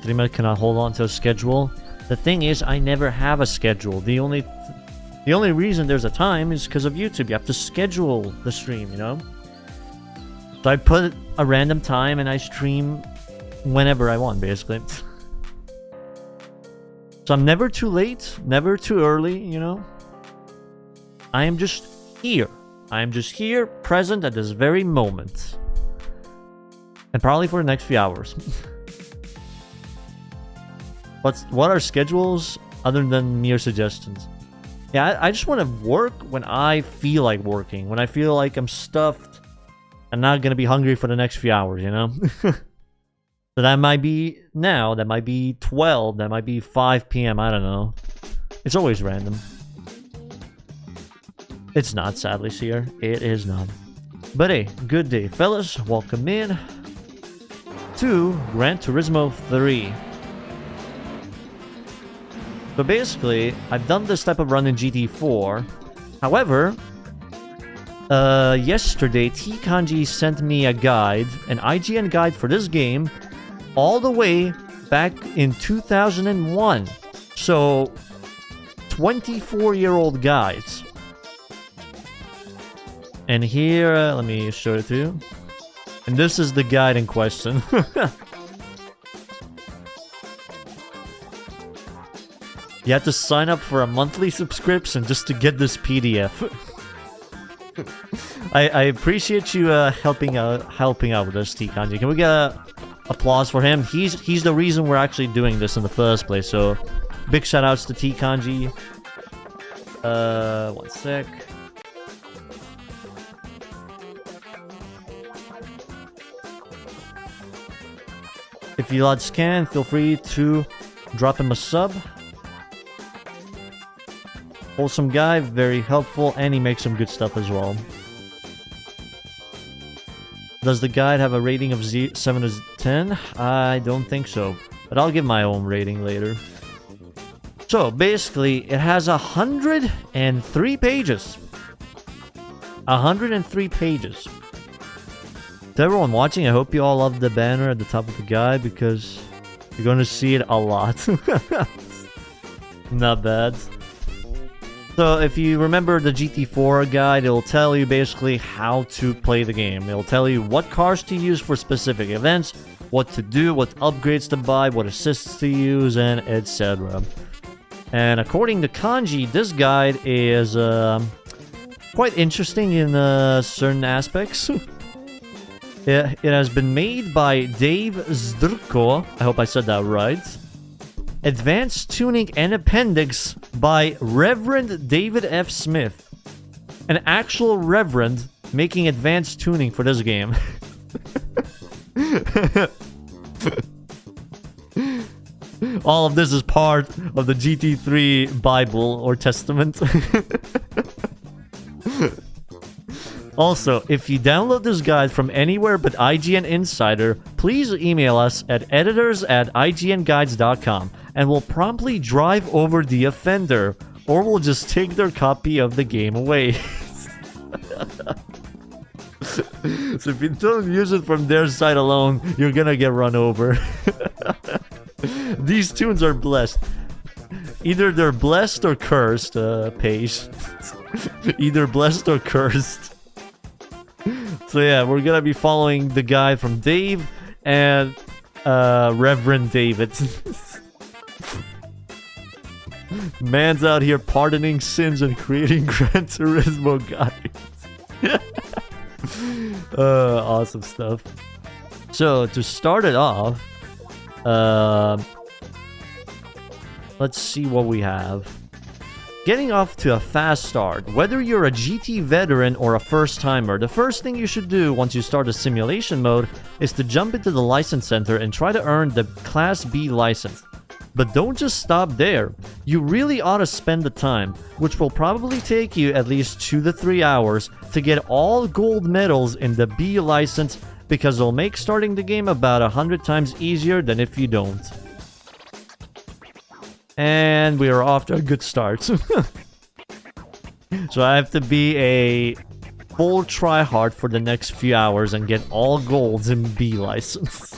streamer cannot hold on to a schedule. The thing is, I never have a schedule. The only reason there's a time is because of YouTube. You have to schedule the stream, you know? So I put a random time and I stream whenever I want, basically. So I'm never too late, never too early, you know? I am just here. I am just here, present at this very moment. And probably for the next few hours. What are schedules other than mere suggestions? Yeah, I just want to work when I feel like working. When I feel like I'm stuffed and not going to be hungry for the next few hours, you know? So that might be now, that might be 12, that might be 5 p.m., I don't know. It's always random. It's not, sadly, Seer. It is not. But hey, good day, fellas. Welcome in to Gran Turismo 3. So basically, I've done this type of run in GT4. However, yesterday, T-Kanji sent me a guide, an IGN guide for this game, all the way back in 2001. So, 24-year-old guides. And here, let me show it to you. And this is the guide in question. You have to sign up for a monthly subscription just to get this PDF. I appreciate you helping out with this, T-Kanji. Can we get applause for him? He's the reason we're actually doing this in the first place. So big shout outs to T-Kanji. One sec. If you lads can, feel free to drop him a sub. Wholesome guy, very helpful, and he makes some good stuff as well. Does the guide have a rating of 7 to 10? I don't think so, but I'll give my own rating later. So, basically, it has 103 pages. 103 pages. To everyone watching, I hope you all love the banner at the top of the guide, because you're going to see it a lot. Not bad. So if you remember the GT4 guide, it'll tell you basically how to play the game. It'll tell you what cars to use for specific events, what to do, what upgrades to buy, what assists to use, and etc. And according to Kanji, this guide is quite interesting in certain aspects. It has been made by Dave Zdrko. I hope I said that right. Advanced Tuning and Appendix by Reverend David F. Smith. An actual reverend making advanced tuning for this game. All of this is part of the GT3 Bible or Testament. Also, if you download this guide from anywhere but IGN Insider, please email us at editors@ignguides.com and we'll promptly drive over the offender, or we'll just take their copy of the game away. So if you don't use it from their side alone, you're gonna get run over. These tunes are blessed. Either they're blessed or cursed, Paige. Either blessed or cursed. So yeah, we're gonna be following the guy from Dave and Reverend David. Man's out here pardoning sins and creating Gran Turismo guides. Awesome stuff. So to start it off, let's see what we have. Getting off to a fast start. Whether you're a GT veteran or a first-timer, the first thing you should do once you start a simulation mode is to jump into the license center and try to earn the Class B license. But don't just stop there. You really ought to spend the time, which will probably take you at least 2 to 3 hours to get all gold medals in the B license, because it'll make starting the game about 100 times easier than if you don't. And we are off to a good start. So I have to be a full tryhard for the next few hours and get all golds in B license.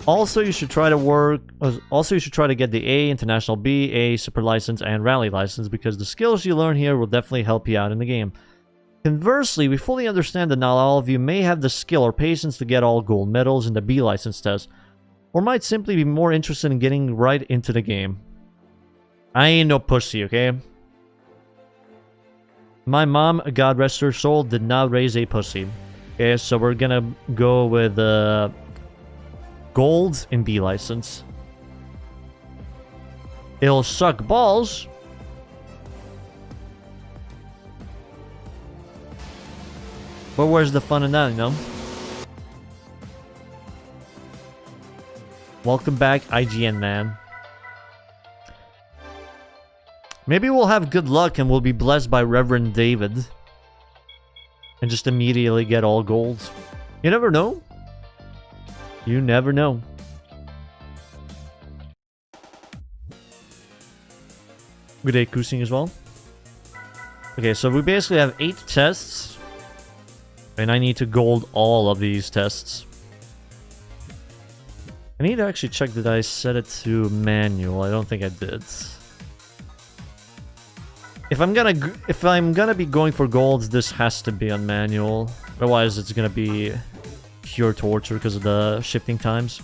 Also, you should try to get the A, International B, A, Super License, and Rally License because the skills you learn here will definitely help you out in the game. Conversely, we fully understand that not all of you may have the skill or patience to get all gold medals in the B license test, or might simply be more interested in getting right into the game. I ain't no pussy, okay? My mom, God rest her soul, did not raise a pussy. Okay, so we're gonna go with gold in B license. It'll suck balls. But where's the fun in that, you know? Welcome back, IGN, man. Maybe we'll have good luck and we'll be blessed by Reverend David. And just immediately get all golds. You never know. You never know. Good day, Kusing as well. Okay, so we basically have 8 tests. And I need to gold all of these tests. I need to actually check that I set it to manual. I don't think I did. If I'm gonna be going for golds, this has to be on manual. Otherwise, it's gonna be pure torture because of the shifting times.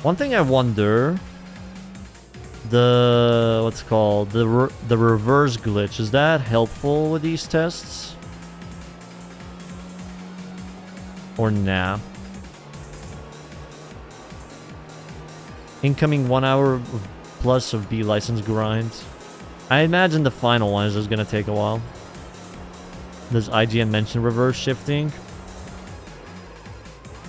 One thing I wonder, what's it called, the reverse glitch, is that helpful with these tests? Or nah? Incoming 1 hour plus of B license grind. I imagine the final one is just gonna take a while. Does IGN mention reverse shifting?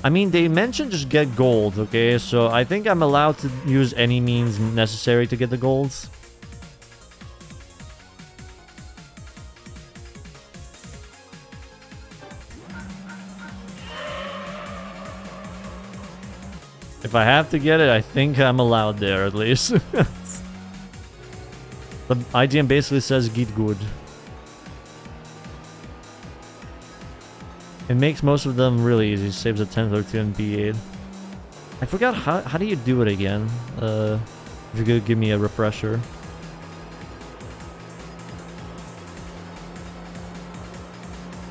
I mean, they mentioned just get gold, okay? So I think I'm allowed to use any means necessary to get the golds. If I have to get it, I think I'm allowed there at least. But IGN basically says get good. It makes most of them really easy. Saves a 10-32 and B8. I forgot how do you do it again? If you could give me a refresher.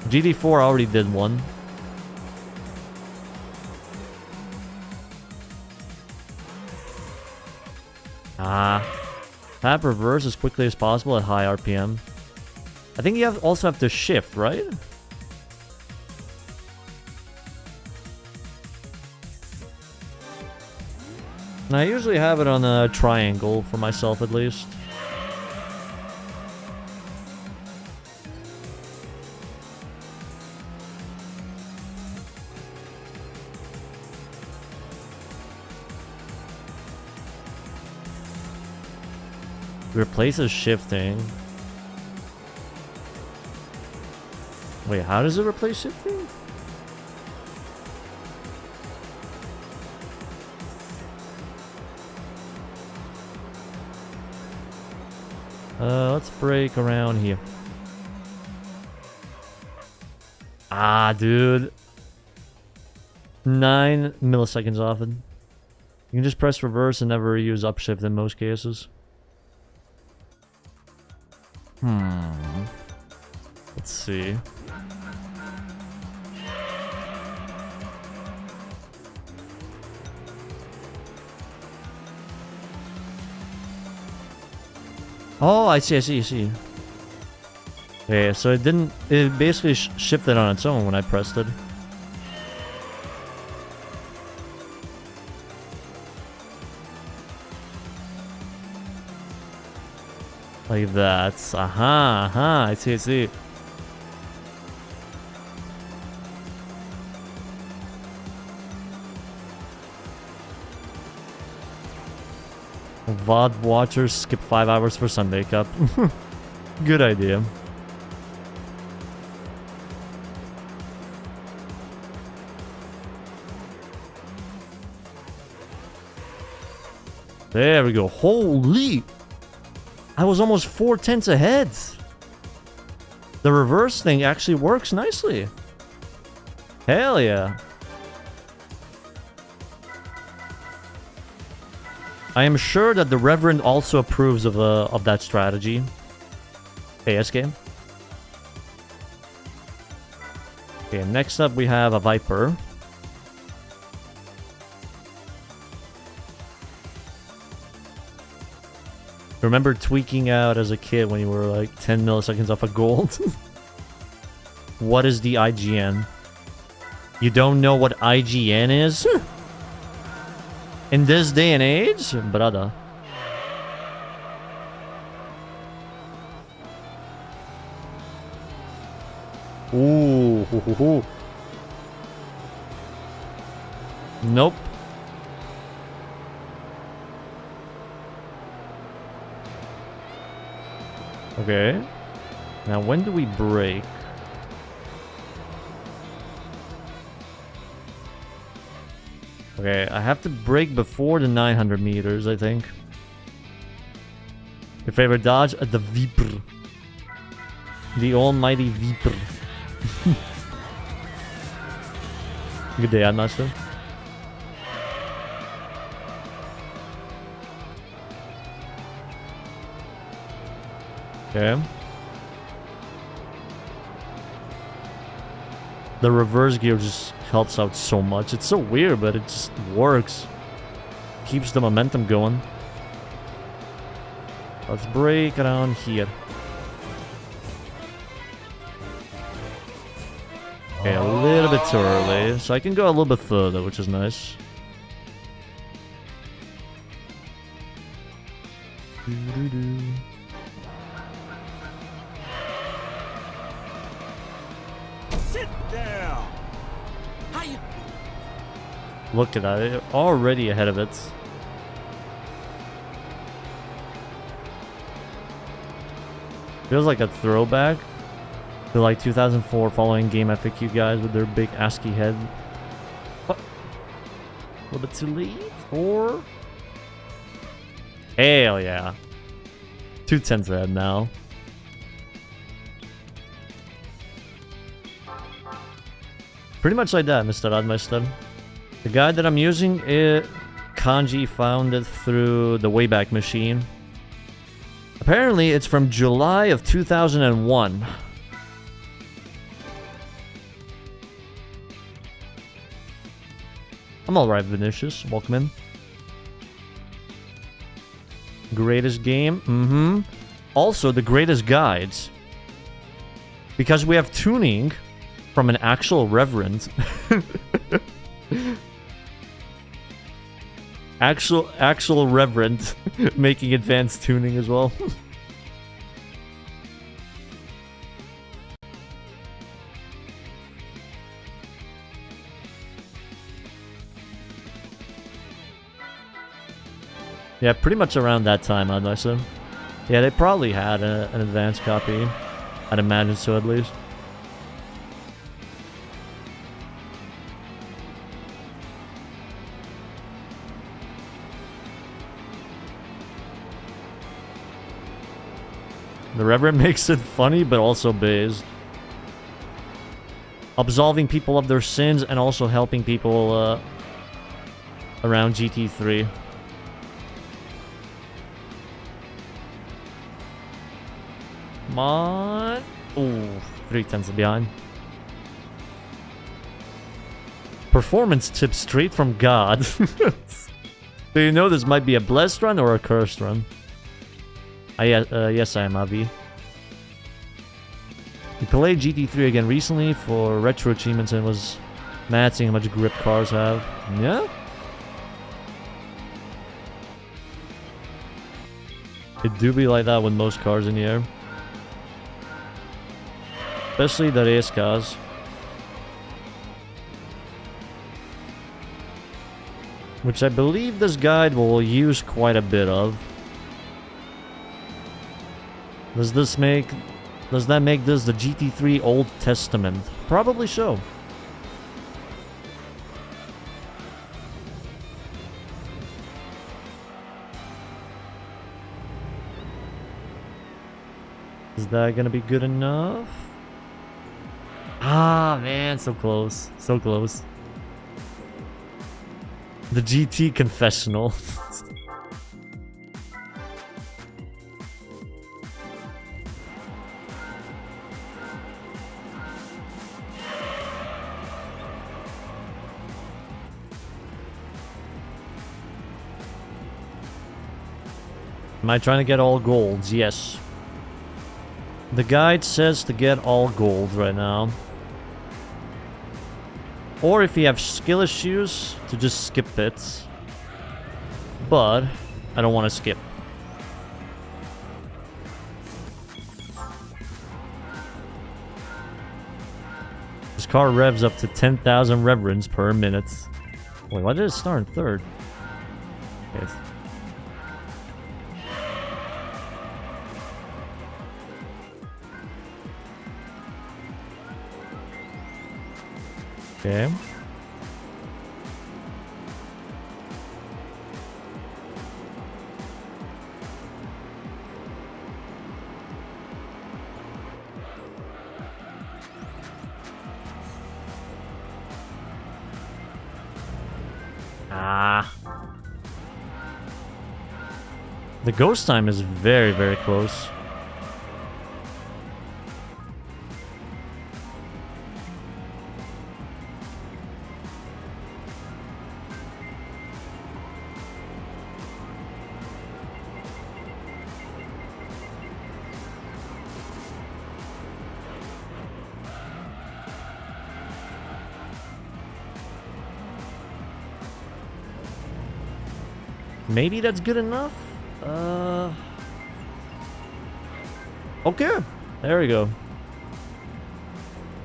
GD4 already did one. Tap reverse as quickly as possible at high RPM. I think you also have to shift, right? And I usually have it on a triangle for myself at least. Replaces shifting. Wait, how does it replace shifting? Let's break around here. Ah, dude. 9 milliseconds often. You can just press reverse and never use upshift in most cases. Let's see. Oh, I see. Okay, so it basically shifted on its own when I pressed it. Like that. I see. VOD watchers skip 5 hours for Sunday Cup. Good idea. There we go. Holy! I was almost 4/10 ahead. The reverse thing actually works nicely. Hell yeah. I am sure that the Reverend also approves of that strategy. ASK. Okay, next up we have a Viper. Remember tweaking out as a kid when you were like 10 milliseconds off a gold? What is the IGN? You don't know what IGN is? In this day and age? Brother. Ooh. Hoo, hoo, hoo. Nope. Okay. Now when do we brake? Okay, I have to brake before the 900 meters, I think. Your favorite dodge? The Viper. The almighty Viper. Good day, Master. Okay. The reverse gear just helps out so much. It's so weird, but it just works. Keeps the momentum going. Let's brake around here. Okay, a little bit too early. So I can go a little bit further, which is nice. Doo-doo-doo. Sit down. How you? Look at that, they're already ahead of it. Feels like a throwback to like 2004 following game FAQ guys with their big ASCII head. What? A little bit too late? Or? Hell yeah. 2/10 ahead now. Pretty much like that, Mr. Radmeister. The guide that I'm using, Kanji found it through the Wayback Machine. Apparently, it's from July of 2001. I'm alright, Vinicius. Welcome in. Greatest game? Mm-hmm. Also, the greatest guides. Because we have tuning from an actual reverend. actual reverend making advanced tuning as well. Yeah, pretty much around that time, I'd say. Yeah, they probably had an advanced copy. I'd imagine so, at least. The Reverend makes it funny, but also based. Absolving people of their sins and also helping people around GT3. Come on. Ooh, 3/10 behind. Performance tips straight from God. Do you know this might be a blessed run or a cursed run? Yes, I am, Avi. We played GT3 again recently for retro achievements and was mad seeing how much grip cars have. Yeah? It do be like that with most cars in the air. Especially the race cars. Which I believe this guide will use quite a bit of. Does that make this the GT3 Old Testament? Probably so. Is that gonna be good enough? Ah, man, so close. So close. The GT confessional. Am I trying to get all golds? Yes. The guide says to get all gold right now. Or if you have skill issues, to just skip it. But I don't want to skip. This car revs up to 10,000 reverends per minute. Wait, why did it start in third? Okay. Okay. Ah. The ghost time is very, very close. Maybe that's good enough? Okay, there we go.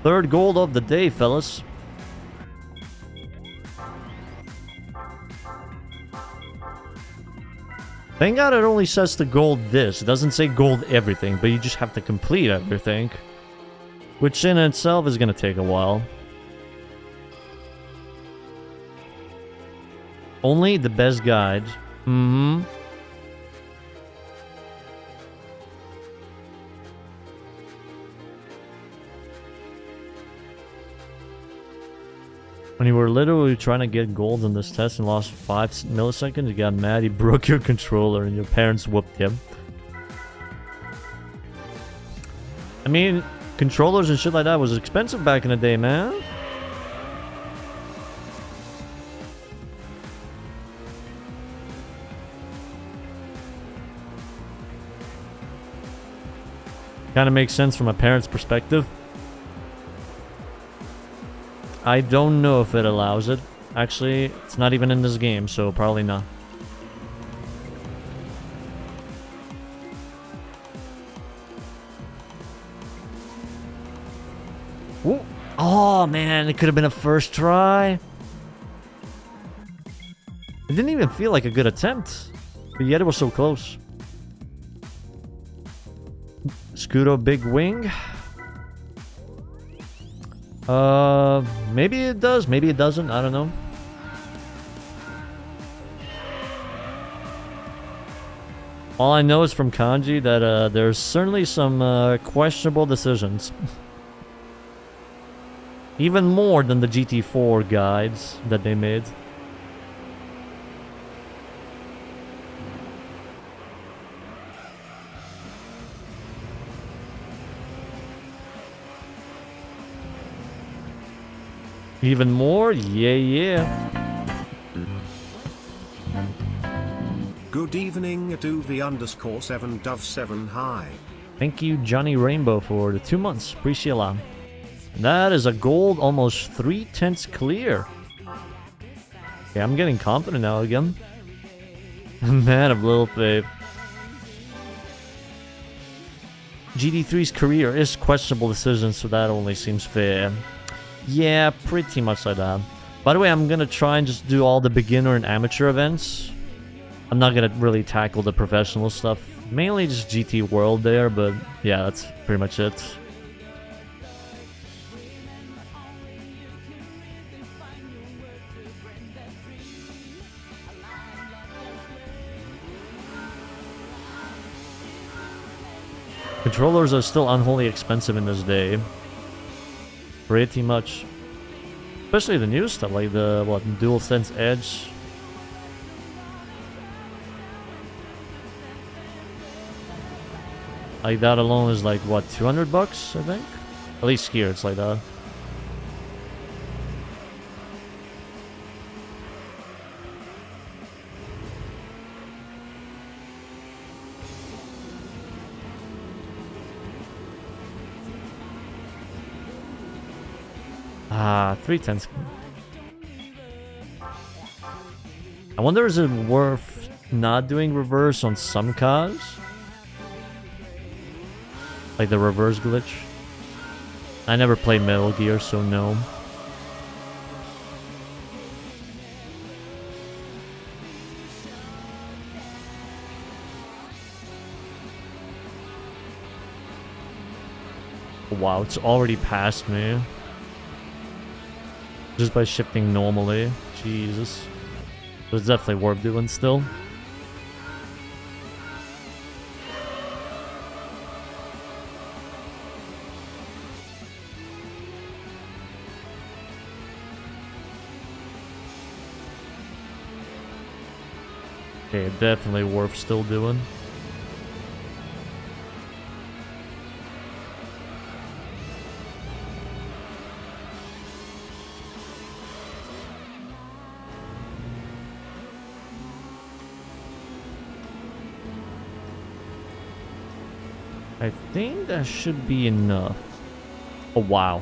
Third gold of the day, fellas. Thank God it only says to gold this. It doesn't say gold everything, but you just have to complete everything. Which in itself is gonna take a while. Only the best guide. Mm-hmm. When you were literally trying to get gold in this test and lost 5 milliseconds, you got mad, you broke your controller and your parents whooped him. I mean, controllers and shit like that was expensive back in the day, man. Kind of makes sense from a parent's perspective. I don't know if it allows it. Actually, it's not even in this game, so probably not. Ooh. Oh man, it could have been a first try. It didn't even feel like a good attempt, but yet it was so close. Scudo big wing. Maybe it does, maybe it doesn't, I don't know. All I know is from Kanji that there's certainly some questionable decisions. Even more than the GT4 guides that they made. Even more? Yeah. Good evening at UV_7 Dove 7 hi. Thank you, Johnny Rainbow, for the 2 months. Appreciate a lot. That is a gold, almost 3/10 clear. Okay, I'm getting confident now again. Man of little faith. GD3's career is questionable decisions, so that only seems fair. Yeah, pretty much like that. By the way, I'm gonna try and just do all the beginner and amateur events. I'm not gonna really tackle the professional stuff. Mainly just GT World there, but yeah, that's pretty much it. Controllers are still unholy expensive in this day. Pretty much. Especially the new stuff, like the, what, DualSense Edge. Like that alone is like, what, 200 bucks, I think? At least here it's like that. Ah, 310s. I wonder, is it worth not doing reverse on some cars? Like the reverse glitch? I never played Metal Gear, so no. Wow, it's already past me. Just by shifting normally. Jesus. But it's definitely worth doing still. Okay, definitely worth still doing. I think that should be enough. Oh, wow.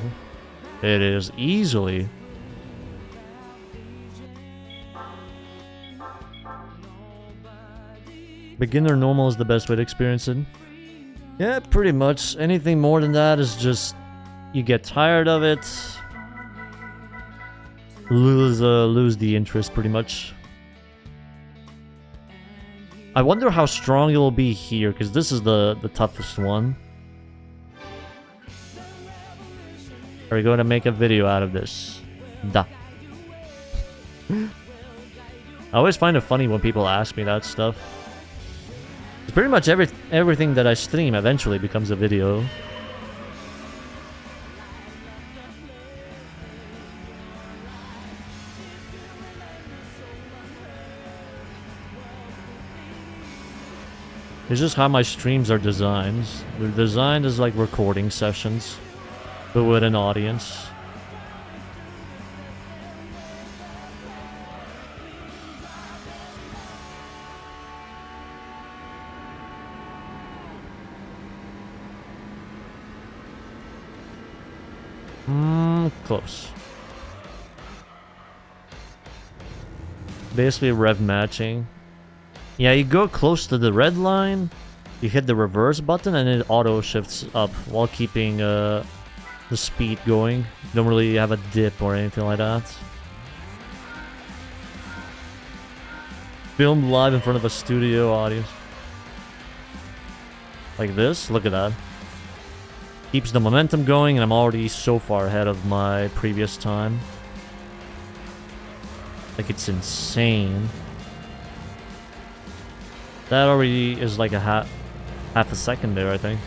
It is easily. Beginner normal is the best way to experience it. Yeah, pretty much. Anything more than that is just... you get tired of it. Lose the interest, pretty much. I wonder how strong it will be here, because this is the toughest one. Are we going to make a video out of this? Duh. I always find it funny when people ask me that stuff. It's pretty much everything that I stream eventually becomes a video. It's just how my streams are designed. They're designed as like recording sessions, but with an audience. Close. Basically rev matching. Yeah, you go close to the red line, you hit the reverse button, and it auto shifts up while keeping the speed going. You don't really have a dip or anything like that. Filmed live in front of a studio audience. Like this, look at that. Keeps the momentum going, and I'm already so far ahead of my previous time. Like, it's insane. That already is like a half a second there, I think.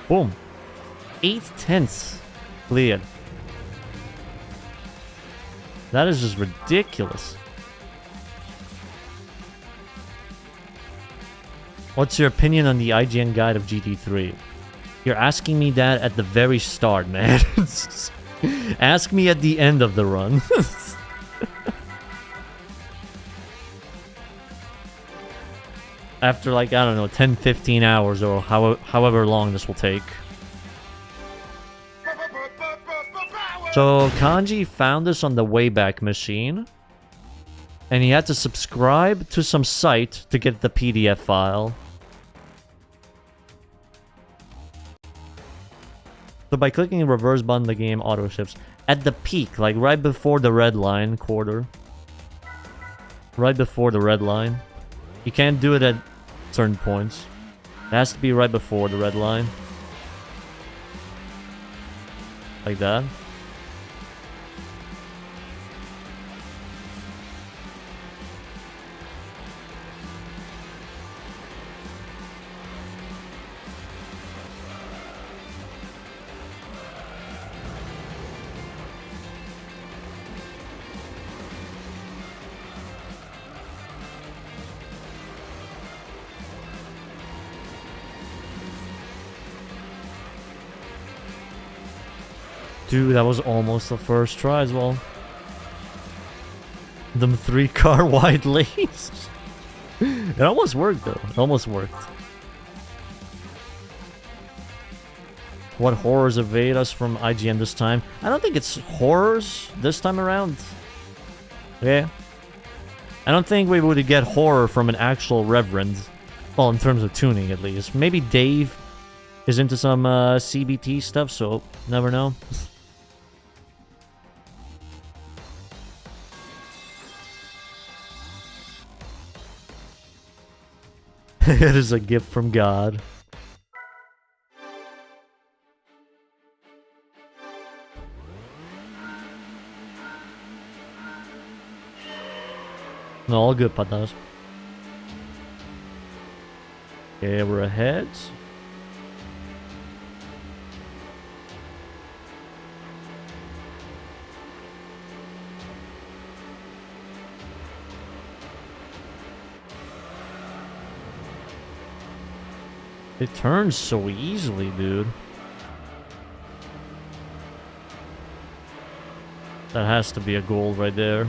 Boom. 8/10 cleared. That is just ridiculous. What's your opinion on the IGN guide of GT3? You're asking me that at the very start, man. Ask me at the end of the run. After like, I don't know, 10-15 hours or however long this will take. So Kanji found this on the Wayback Machine, and he had to subscribe to some site to get the PDF file. So by clicking the reverse button, the game auto shifts at the peak, like right before the red line quarter. Right before the red line. You can't do it at certain points. It has to be right before the red line. Like that. Dude, that was almost the first try as well. Them 3-car wide lanes. It almost worked though. It almost worked. What horrors evade us from IGN this time? I don't think it's horrors this time around. Yeah. I don't think we would get horror from an actual Reverend. Well, in terms of tuning at least. Maybe Dave is into some CBT stuff, so never know. It is a gift from God. No, all good, Patas. Okay, we're ahead. It turns so easily, dude. That has to be a goal right there.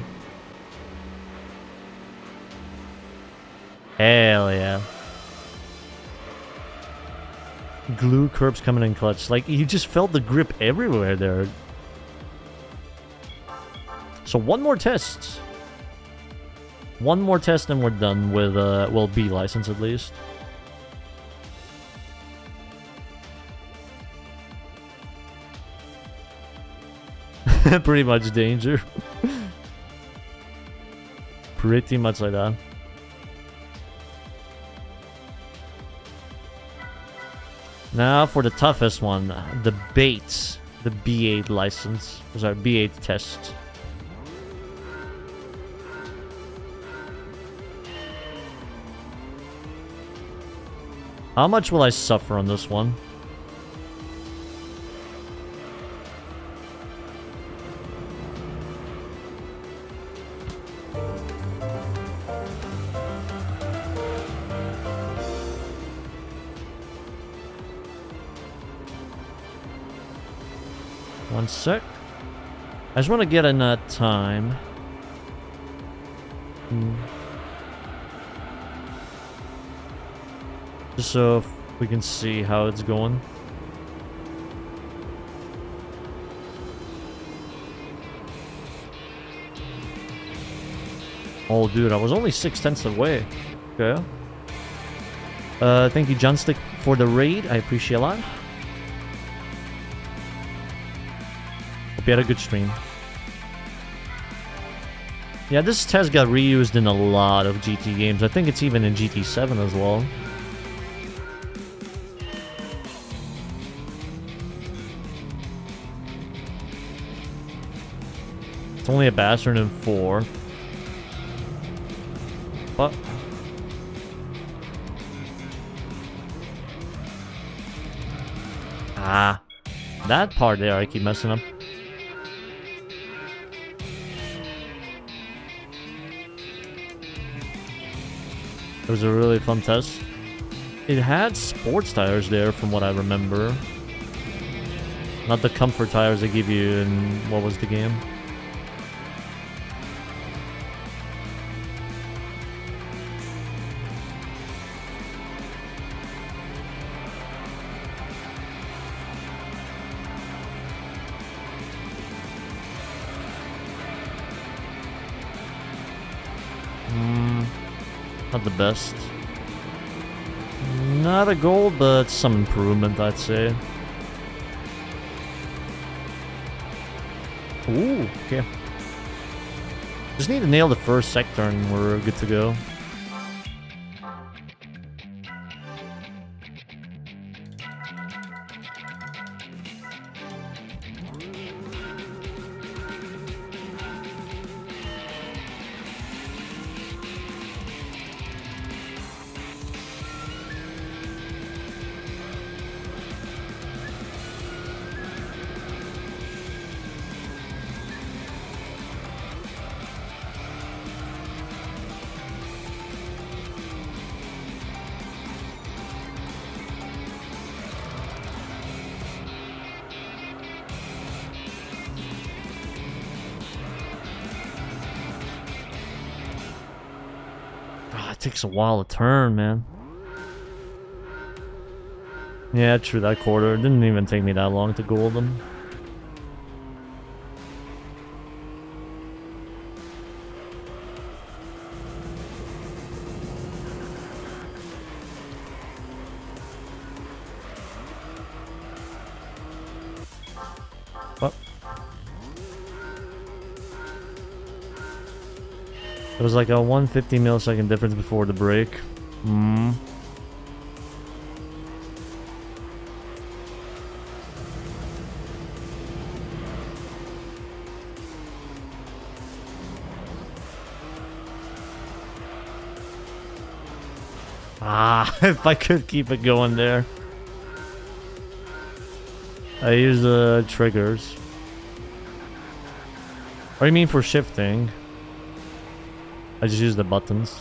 Hell yeah. Glue curbs coming in clutch. Like, you just felt the grip everywhere there. So one more test. One more test and we're done with, well, B license at least. Pretty much danger. Pretty much like that. Now for the toughest one, the Bates, the B8 license. Sorry, B8 test. How much will I suffer on this one? One sec. I just want to get in that time. Just so we can see how it's going. Oh, dude, I was only 6/10 away. Okay. Thank you, Johnstick, for the raid. I appreciate a lot. Hope you had a good stream. Yeah, this test got reused in a lot of GT games. I think it's even in GT7 as well. It's only a bastard in 4. But... ah. That part there, I keep messing up. It was a really fun test. It had sports tires there from what I remember. Not the comfort tires they give you in... what was the game? Not the best. Not a goal, but some improvement, I'd say. Ooh, okay. Just need to nail the first sector and we're good to go. takes a while to turn, man. Yeah, true, that quarter. It didn't even take me that long to gold them. It was like a 150 millisecond difference before the break. If I could keep it going there. I use the triggers. Or you mean for shifting? I just use the buttons.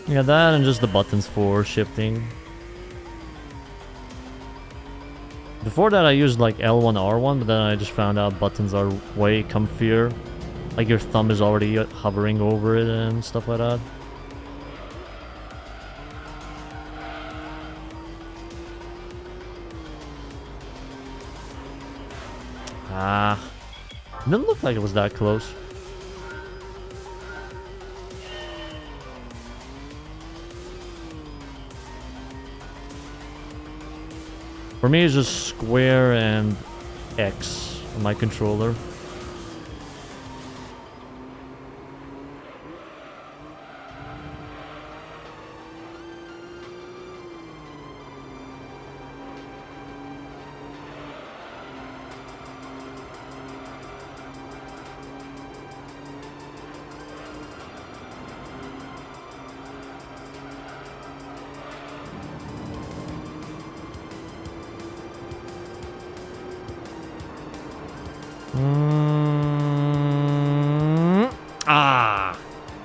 Yeah, that and just the buttons for shifting. Before that I used like L1, R1, but then I just found out buttons are way comfier. Like your thumb is already hovering over it and stuff like that. Didn't look like it was that close. For me, it's just square and X on my controller.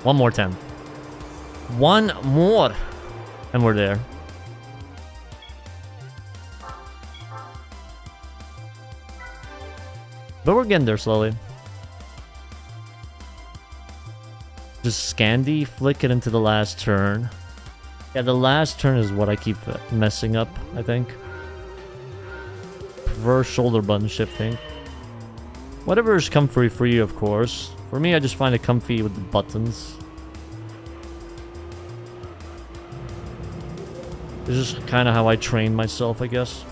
One more 10. One more. And we're there. But we're getting there slowly. Just Scandi, flick it into the last turn. Yeah, the last turn is what I keep messing up, I think. Prefer shoulder button shifting. Whatever is comfy for you, of course. For me, I just find it comfy with the buttons. This is kind of how I train myself, I guess.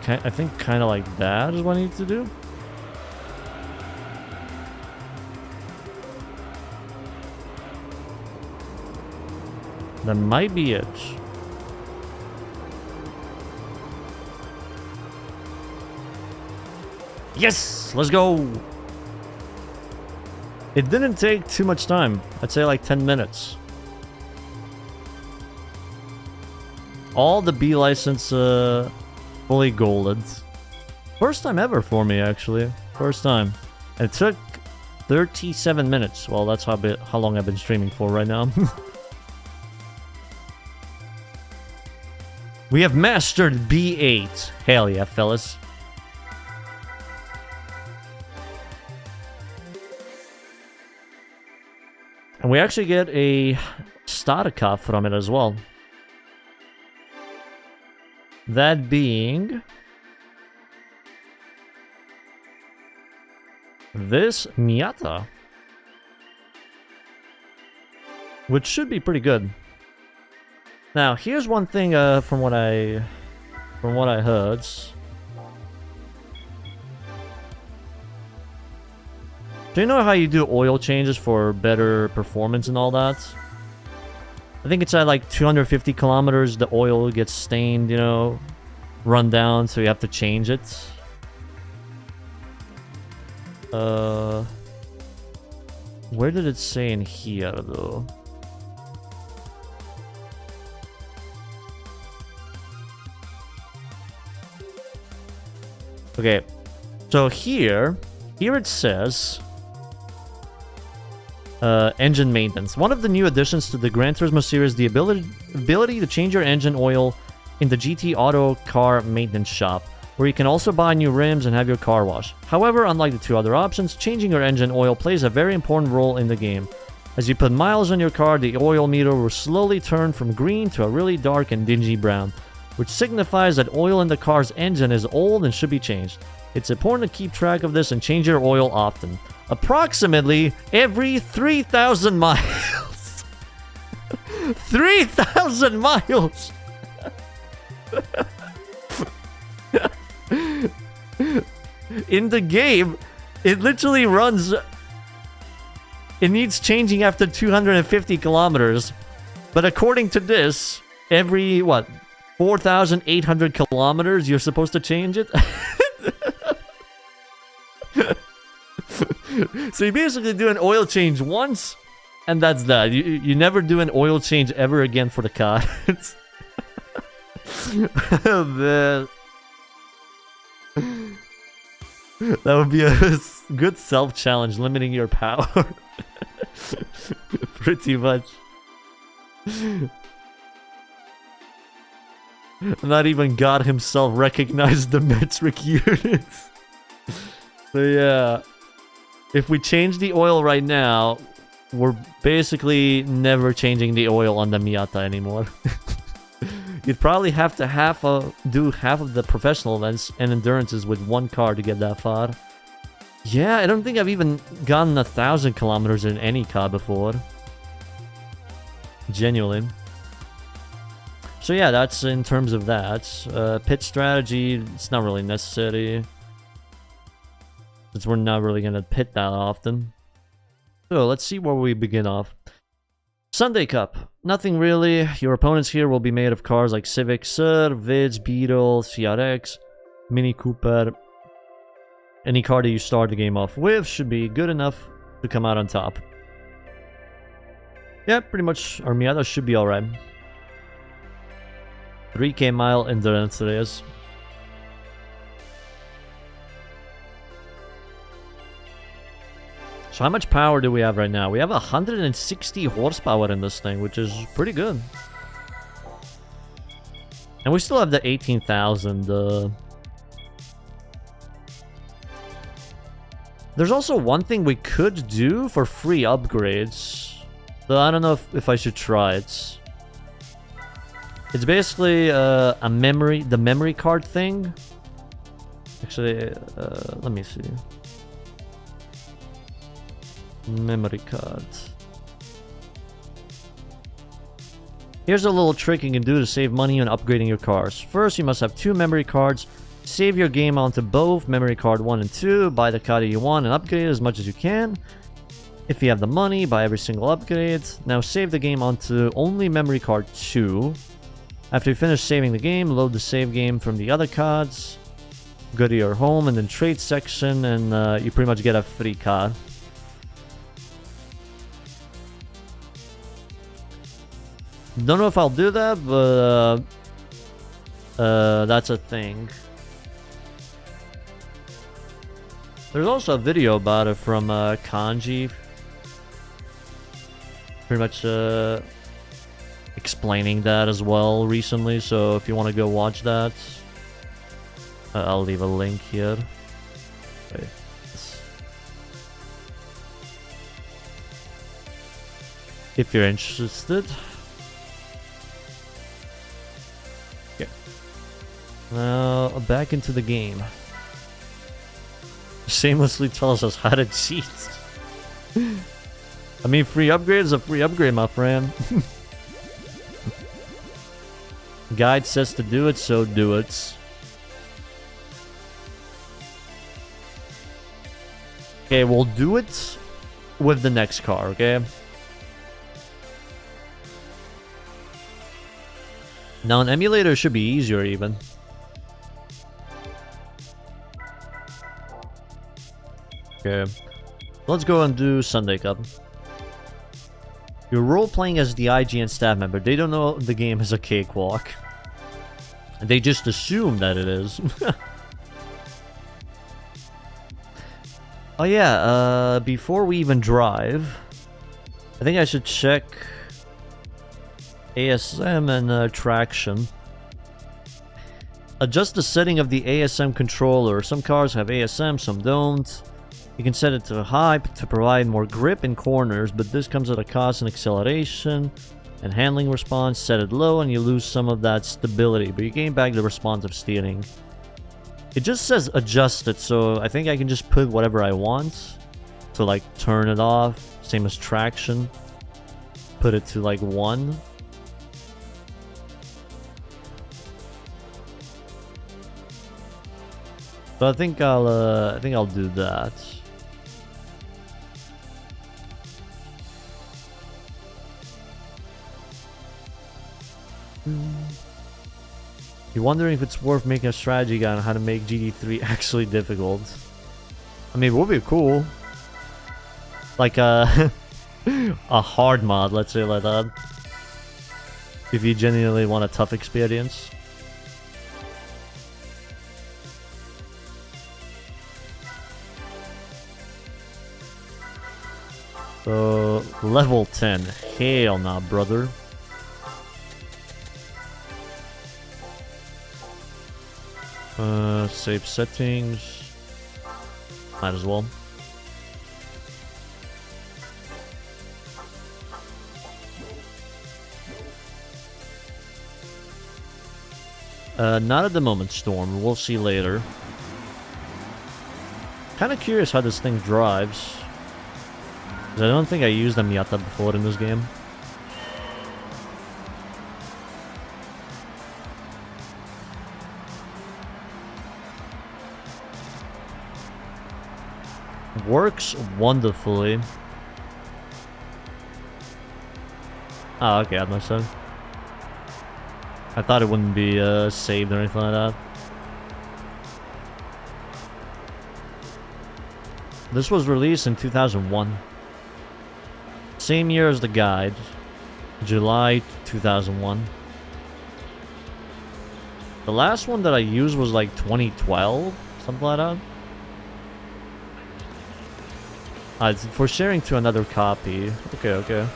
I think kind of like that is what I need to do. That might be it. Yes! Let's go! It didn't take too much time. I'd say like 10 minutes. All the B license fully golded. First time ever for me, actually. First time. And it took 37 minutes. Well, that's how long I've been streaming for right now. We have mastered B8. Hell yeah, fellas. And we actually get a Starka from it as well. That being... this Miata. Which should be pretty good. Now, here's one thing from what I heard. Do you know how you do oil changes for better performance and all that? I think it's at like 250 kilometers, the oil gets stained, you know, run down, so you have to change it. Where did it say in here, though? Okay, so here it says engine maintenance. One of the new additions to the Gran Turismo series, the ability to change your engine oil in the GT Auto Car Maintenance Shop, where you can also buy new rims and have your car washed. However, unlike the two other options, changing your engine oil plays a very important role in the game. As you put miles on your car, the oil meter will slowly turn from green to a really dark and dingy brown, which signifies that oil in the car's engine is old and should be changed. It's important to keep track of this and change your oil often. Approximately every 3,000 miles. 3,000 miles! In the game, it literally runs... It needs changing after 250 kilometers. But according to this, every, 4,800 kilometers, you're supposed to change it? So you basically do an oil change once, and that's that. You never do an oil change ever again for the car. Oh, man. That would be a good self-challenge, limiting your power. Pretty much. Not even God himself recognized the metric units. So yeah, if we change the oil right now, we're basically never changing the oil on the Miata anymore. You'd probably have to do half of the professional events and endurances with one car to get that far. Yeah, I don't think I've even gotten 1,000 kilometers in any car before. Genuinely. So yeah, that's in terms of that. Pit strategy, it's not really necessary, since we're not really going to pit that often. So let's see where we begin off. Sunday Cup. Nothing really. Your opponents here will be made of cars like Civic, Sur, Vids, Beetle, CRX, Mini Cooper. Any car that you start the game off with should be good enough to come out on top. Yeah, pretty much our Miata should be alright. 3k mile endurance it is. So how much power do we have right now? We have 160 horsepower in this thing, which is pretty good. And we still have the 18,000. There's also one thing we could do for free upgrades. Though I don't know if I should try it. It's basically the memory card thing. Actually, let me see. Memory card. Here's a little trick you can do to save money on upgrading your cars. First, you must have 2 memory cards. Save your game onto both memory card 1 and 2. Buy the card you want and upgrade as much as you can. If you have the money, buy every single upgrade. Now save the game onto only memory card 2. After you finish saving the game, load the save game from the other cards. Go to your home and then trade section, and you pretty much get a free card. Don't know if I'll do that, but that's a thing. There's also a video about it from Kanji. Pretty much explaining that as well recently, so if you want to go watch that, I'll leave a link here. Okay. If you're interested. Okay. Now, back into the game. Shamelessly tells us how to cheat. I mean, free upgrade is a free upgrade, my friend. Guide says to do it, so do it. Okay, we'll do it with the next car, okay? Now, an emulator should be easier, even. Okay. Let's go and do Sunday Cup. You're role-playing as the IGN staff member. They don't know the game is a cakewalk. They just assume that it is. Oh yeah, before we even drive, I think I should check ASM and traction. Adjust the setting of the ASM controller. Some cars have ASM, some don't. You can set it to high to provide more grip in corners, but this comes at a cost in acceleration and handling response. Set it low and you lose some of that stability, but you gain back the responsive steering. It just says adjust it, so I think I can just put whatever I want to like turn it off. Same as traction. Put it to like 1. So I think I'll do that. You're wondering if it's worth making a strategy guide on how to make GT3 actually difficult. I mean, it would be cool. Like a hard mod, let's say like that. If you genuinely want a tough experience. So, level 10. Hell nah, brother. Save settings. Might as well. Not at the moment, Storm. We'll see later. Kind of curious how this thing drives. 'Cause I don't think I used a Miata before in this game. Works wonderfully. Oh, okay, that makes sense. I thought it wouldn't be saved or anything like that. This was released in 2001. Same year as the guide. July 2001. The last one that I used was like 2012, something like that. It's for sharing to another copy. Okay, okay.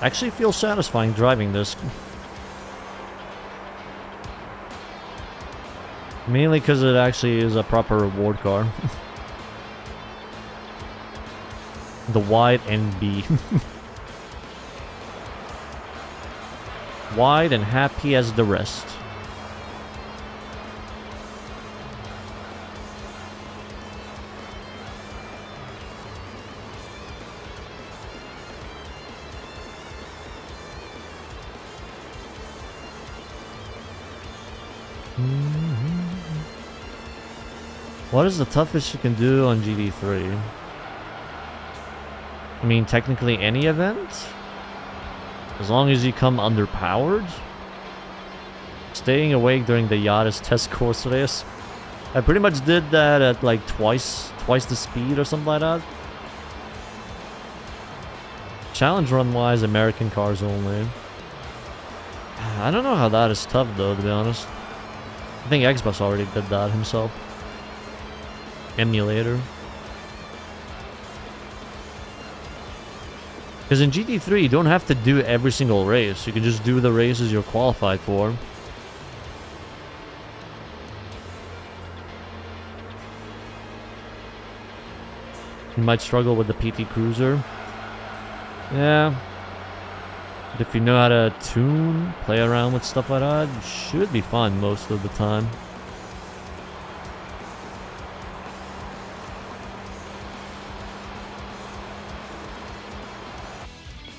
Actually feels satisfying driving this. Mainly because it actually is a proper reward car. The wide NB. Wide and happy as the rest. What is the toughest you can do on GT3? I mean, technically any event? As long as you come underpowered? Staying awake during the Yaris test course race? I pretty much did that at like twice the speed or something like that. Challenge run wise, American cars only. I don't know how that is tough though, to be honest. I think Xbox already did that himself. Emulator. Because in GT3 you don't have to do every single race. You can just do the races you're qualified for. You might struggle with the PT Cruiser. Yeah. But if you know how to tune, play around with stuff like that, it should be fun most of the time.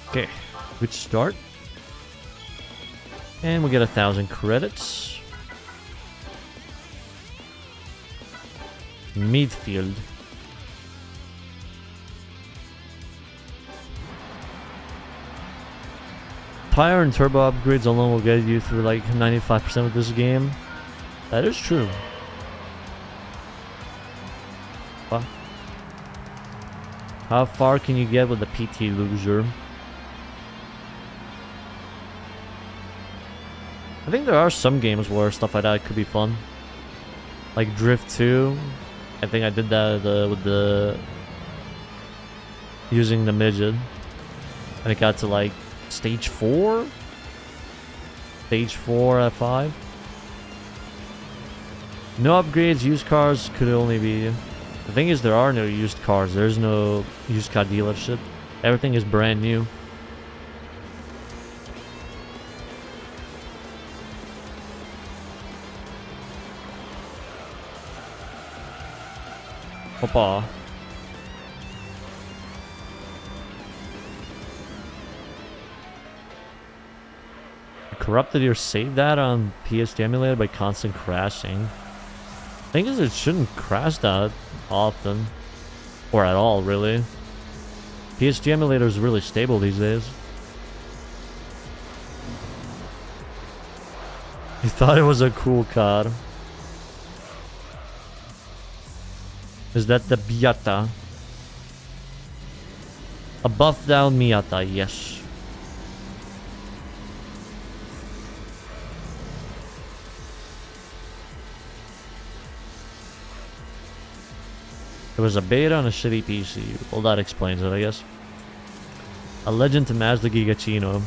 Okay, good start. And we get 1,000 credits. Midfield. Tire and turbo upgrades alone will get you through like 95% of this game. That is true. What? How far can you get with the PT Loser? I think there are some games where stuff like that could be fun. Like Drift 2. I think I did that with the... using the midget. And it got to like stage 4? Stage 4 at 5? No upgrades, used cars could only be... The thing is, there are no used cars. There's no used car dealership. Everything is brand new. Hoppa. Corrupted your save data on PS emulator by constant crashing. The thing is, it shouldn't crash that often. Or at all, really. PSG emulator is really stable these days. He thought it was a cool car. Is that the Miata? A buff down Miata, yes. It was a beta on a shitty PC. Well, that explains it, I guess. A legend to Mazda Gigachino.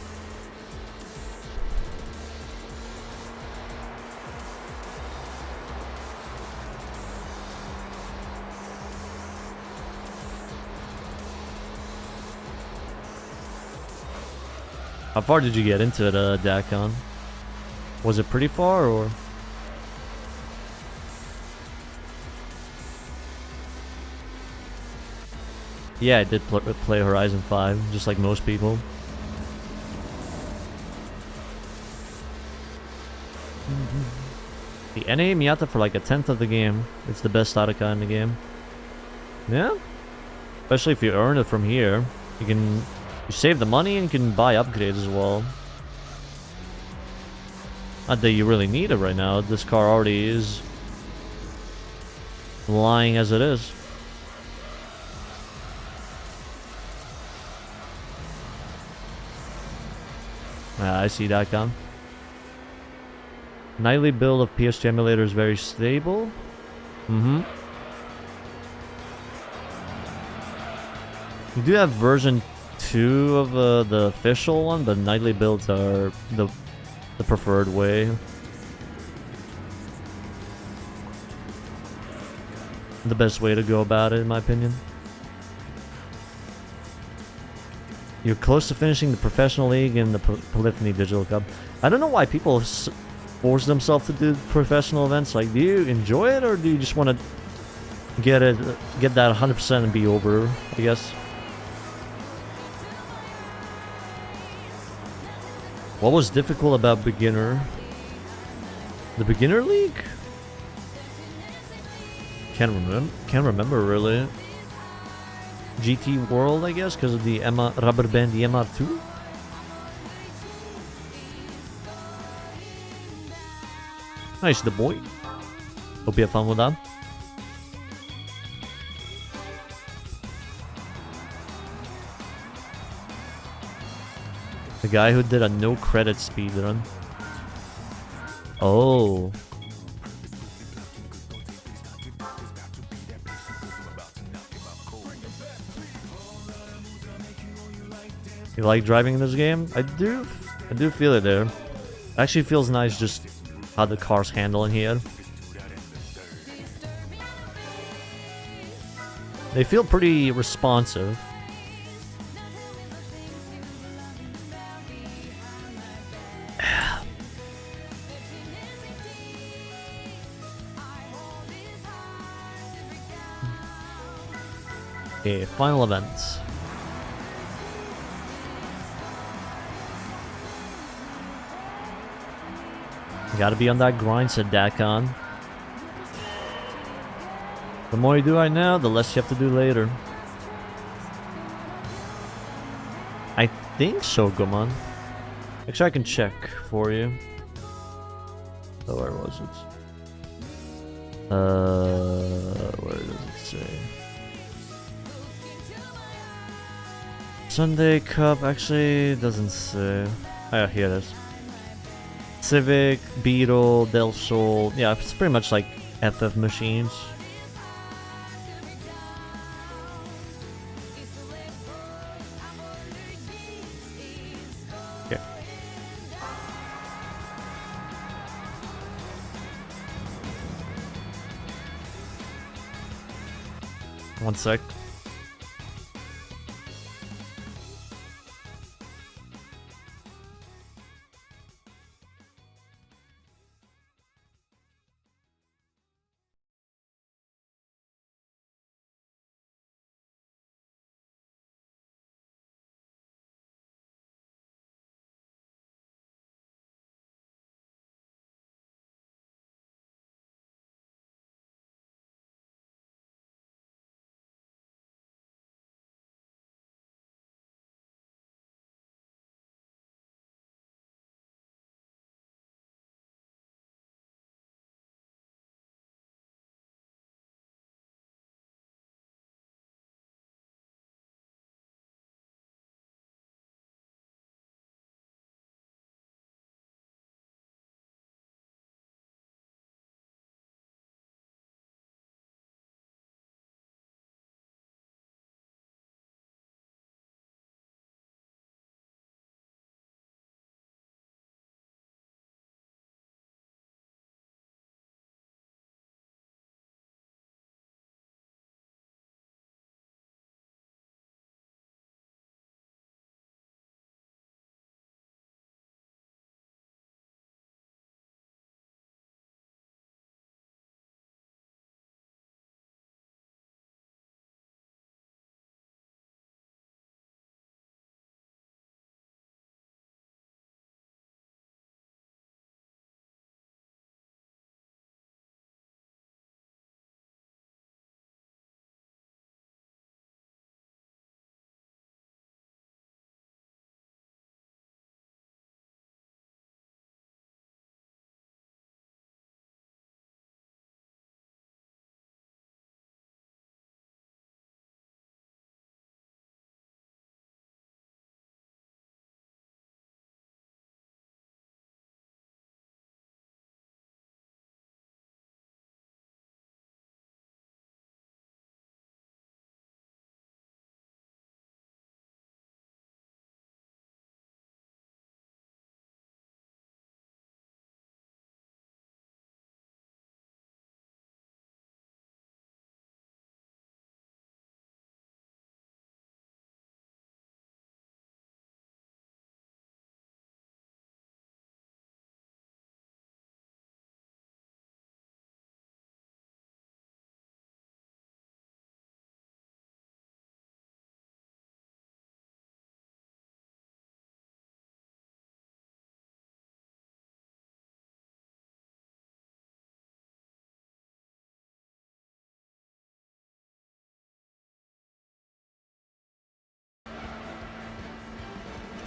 How far did you get into it, Dakon? Was it pretty far, or...? Yeah, I did play Horizon 5, just like most people. The NA Miata for like a 10th of the game. It's the best Ataka in the game. Yeah. Especially if you earn it from here. You save the money and you can buy upgrades as well. Not that you really need it right now. This car already is lying as it is. I see that come. Nightly build of PS2 emulator is very stable. You do have version 2 of the official one, but nightly builds are the preferred way. The best way to go about it, in my opinion. You're close to finishing the professional league in the Polyphony Digital Cup. I don't know why people force themselves to do professional events. Like, do you enjoy it, or do you just want to get that 100% and be over, I guess? What was difficult about beginner? The beginner league? Can't remember really. GT World, I guess, because of the rubber band MR2. Nice, the boy. Hope you have fun with that. The guy who did a no credit speedrun. Oh. You like driving in this game? I do feel it there. It actually feels nice just how the cars handle in here. They feel pretty responsive. Okay, final events. Gotta be on that grind, said Dakon. The more you do right now, the less you have to do later. I think so, Goman. Actually, I can check for you. Oh, where was it? Where does it say? Sunday Cup, actually, it doesn't say. Oh, here it is. Civic, Beetle, Del Sol. Yeah, it's pretty much like FF machines. Okay. One sec.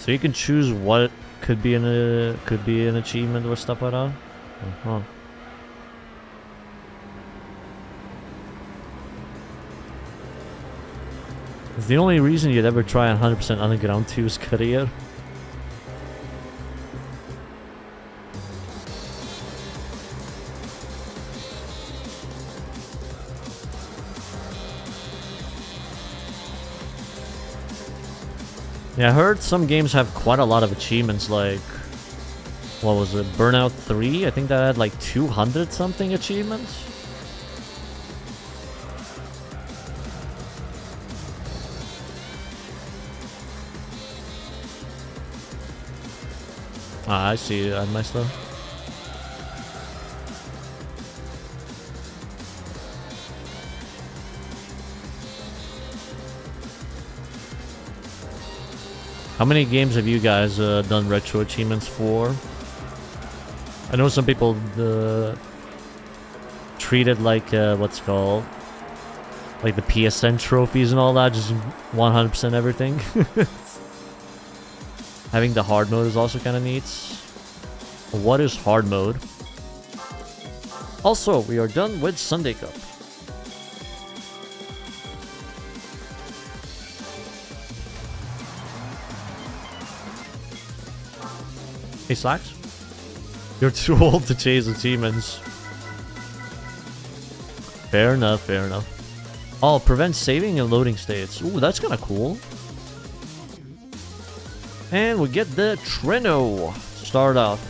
So you can choose what could be an achievement or stuff like that. Uh-huh. It's the only reason you'd ever try 100% Underground 2's career. Yeah, I heard some games have quite a lot of achievements, like, what was it, Burnout 3? I think that had like 200 something achievements. Ah, I see it on my stuff. How many games have you guys done retro achievements for? I know some people treat it like what's it called, like the PSN trophies and all that, just 100% everything. Having the hard mode is also kind of neat. What is hard mode? Also, we are done with Sunday Cup. Hey, Slacks? You're too old to chase achievements. Fair enough, fair enough. Oh, prevent saving and loading states. Ooh, that's kind of cool. And we get the Treno to start off.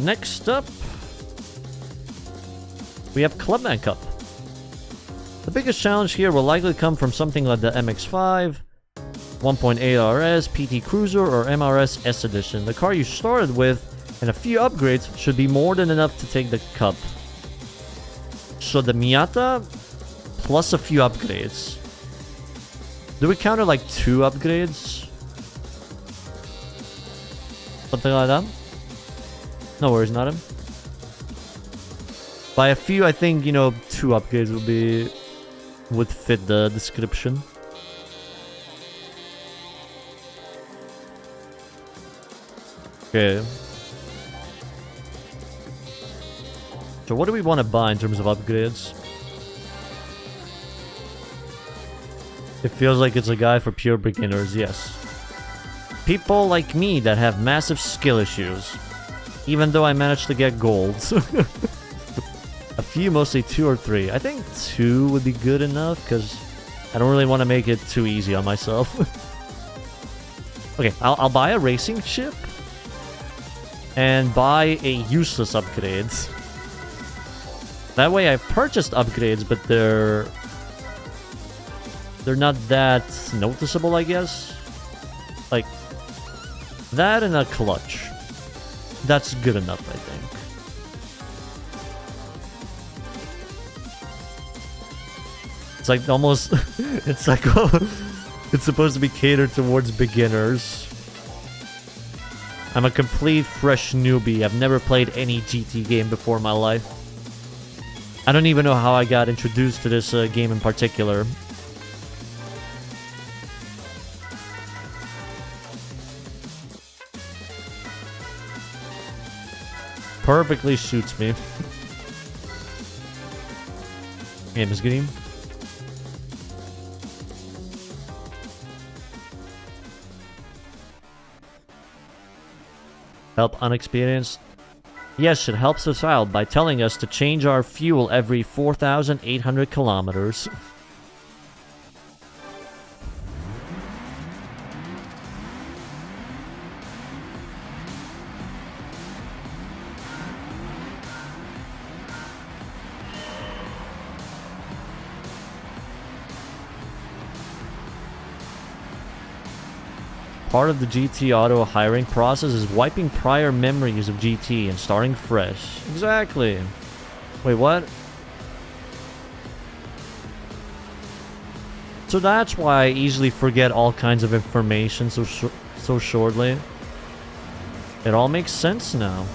Next up, we have Clubman Cup. The biggest challenge here will likely come from something like the MX-5, 1.8 RS, PT Cruiser, or MRS S Edition. The car you started with and a few upgrades should be more than enough to take the cup. So the Miata plus a few upgrades. Do we count it like 2 upgrades? Something like that? No worries, not him. By a few, I think, you know, 2 upgrades would fit the description. Okay. So what do we want to buy in terms of upgrades? It feels like it's a guide for pure beginners, yes. People like me that have massive skill issues. Even though I managed to get gold. A few, mostly 2 or 3. I think 2 would be good enough, because I don't really want to make it too easy on myself. Okay, I'll buy a racing chip. And buy a useless upgrades. That way I've purchased upgrades, but they're not that noticeable, I guess. Like, that and a clutch. That's good enough, I think. It's like almost... it's like... it's supposed to be catered towards beginners. I'm a complete fresh newbie. I've never played any GT game before in my life. I don't even know how I got introduced to this game in particular. Perfectly suits me. Hey, Miss Green. Help unexperienced? Yes, it helps us out by telling us to change our fuel every 4,800 kilometers. Part of the GT Auto hiring process is wiping prior memories of GT and starting fresh. Exactly. Wait, what? So that's why I easily forget all kinds of information so shortly. It all makes sense now.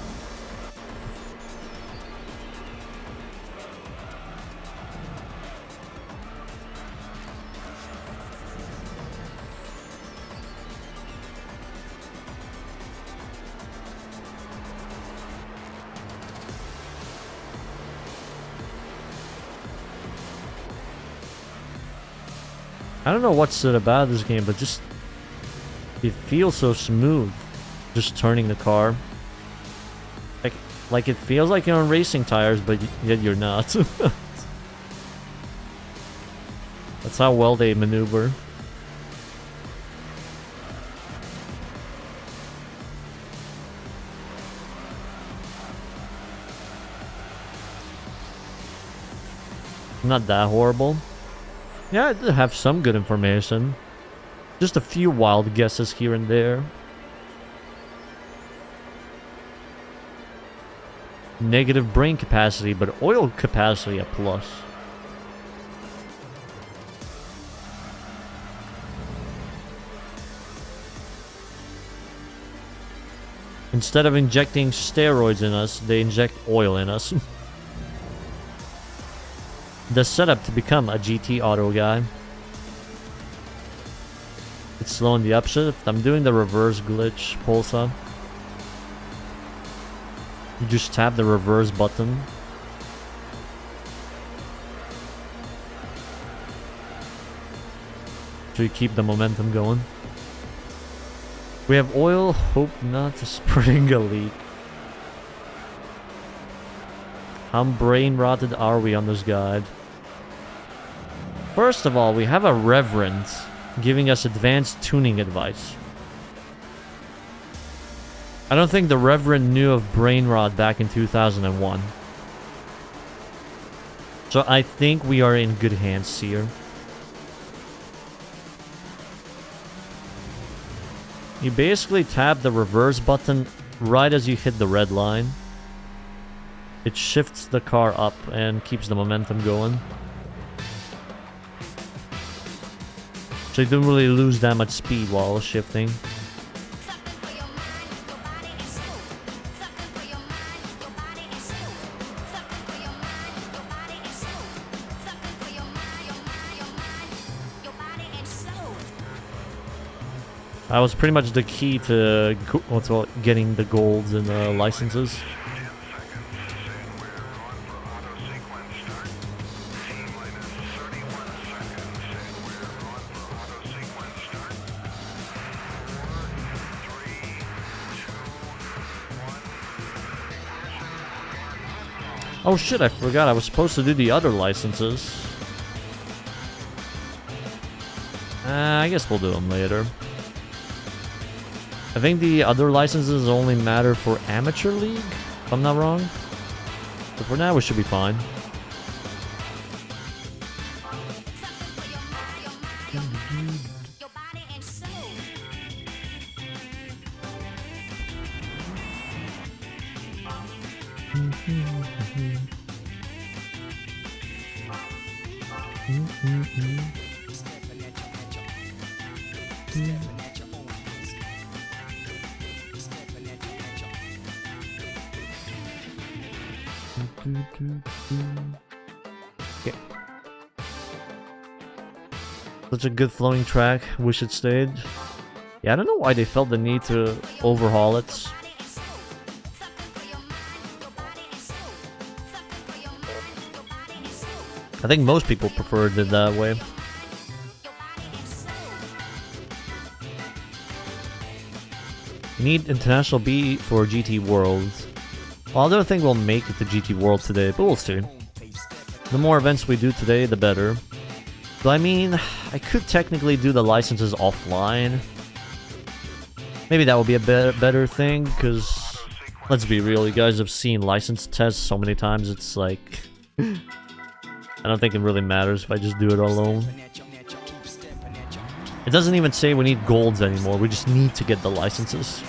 I don't know what's it about this game, but just... it feels so smooth. Just turning the car. Like it feels like you're on racing tires, but yet you're not. That's how well they maneuver. Not that horrible. Yeah, I did have some good information. Just a few wild guesses here and there. Negative brain capacity, but oil capacity a plus. Instead of injecting steroids in us, they inject oil in us. The setup to become a GT Auto guy. It's slow in the upshift. I'm doing the reverse glitch, Pulsa. You just tap the reverse button. So you keep the momentum going. We have oil. Hope not to spring a leak. How brain rotted are we on this guide? First of all, we have a reverend giving us advanced tuning advice. I don't think the reverend knew of brain rot back in 2001. So I think we are in good hands here. You basically tap the reverse button right as you hit the red line. It shifts the car up and keeps the momentum going. So you don't really lose that much speed while shifting. That was pretty much the key to getting the golds and the licenses. Oh shit, I forgot I was supposed to do the other licenses. I guess we'll do them later. I think the other licenses only matter for Amateur League, if I'm not wrong. But for now, we should be fine. Okay. Such a good flowing track. Wish it stayed. Yeah, I don't know why they felt the need to overhaul it. I think most people preferred it that way. Need International B for GT World. Well, I don't think we'll make it to GT World today, but we'll see. The more events we do today, the better. So I mean, I could technically do the licenses offline. Maybe that would be a better thing, because let's be real, you guys have seen license tests so many times, it's like... I don't think it really matters if I just do it alone. It doesn't even say we need golds anymore, we just need to get the licenses.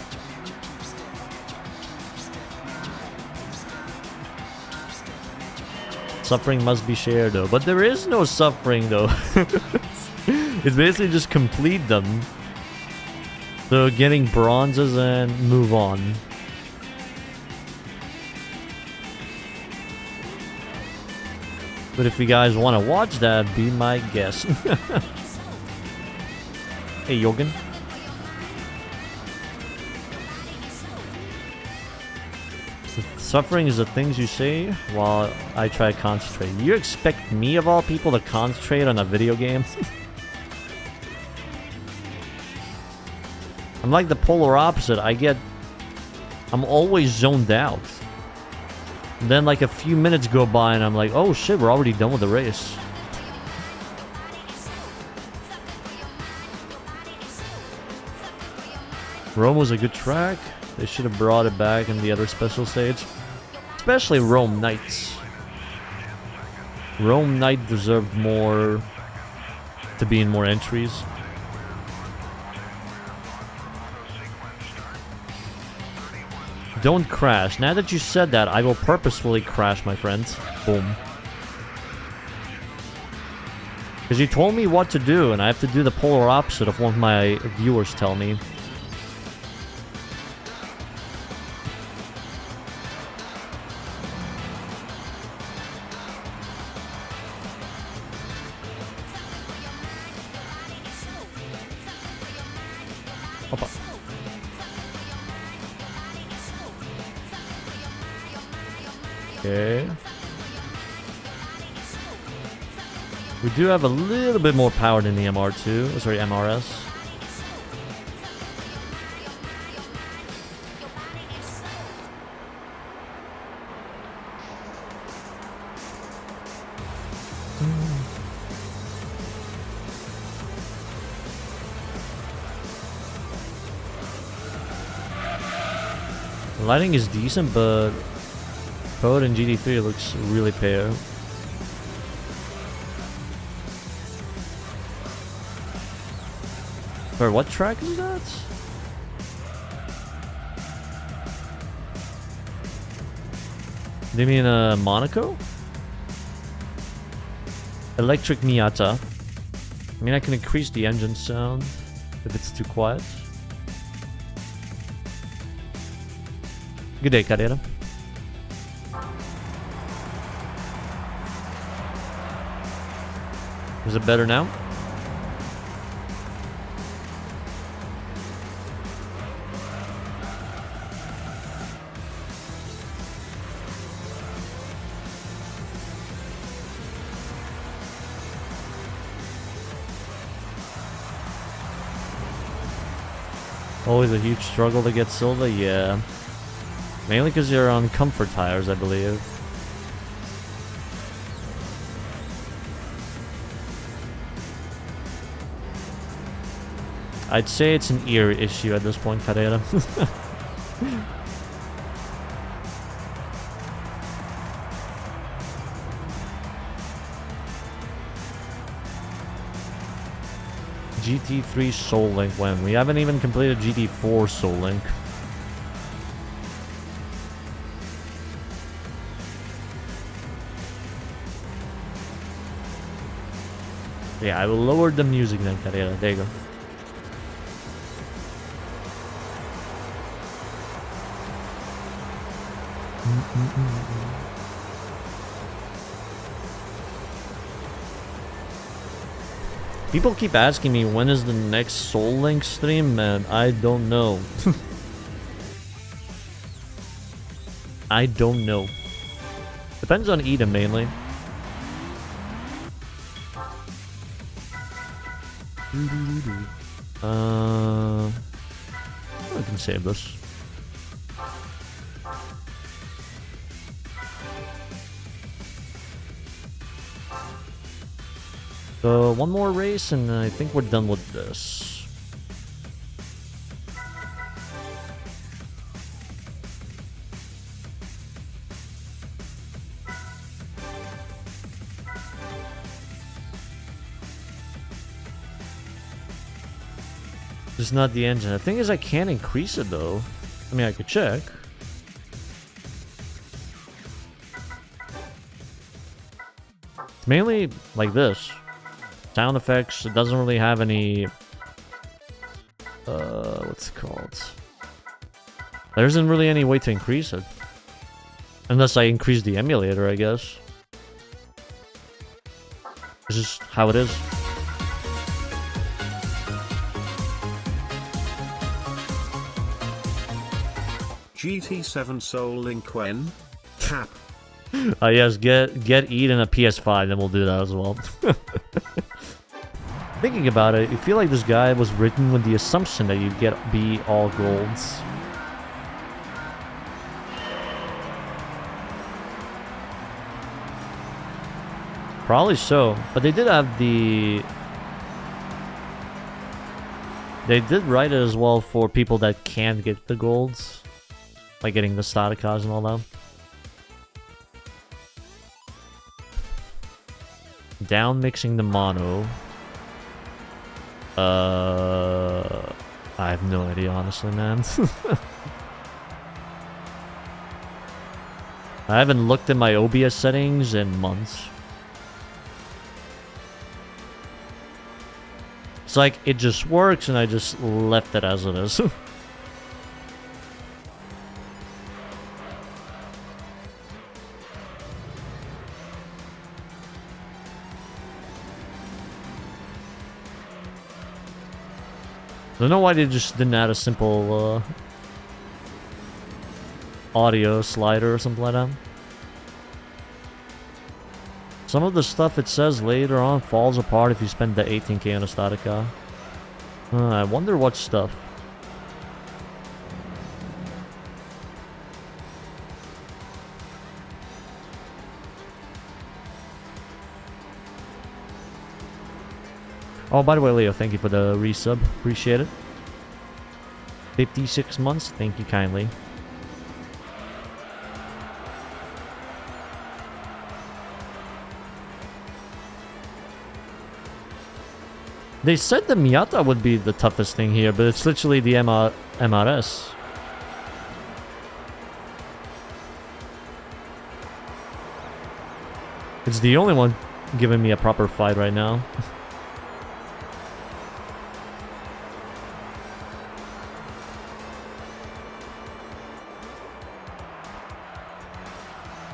Suffering must be shared though, but there is no suffering though. It's basically just complete them. So getting bronzes and move on. But if you guys want to watch that, be my guest. Hey, Jorgen. Suffering is the things you say while I try to concentrate. You expect me, of all people, to concentrate on a video game? I'm like the polar opposite. I'm always zoned out. And then like a few minutes go by and I'm like, oh shit, we're already done with the race. Rome was a good track. They should have brought it back in the other special stage. Especially Rome Knights. Rome Knight deserved more to be in more entries. Don't crash. Now that you said that, I will purposefully crash, my friends. Boom. Because you told me what to do, and I have to do the polar opposite of what my viewers tell me. Opa. Okay. We do have a little bit more power than the MR2. Sorry, MRS. The lighting is decent, but Code in GT3 looks really pale. Sorry, what track is that? Do you mean Monaco? Electric Miata. I mean, I can increase the engine sound if it's too quiet. Good day, Carrera. Is it better now? Always a huge struggle to get silver, yeah. Mainly because you're on comfort tires, I believe. I'd say it's an ear issue at this point, Carrera. GT3 Soul Link when? We haven't even completed GT4 Soul Link. Yeah, I will lower the music then, Carrera. There you go. People keep asking me when is the next Soul Link stream, man. I don't know. I don't know. Depends on Eden mainly. I can save this. So one more race and I think we're done with this. This is not the engine. The thing is I can't increase it though. I mean I could check. It's mainly like this. Sound effects, it doesn't really have any... what's it called? There isn't really any way to increase it. Unless I increase the emulator, I guess. This is how it is. GT7 Soul Link when? Tap. Yes, get Eden a PS5, then we'll do that as well. Thinking about it, I feel like this guy was written with the assumption that you'd be all golds. Probably so, but they did have the... They did write it as well for people that can't get the golds. Like getting the Staticas and all that. Down mixing the mono. I have no idea, honestly, man. I haven't looked at my OBS settings in months. It's like, it just works and I just left it as it is. I don't know why they just didn't add a simple audio slider or something like that. Some of the stuff it says later on falls apart if you spend the 18k on a Statica. I wonder what stuff. Oh, by the way, Leo, thank you for the resub. Appreciate it. 56 months, thank you kindly. They said the Miata would be the toughest thing here, but it's literally the MRS. It's the only one giving me a proper fight right now.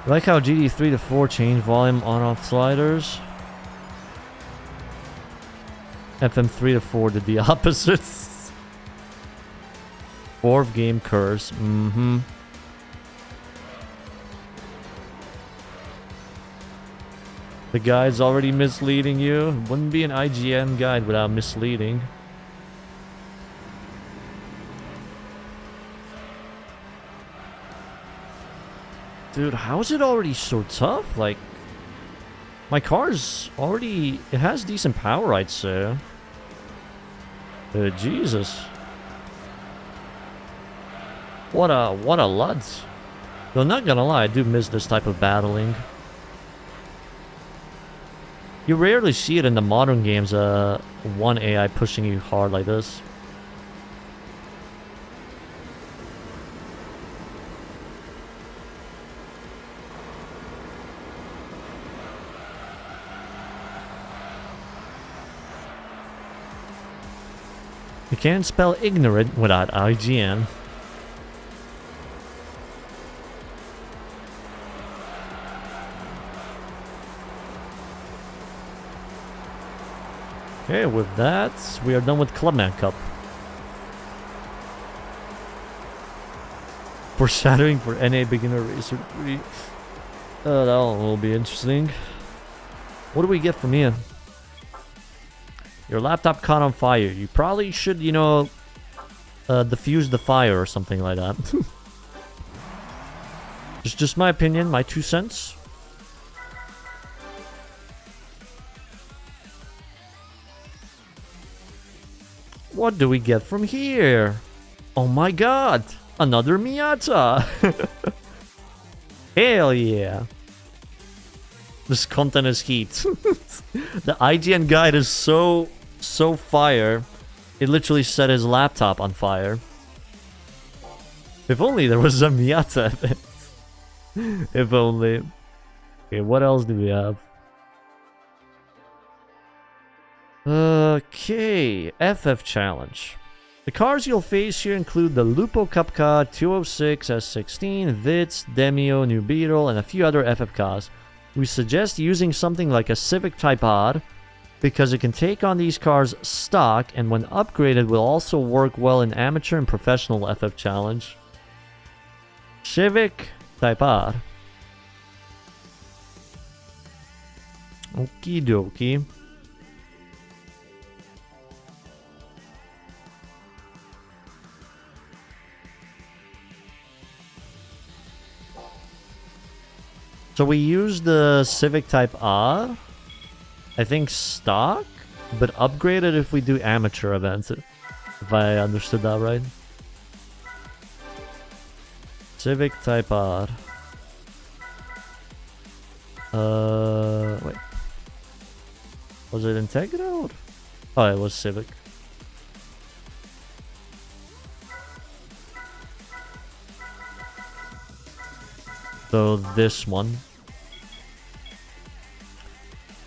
I like how GT 3 to 4 change volume on-off sliders. FM 3 to 4 did the opposites. Fourth game curse. Mm-hmm. The guide's already misleading you. Wouldn't be an IGN guide without misleading. Dude, how is it already so tough? Like, my car's already... It has decent power, I'd say. Jesus. What a LUDs. Though, not gonna lie, I do miss this type of battling. You rarely see it in the modern games, one AI pushing you hard like this. You can't spell ignorant without IGN. Okay, with that, we are done with Clubman Cup. Foreshadowing for NA Beginner Racer 3. That one will be interesting. What do we get from Ian? Your laptop caught on fire. You probably should, you know, diffuse the fire or something like that. just my opinion, my 2 cents. What do we get from here? Oh my god! Another Miata! Hell yeah! This content is heat. The IGN guide is so fire. It literally set his laptop on fire. If only there was a Miata event. If only. Okay, what else do we have? Okay, FF Challenge. The cars you'll face here include the Lupo Cup Car, 206 S16, Vitz, Demio, New Beetle, and a few other FF cars. We suggest using something like a Civic Type R because it can take on these cars stock and when upgraded will also work well in amateur and professional FF Challenge. Civic Type R. Okie dokie. So we use the Civic Type R, I think stock, but upgraded if we do amateur events, if I understood that right. Civic Type R. Wait. Was it Integra? Oh, it was Civic. So this one.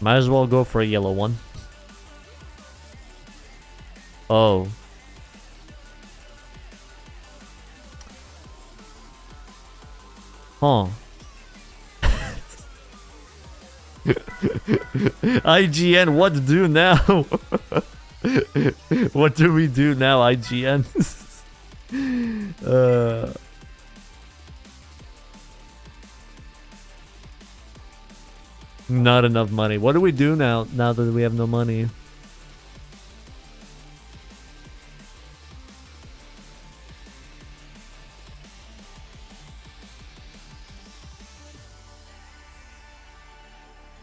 Might as well go for a yellow one. Oh. Huh. IGN, what to do now? What do we do now, IGN? Not enough money. What do we do now that we have no money?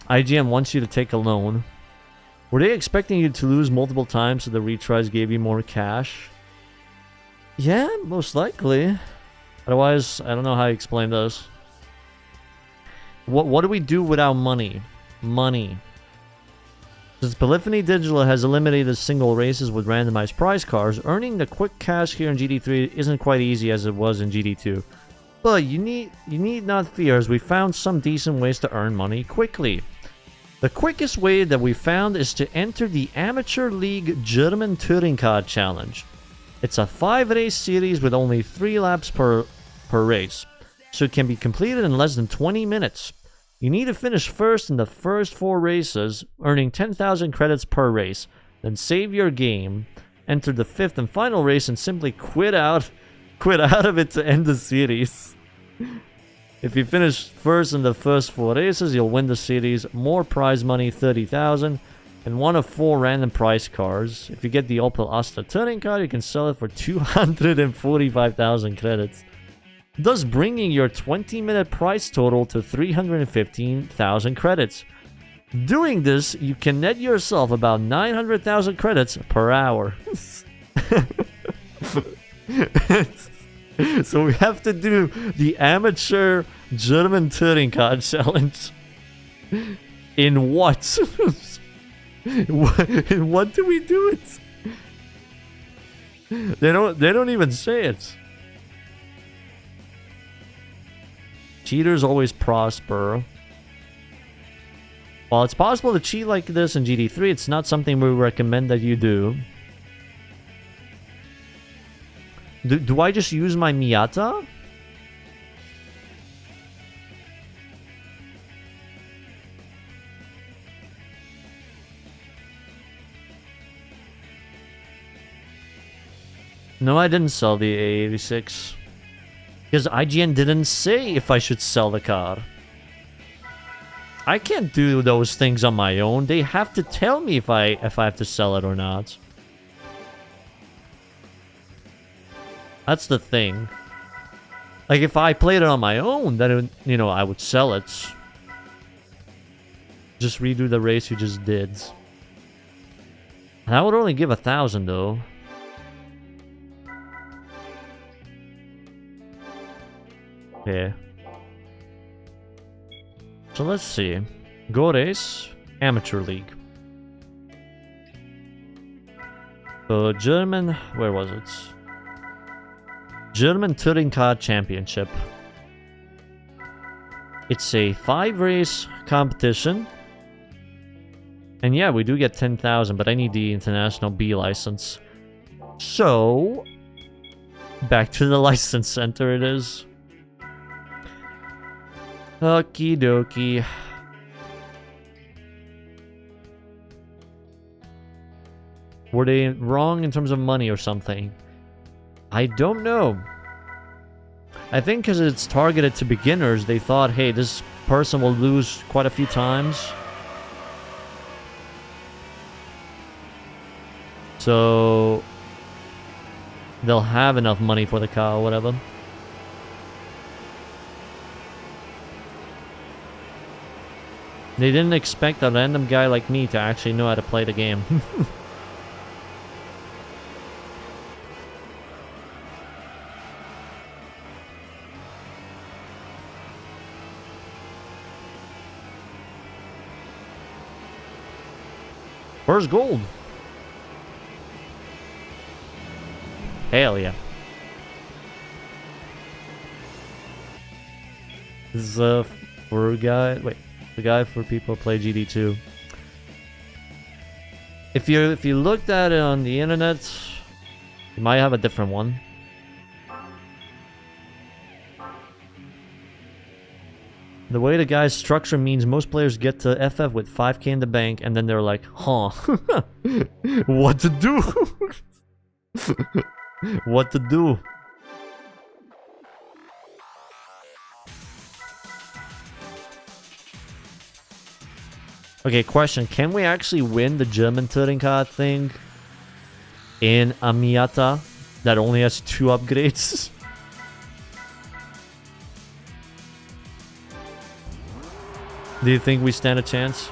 IGN wants you to take a loan. Were they expecting you to lose multiple times so the retries gave you more cash? Yeah, most likely. Otherwise, I don't know how you explain this. What do we do without money? Money. Since Polyphony Digital has eliminated single races with randomized prize cars, earning the quick cash here in GT3 isn't quite easy as it was in GT2. But you need not fear, as we found some decent ways to earn money quickly. The quickest way that we found is to enter the Amateur League German Touring Car Challenge. It's a 5-race series with only 3 laps per race, so it can be completed in less than 20 minutes. You need to finish first in the first 4 races, earning 10,000 credits per race. Then save your game, enter the 5th and final race, and simply quit out of it to end the series. If you finish first in the first 4 races, you'll win the series, more prize money, 30,000, and one of 4 random prize cars. If you get the Opel Astra touring car, you can sell it for 245,000 credits, thus bringing your 20-minute price total to 315,000 credits. Doing this, you can net yourself about 900,000 credits per hour. So we have to do the Amateur German Touring Car Challenge. In what? In what do we do it? They don't even say it. Cheaters always prosper. While it's possible to cheat like this in GT3, it's not something we recommend that you do. Do I just use my Miata? No, I didn't sell the A86. Because IGN didn't say if I should sell the car. I can't do those things on my own. They have to tell me if I have to sell it or not. That's the thing. Like, if I played it on my own, then, I would sell it. Just redo the race you just did. And I would only give 1,000, though. Okay. So let's see. Go race. Amateur League. So German... Where was it? German Touring Car Championship. It's a 5-race competition. And yeah, we do get 10,000, but I need the International B license. So... back to the license center it is. Okie dokie. Were they wrong in terms of money or something? I don't know. I think because it's targeted to beginners, they thought, hey, this person will lose quite a few times. So they'll have enough money for the car or whatever. They didn't expect a random guy like me to actually know how to play the game. First gold. Hell yeah. This is for a guy. Wait. The guy for people who play GT2. If you looked at it on the internet, you might have a different one. The way the guy's structure means most players get to FF with 5k in the bank, and then they're like, huh, what to do? What to do? Okay, question. Can we actually win the German touring car thing in a Miata that only has 2 upgrades? Do you think we stand a chance?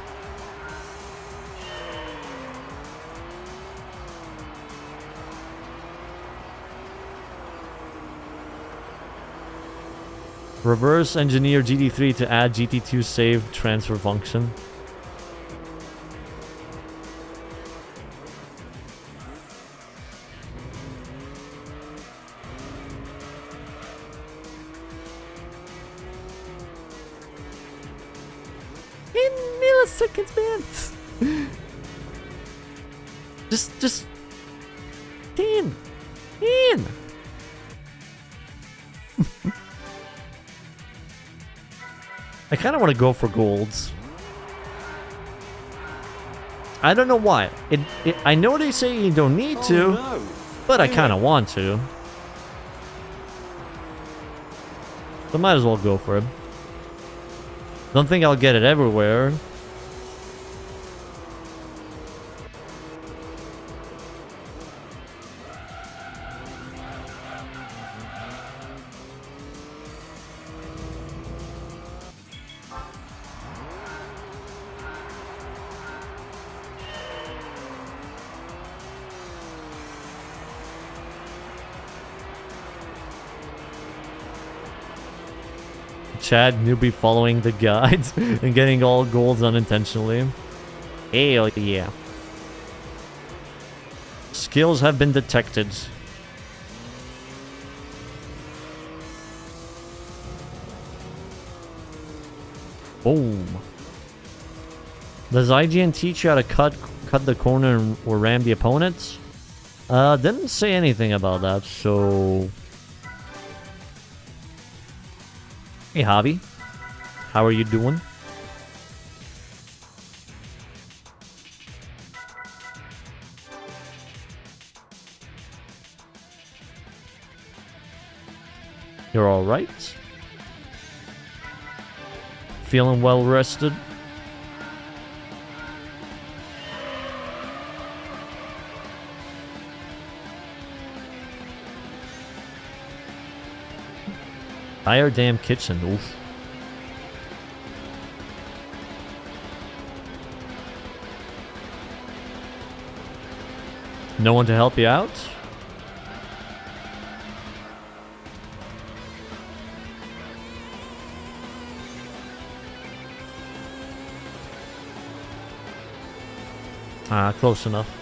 Reverse engineer GT3 to add GT2 save transfer function. milliseconds, man. Just 10. I kind of want to go for golds. I don't know why. I know they say you don't need to, no. but I kind of want to. So might as well go for it. Don't think I'll get it everywhere. Chad, newbie following the guides and getting all golds unintentionally. Hell yeah. Skills have been detected. Boom. Does IGN teach you how to cut the corner or ram the opponents? Didn't say anything about that, so... Hey, Javi. How are you doing? You're all right? Feeling well rested? Entire damn kitchen, oof. No one to help you out? Ah, close enough.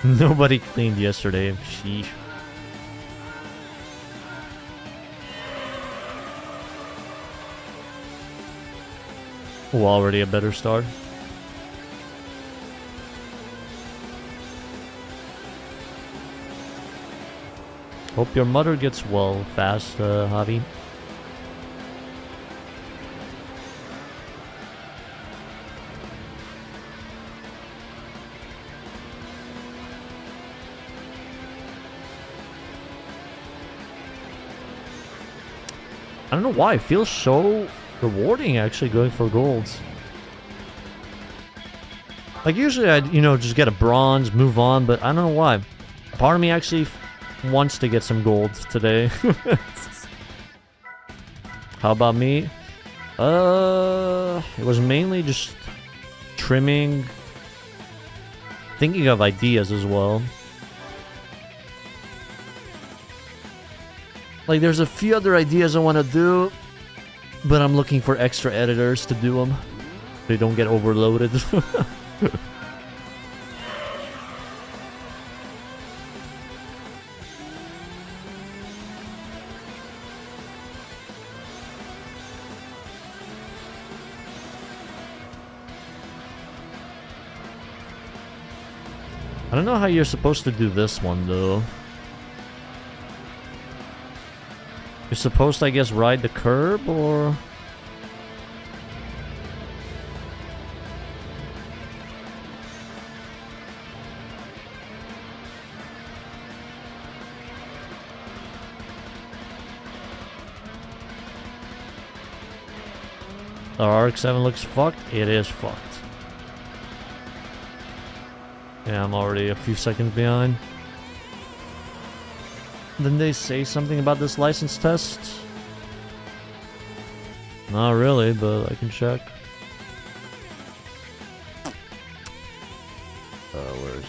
Nobody cleaned yesterday. Sheesh. Oh, already a better start. Hope your mother gets well fast, Javi. I don't know why, it feels so rewarding actually going for golds. Like usually I'd, just get a bronze, move on, but I don't know why. Part of me actually wants to get some golds today. How about me? It was mainly just trimming, thinking of ideas as well. Like, there's a few other ideas I want to do, but I'm looking for extra editors to do them. They don't get overloaded. I don't know how you're supposed to do this one, though. You're supposed to, I guess, ride the curb, or... Our RX-7 looks fucked. It is fucked. Yeah, I'm already a few seconds behind. Didn't they say something about this license test? Not really, but I can check. Where is it?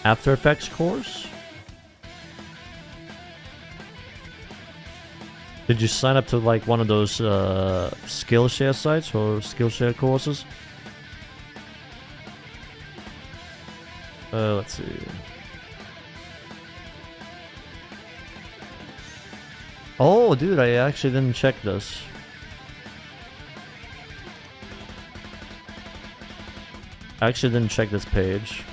After Effects course? Did you sign up to like one of those Skillshare sites or Skillshare courses? Let's see. Oh, dude, I actually didn't check this. I actually didn't check this page.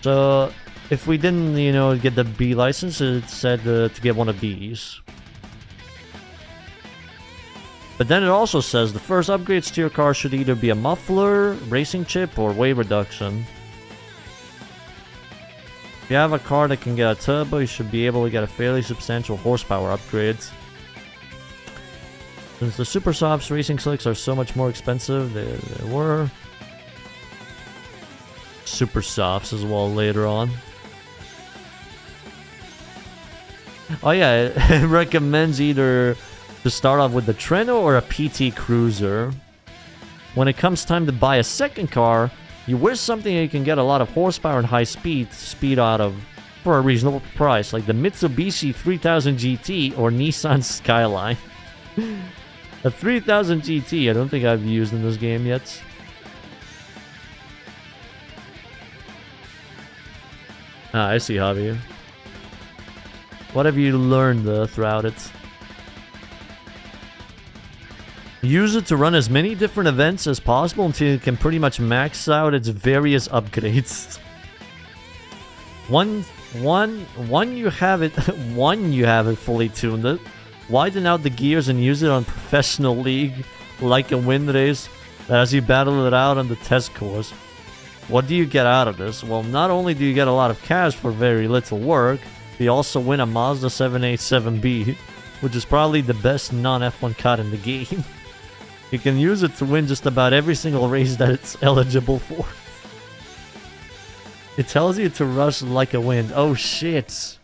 So, if we didn't, you know, get the B license, it said to get one of these. But then it also says the first upgrades to your car should either be a muffler, racing chip, or weight reduction. If you have a car that can get a turbo, you should be able to get a fairly substantial horsepower upgrade. Since the Super Softs racing slicks are so much more expensive, they were Super Softs as well later on. Oh yeah, it recommends either to start off with the Treno or a PT Cruiser. When it comes time to buy a second car, you wish something that you can get a lot of horsepower and high speed out of for a reasonable price, like the Mitsubishi 3000 GT or Nissan Skyline. A 3000 GT, I don't think I've used in this game yet. Ah, I see, Javier. What have you learned throughout it? Use it to run as many different events as possible until you can pretty much max out its various upgrades. One you have it fully tuned. Widen out the gears and use it on professional league like a wind race as you battle it out on the test course. What do you get out of this? Well, not only do you get a lot of cash for very little work, you also win a Mazda 787B, which is probably the best non-F1 car in the game. You can use it to win just about every single race that it's eligible for. It tells you to rush like a wind. Oh shit.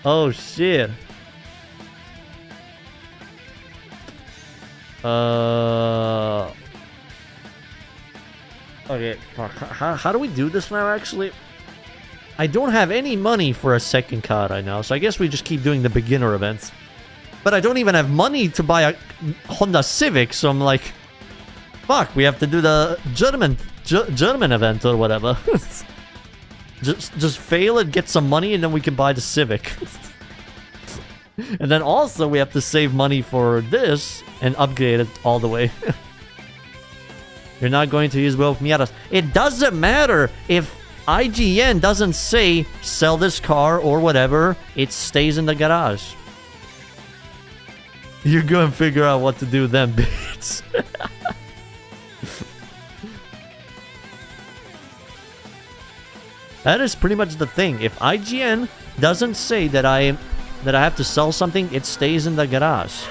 Oh shit. Okay, fuck. How do we do this now, actually? I don't have any money for a second car right now, so I guess we just keep doing the beginner events. But I don't even have money to buy a Honda Civic, so I'm like... Fuck, we have to do the German event or whatever. just fail it, get some money, and then we can buy the Civic. And then also we have to save money for this and upgrade it all the way. You're not going to use both Miatas. It doesn't matter if IGN doesn't say sell this car or whatever. It stays in the garage. You go and figure out what to do then, bitch. That is pretty much the thing. If IGN doesn't say that I have to sell something, it stays in the garage.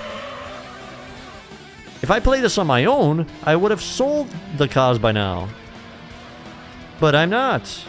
If I play this on my own, I would have sold the cars by now. But I'm not.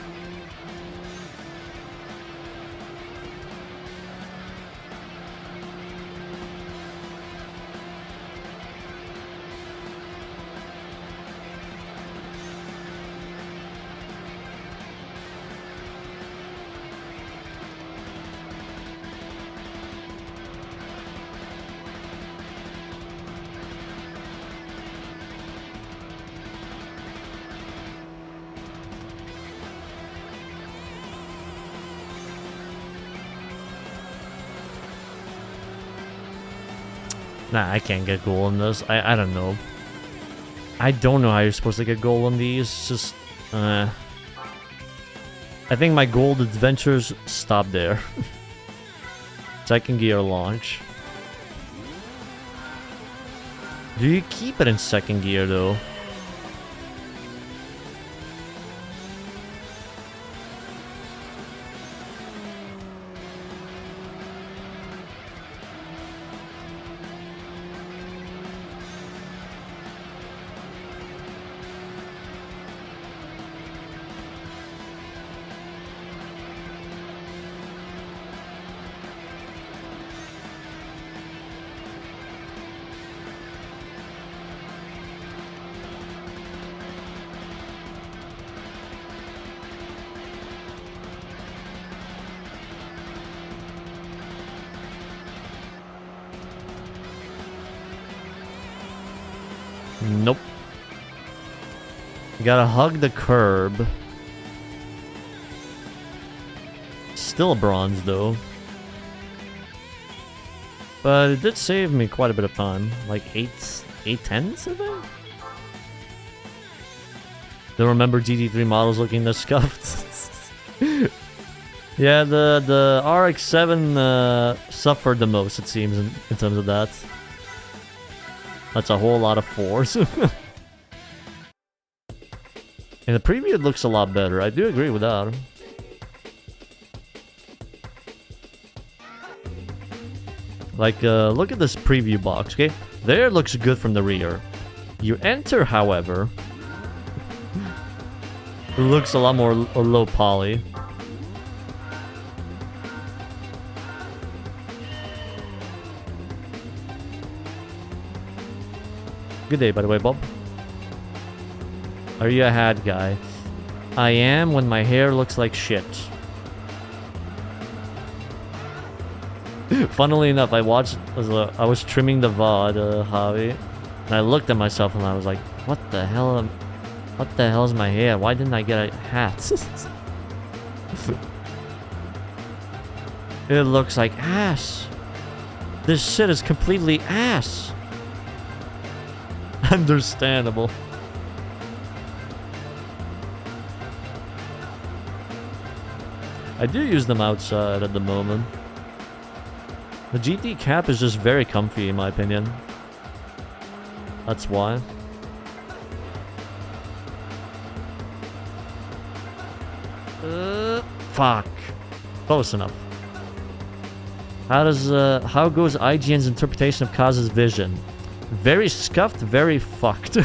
Nah, I can't get gold in this. I don't know. I don't know how you're supposed to get gold on these. It's just, I think my gold adventures stop there. Second gear launch. Do you keep it in second gear though? Nope. You gotta hug the curb. Still a bronze though. But it did save me quite a bit of time. Like 8/10s, I think? Don't remember GT3 models looking this scuffed. Yeah, the RX-7 suffered the most, it seems, in terms of that. That's a whole lot of force. In the preview, it looks a lot better. I do agree with that. Like, look at this preview box, okay? There it looks good from the rear. You enter, however, it looks a lot more low poly. Good day, by the way, Bob. Are you a hat guy? I am when my hair looks like shit. Funnily enough, I was trimming the VOD, Javi, and I looked at myself and I was like, what the hell is my hair? Why didn't I get a hat? It looks like ass. This shit is completely ass. Understandable. I do use them outside at the moment. The GT cap is just very comfy in my opinion. That's why. Fuck. Close enough. How goes IGN's interpretation of Kaz's vision? Very scuffed, very fucked. I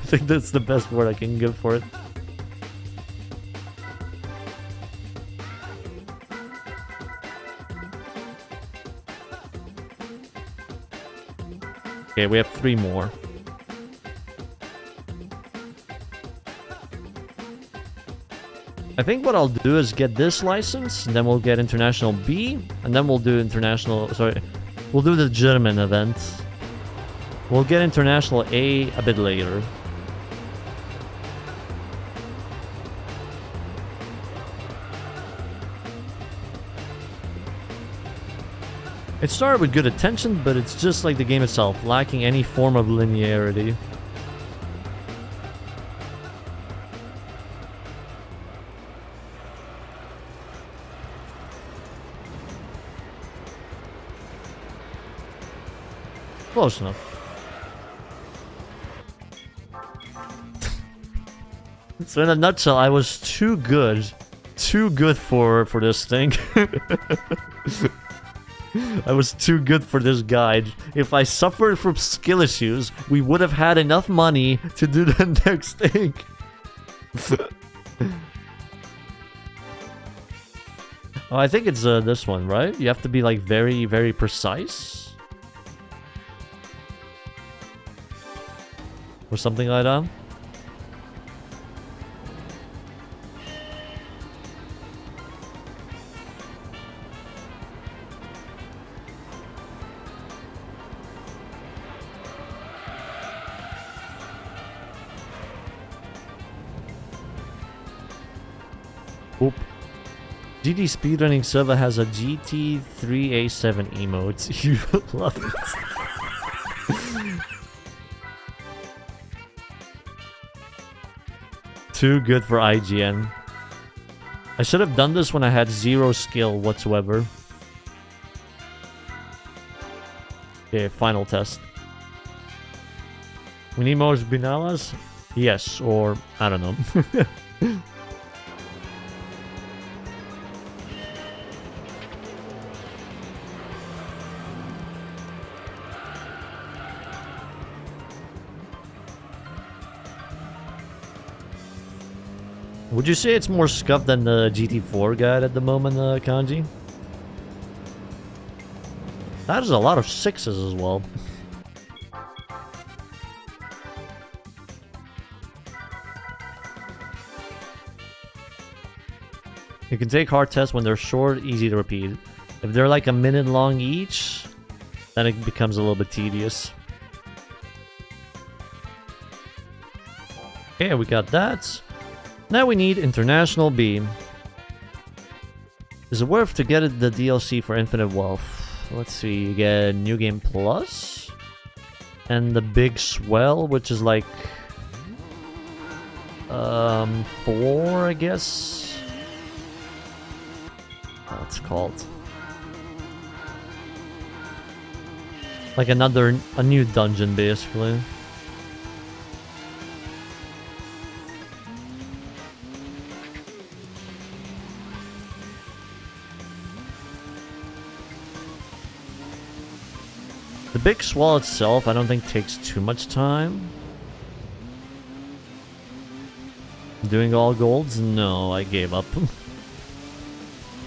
think that's the best word I can give for it. Okay, we have 3 more. I think what I'll do is get this license, and then we'll get International B, and then we'll do International... Sorry, we'll do the German event. We'll get International A bit later. It started with good attention, but it's just like the game itself, lacking any form of linearity. Close enough. So in a nutshell, I was too good for this thing. I was too good for this guide. If I suffered from skill issues, we would have had enough money to do the next thing. Oh, I think it's this one, right? You have to be like very, very precise. Or something like that. Oop. GT speedrunning server has a GT3A7 emote. You love it. Too good for IGN. I should have done this when I had 0 skill whatsoever. Okay, final test. We need more bananas? Yes, or I don't know. Would you say it's more scuffed than the GT4 guide at the moment, Kanji? That is a lot of 6s as well. You can take hard tests when they're short, easy to repeat. If they're like a minute long each, then it becomes a little bit tedious. Okay, we got that. Now we need International B. Is it worth to get the DLC for Infinite Wealth? Let's see, you get New Game Plus. And the Big Swell, which is like... 4, I guess? What's it called? Like a new dungeon, basically. The Big Swell itself, I don't think takes too much time. Doing all golds? No, I gave up.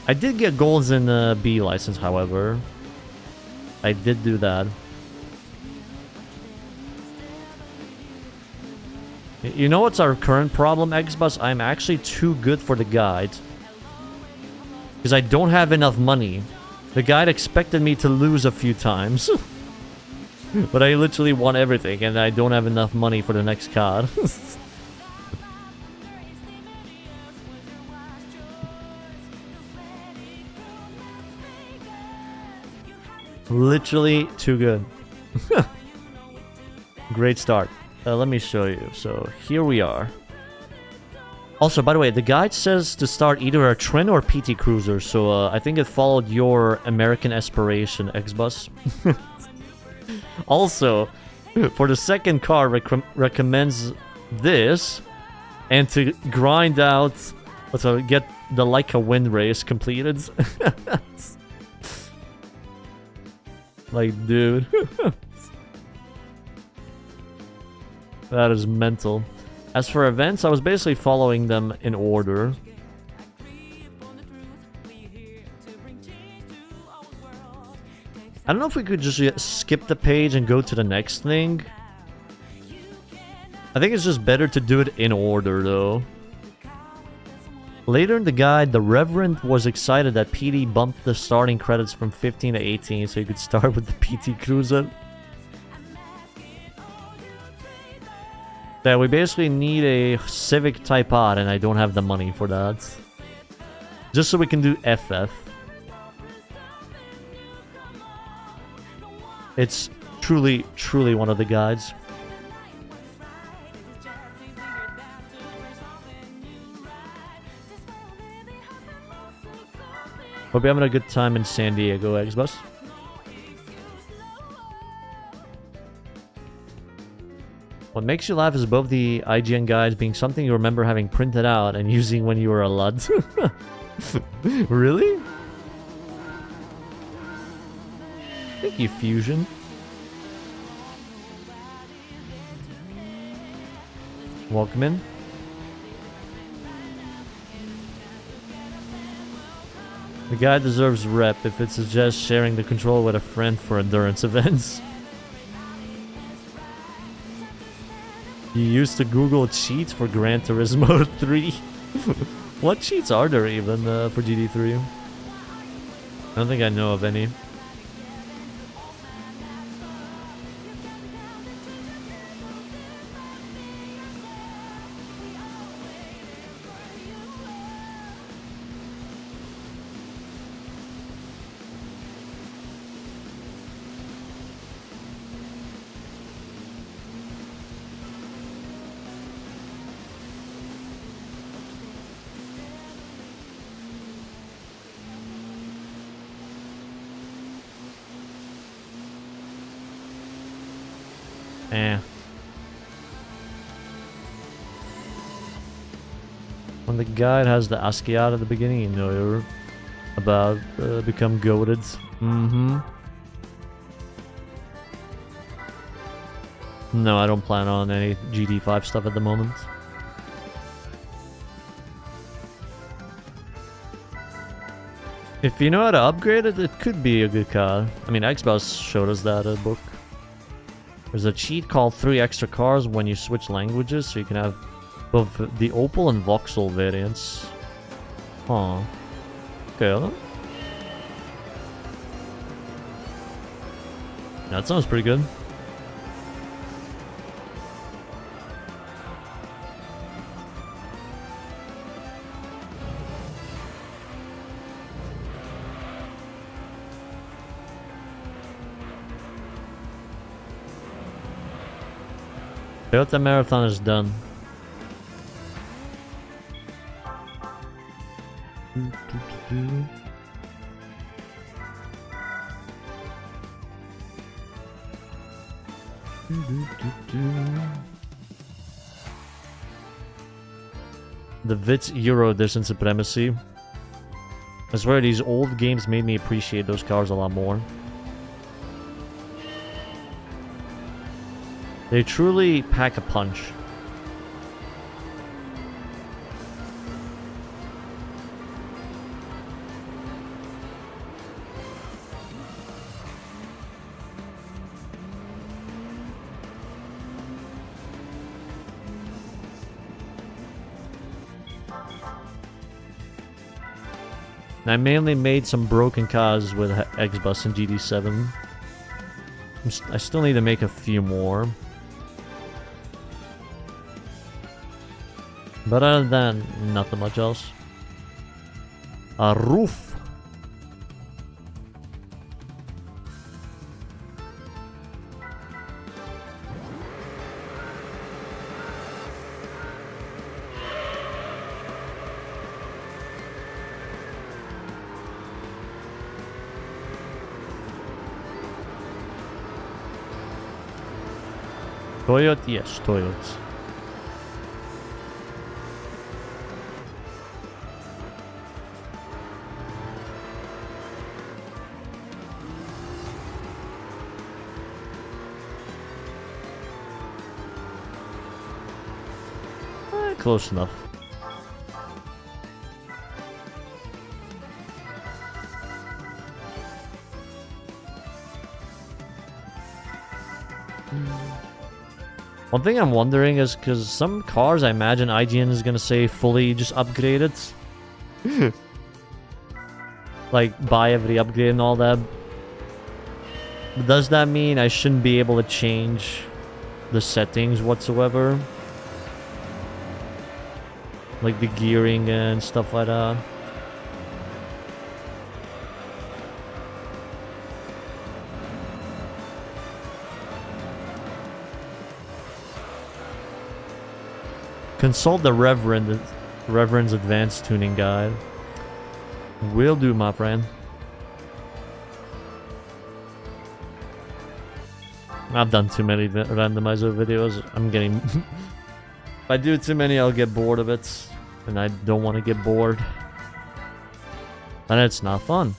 I did get golds in the B license, however. I did do that. You know what's our current problem, Xbus? I'm actually too good for the guide. Because I don't have enough money. The guide expected me to lose a few times. But I literally won everything, and I don't have enough money for the next card. Literally too good. Great start. Let me show you. So here we are. Also, by the way, the guide says to start either a Trent or PT Cruiser, so I think it followed your American aspiration, Xbus. Also, for the second car, recommends this, and to grind out, so get the Like a Wind race completed. Like, dude. That is mental. As for events, I was basically following them in order. I don't know if we could just skip the page and go to the next thing. I think it's just better to do it in order, though. Later in the guide, the Reverend was excited that PD bumped the starting credits from 15 to 18, so you could start with the PT Cruiser. Yeah, we basically need a Civic Type Odd, and I don't have the money for that. Just so we can do FF. It's truly, truly one of the guides. Hope you're having a good time in San Diego, Xbus. What makes you laugh is above the IGN guides being something you remember having printed out and using when you were a lad. Really? Thank you, Fusion. Welcome in. The guy deserves rep if it suggests sharing the control with a friend for endurance events. You used to Google cheats for Gran Turismo 3. What cheats are there even for GT3? I don't think I know of any. When the guide has the ASCII out at the beginning, you know you're about to become goated. No, I don't plan on any GT5 stuff at the moment. If you know how to upgrade it, it could be a good car. I mean, Xbox showed us that book. There's a cheat called 3 extra cars when you switch languages, so you can have both the Opel and Vauxhall variants. Huh. Okay. That sounds pretty good. Toyota Marathon is done. The Vitz Euro Edition Supremacy. I swear these old games made me appreciate those cars a lot more. They truly pack a punch. I mainly made some broken cars with X-Bus and GD7. I still need to make a few more. But other than that, nothing much else. A roof. Toyota, yes, Toyotas. Close enough. One thing I'm wondering is because some cars I imagine IGN is gonna say fully just upgraded. Like buy every upgrade and all that. Does that mean I shouldn't be able to change the settings whatsoever? Like the gearing and stuff like that. Consult the Reverend's Advanced Tuning Guide. Will do, my friend. I've done too many randomizer videos. I'm getting... If I do too many, I'll get bored of it. And I don't want to get bored. And it's not fun.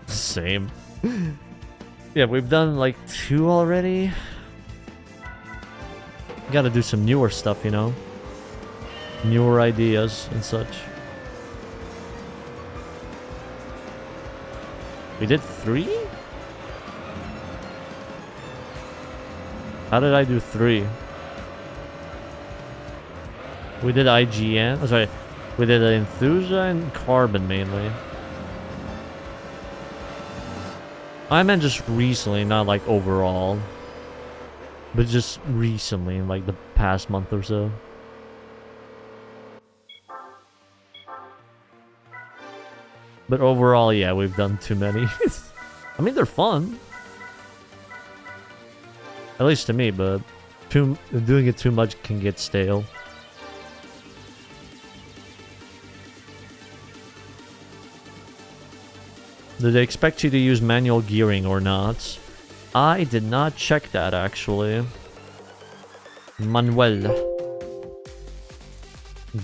Same. Yeah, we've done like 2 already. Gotta do some newer stuff, you know? Newer ideas and such. We did 3? How did I do 3? We did IGN. Oh, sorry. We did Enthusia and Carbon mainly. I meant just recently, not like overall. But just recently, in like the past month or so. But overall, yeah, we've done too many. I mean, they're fun. At least to me, but doing it too much can get stale. Do they expect you to use manual gearing or not? I did not check that, actually. Manuel.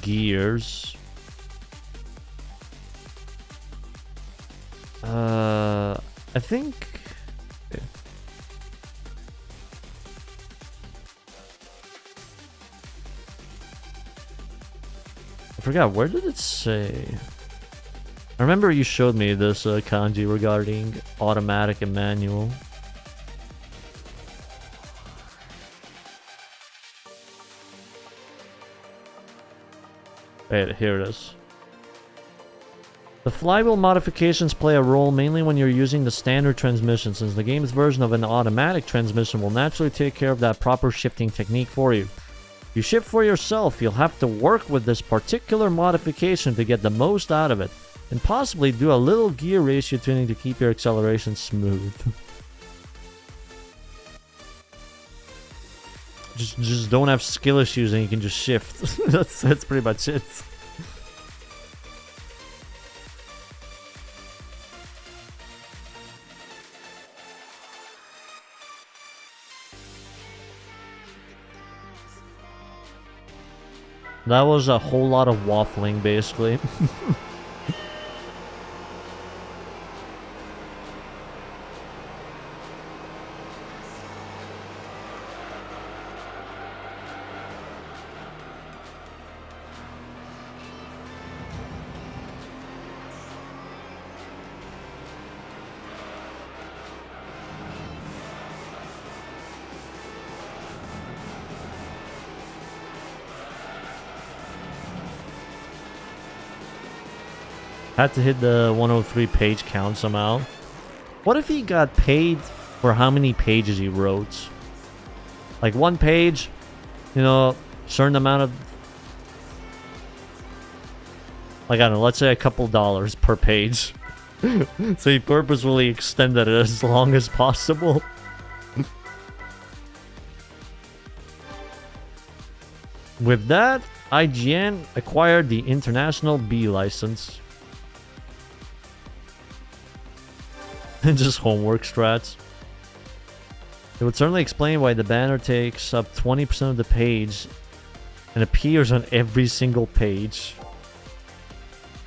Gears. I think... I forgot, where did it say? I remember you showed me this kanji regarding automatic and manual. Wait, here it is. The flywheel modifications play a role mainly when you're using the standard transmission, since the game's version of an automatic transmission will naturally take care of that proper shifting technique for you. If you shift for yourself, you'll have to work with this particular modification to get the most out of it. And possibly do a little gear ratio tuning to keep your acceleration smooth. just don't have skill issues and you can just shift. that's pretty much it. That was a whole lot of waffling, basically. Had to hit the 103 page count somehow. What if he got paid for how many pages he wrote? Like one page, you know, certain amount of... Like, I don't know, let's say a couple dollars per page. So he purposefully extended it as long as possible. With that, IGN acquired the International B license. Just homework strats. It would certainly explain why the banner takes up 20% of the page and appears on every single page.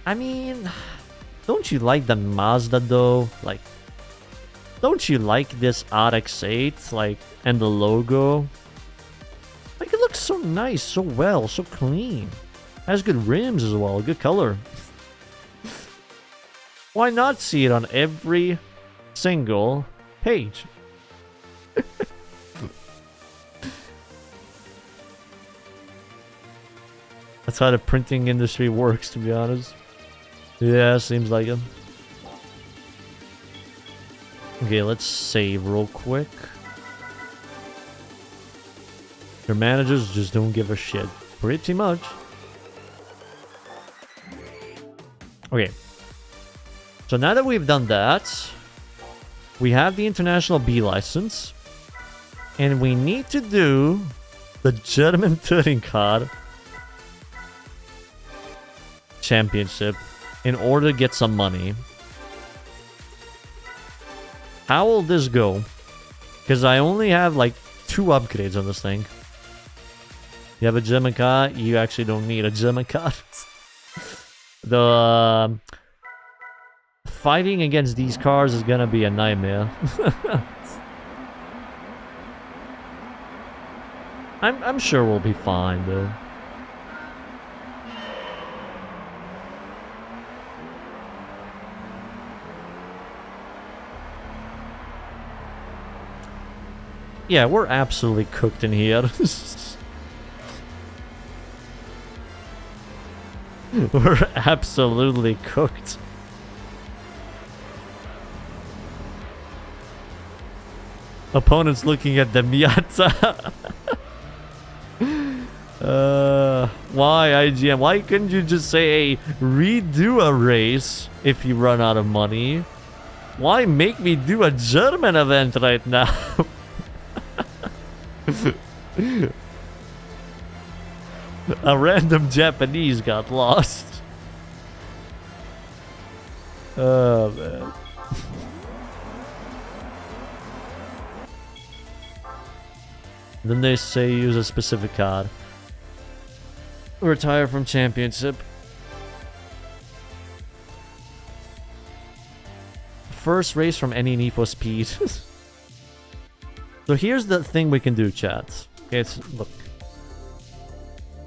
I mean, don't you like the Mazda though? Like, don't you like this RX-8? Like, and the logo? Like, it looks so nice, so well, so clean. Has good rims as well, good color. Why not see it on every single page? That's how the printing industry works, to be honest. Yeah, seems like it. Okay, let's save real quick. Your managers just don't give a shit. Pretty much. Okay. So now that we've done that, we have the International B license. And we need to do the German Touring Car Championship in order to get some money. How will this go? Because I only have like 2 upgrades on this thing. You have a German car, you actually don't need a German car. The fighting against these cars is gonna be a nightmare. I'm sure we'll be fine though. Yeah, we're absolutely cooked in here. We're absolutely cooked. Opponents looking at the Miata. Why IGM? Why couldn't you just say, hey, redo a race if you run out of money? Why make me do a German event right now? A random Japanese got lost. Oh man. Then they say use a specific card. Retire from championship. First race from any Need for Speed. So here's the thing we can do, chat. Okay, it's look.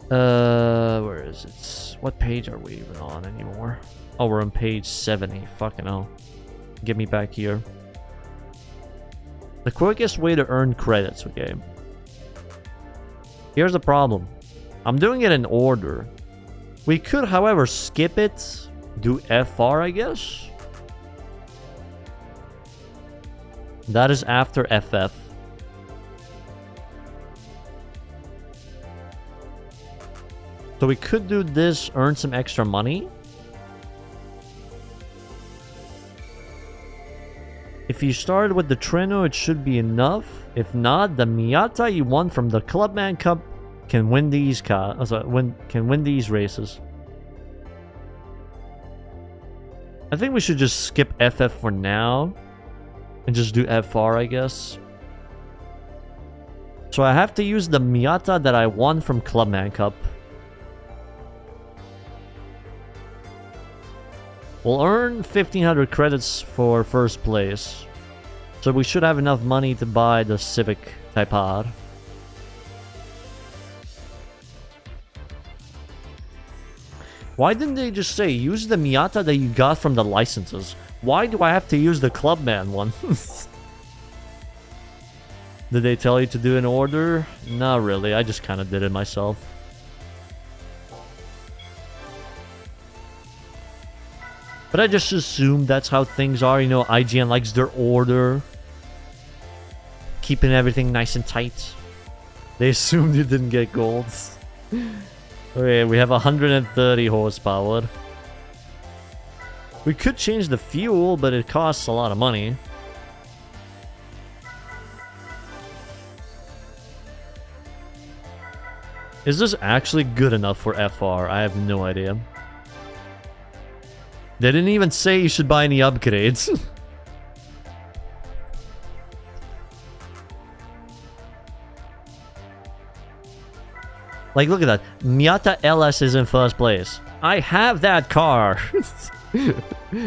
Where is it? What page are we even on anymore? Oh, we're on page 70. Fucking hell. Get me back here. The quickest way to earn credits, okay? Here's the problem. I'm doing it in order. We could, however, skip it. Do FR, I guess. That is after FF. So we could do this, earn some extra money. If you started with the Treno, it should be enough. If not, the Miata you won from the Clubman Cup can win these can win these races. I think we should just skip FF for now and just do FR, I guess. So I have to use the Miata that I won from Clubman Cup. We'll earn 1500 credits for first place. So we should have enough money to buy the Civic Type R. Why didn't they just say, use the Miata that you got from the licenses? Why do I have to use the Clubman one? Did they tell you to do an order? Not really, I just kind of did it myself. But I just assumed that's how things are, you know, IGN likes their order. Keeping everything nice and tight. They assumed you didn't get golds. Okay, we have 130 horsepower. We could change the fuel, but it costs a lot of money. Is this actually good enough for FR? I have no idea. They didn't even say you should buy any upgrades. Like, look at that. Miata LS is in first place. I have that car.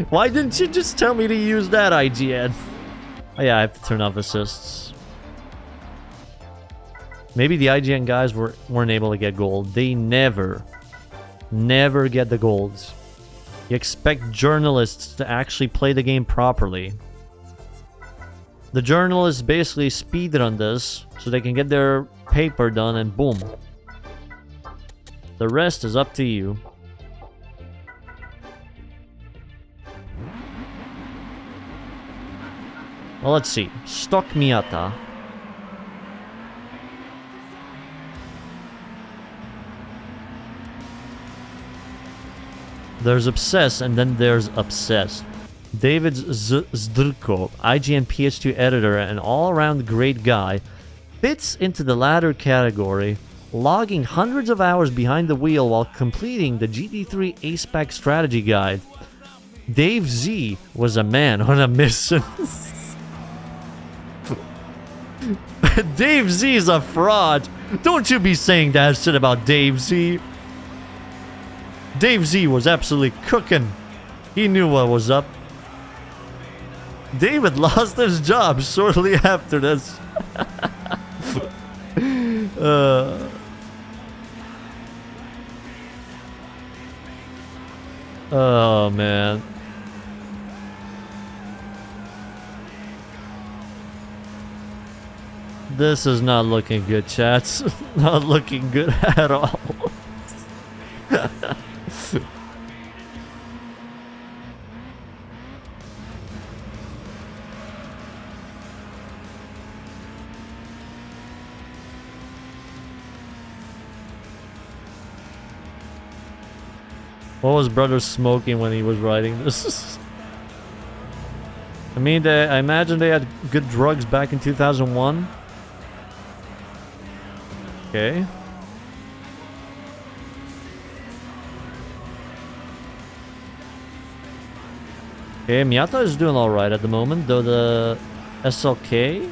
Why didn't you just tell me to use that, IGN? Oh yeah, I have to turn off assists. Maybe the IGN guys weren't able to get gold. They never get the golds. You expect journalists to actually play the game properly. The journalists basically speedrun this so they can get their paper done and boom. The rest is up to you. Well, let's see. Stock Miata. There's Obsessed, and then there's Obsessed. David Zdrko, IGN PS2 editor and all-around great guy, fits into the latter category, logging hundreds of hours behind the wheel while completing the GT3 A-Spec strategy guide. Dave Z was a man on a mission. Dave Z is a fraud. Don't you be saying that shit about Dave Z. Dave Z was absolutely cooking. He knew what was up. David lost his job shortly after this. Oh, man. This is not looking good, chats. Not looking good at all. What was brother smoking when he was writing this? I mean, I imagine they had good drugs back in 2001. Okay. Okay, Miata is doing alright at the moment, though the SLK...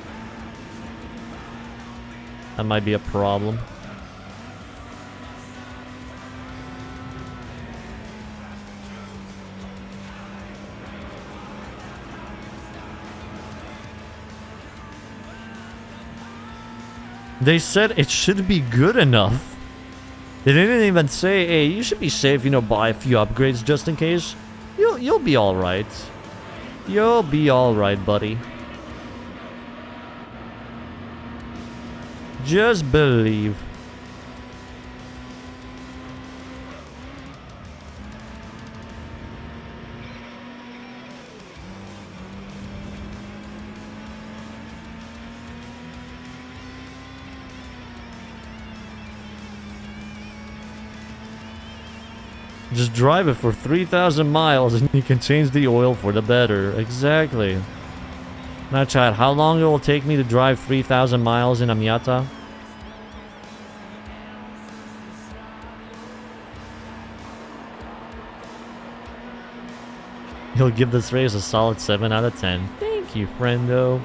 that might be a problem. They said it should be good enough. They didn't even say, hey, you should be safe, you know, buy a few upgrades just in case. You'll be alright. You'll be alright, buddy. Just believe. Just drive it for 3,000 miles and you can change the oil for the better. Exactly. Now, chat, how long it will take me to drive 3,000 miles in Amiata? He'll give this race a solid 7 out of 10. Thank you, friendo.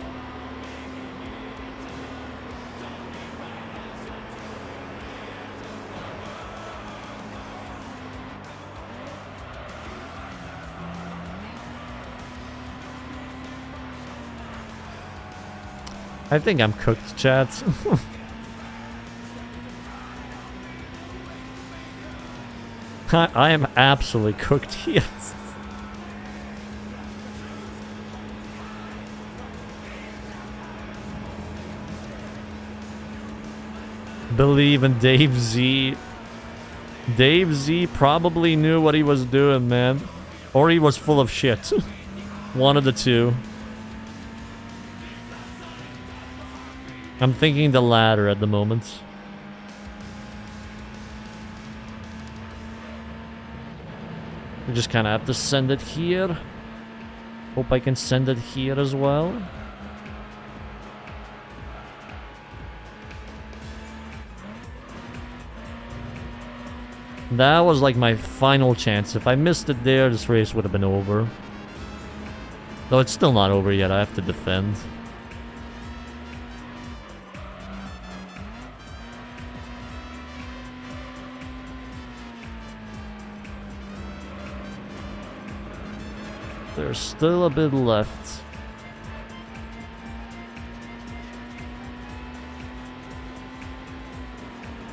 I think I'm cooked, chat. I am absolutely cooked here. Believe in Dave Z. Dave Z probably knew what he was doing, man. Or he was full of shit. One of the two. I'm thinking the latter at the moment. We just kind of have to send it here. Hope I can send it here as well. That was like my final chance. If I missed it there, this race would have been over. Though it's still not over yet. I have to defend. There's still a bit left.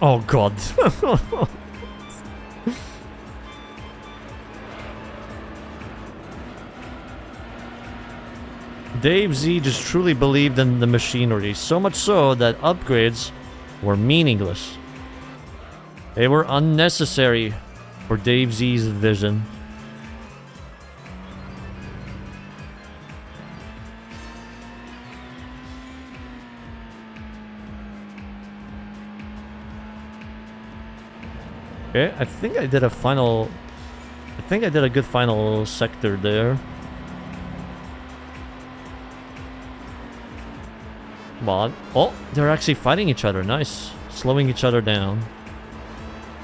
Oh god. Dave Z just truly believed in the machinery, so much so that upgrades were meaningless. They were unnecessary for Dave Z's vision. Okay, I think I did a final... I think I did a good final sector there. Come on. Oh, they're actually fighting each other. Nice. Slowing each other down.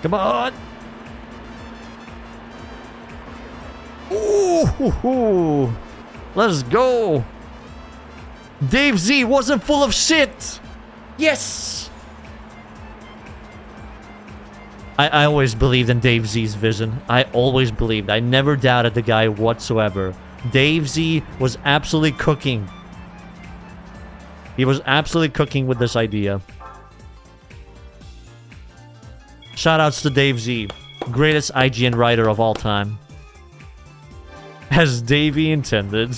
Come on! Ooh! Let's go! Dave Z wasn't full of shit! Yes! I always believed in Dave Z's vision. I always believed. I never doubted the guy whatsoever. Dave Z was absolutely cooking. He was absolutely cooking with this idea. Shoutouts to Dave Z. Greatest IGN writer of all time. As Davey intended.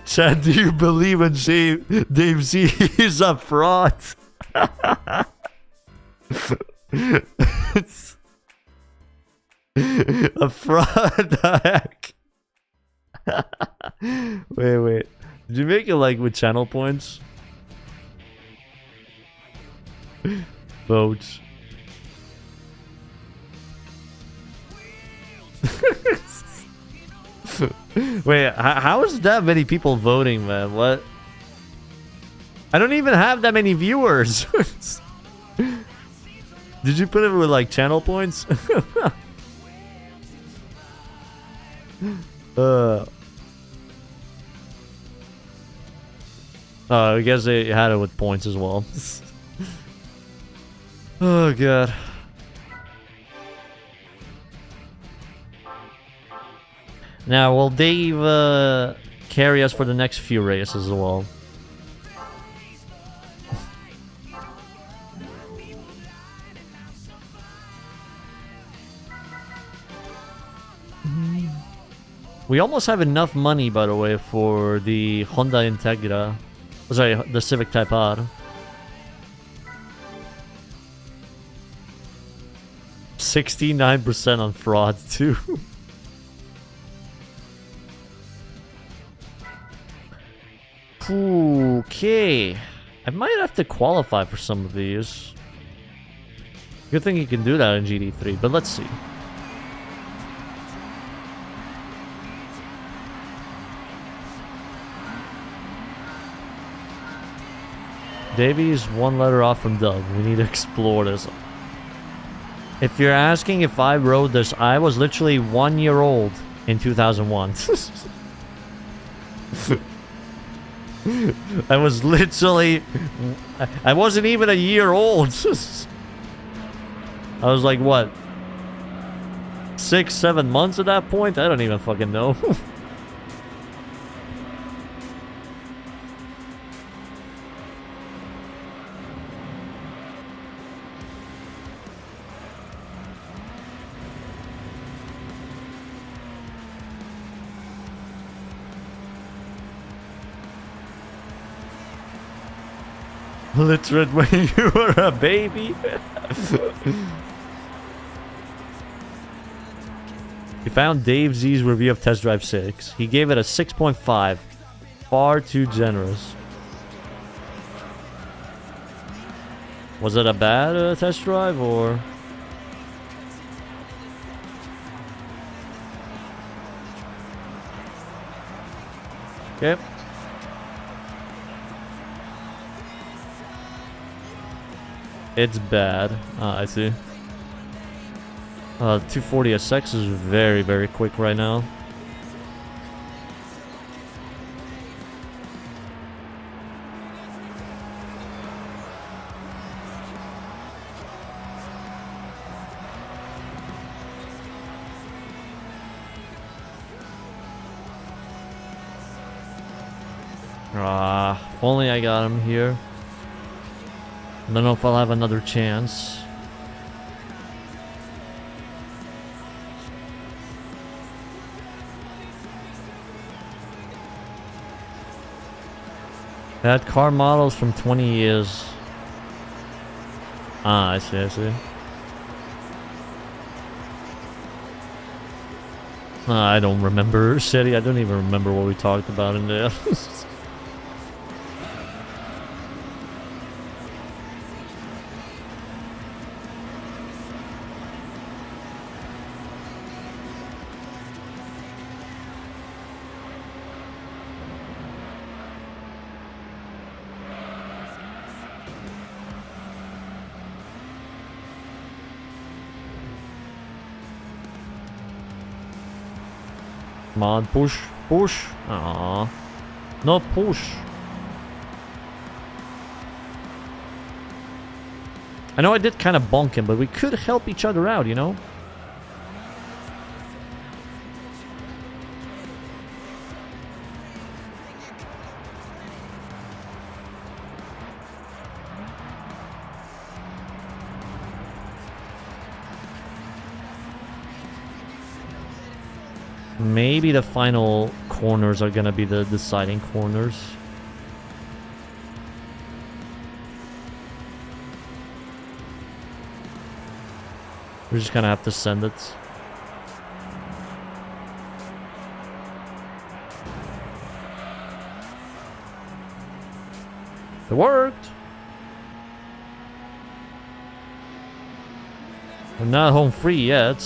Chad, do you believe in Dave Z? He's a fraud. A fraud. The heck? Wait. Did you make it like with channel points? Votes. Wait, how is that many people voting, man? What? I don't even have that many viewers. Did you put it with like channel points? I guess they had it with points as well. Oh god. Now, will Dave carry us for the next few races as well? We almost have enough money, by the way, for the Honda Integra. Sorry, the Civic Type R. 69% on fraud, too. Okay. I might have to qualify for some of these. Good thing you can do that in GT3, but let's see. Davy's one letter off from Dove. We need to explore this. If you're asking if I rode this, I was literally 1 year old in 2001. I was literally... I wasn't even a year old. I was like, what? 6, 7 months at that point? I don't even fucking know. Literate when you were a baby. We found Dave Z's review of Test Drive 6. He gave it a 6.5. Far too generous. Was it a bad test drive or? Okay. It's bad. Ah, I see. 240 SX is very, very quick right now. If only I got him here. I don't know if I'll have another chance. Bad car models from 20 years. Ah, I see, I see. I don't remember, City. I don't even remember what we talked about in there. Come on, push, push. Aww. No push. I know I did kind of bonk him, but we could help each other out, you know? Maybe the final corners are gonna be the deciding corners. We're just gonna have to send it. It worked! I'm not home free yet.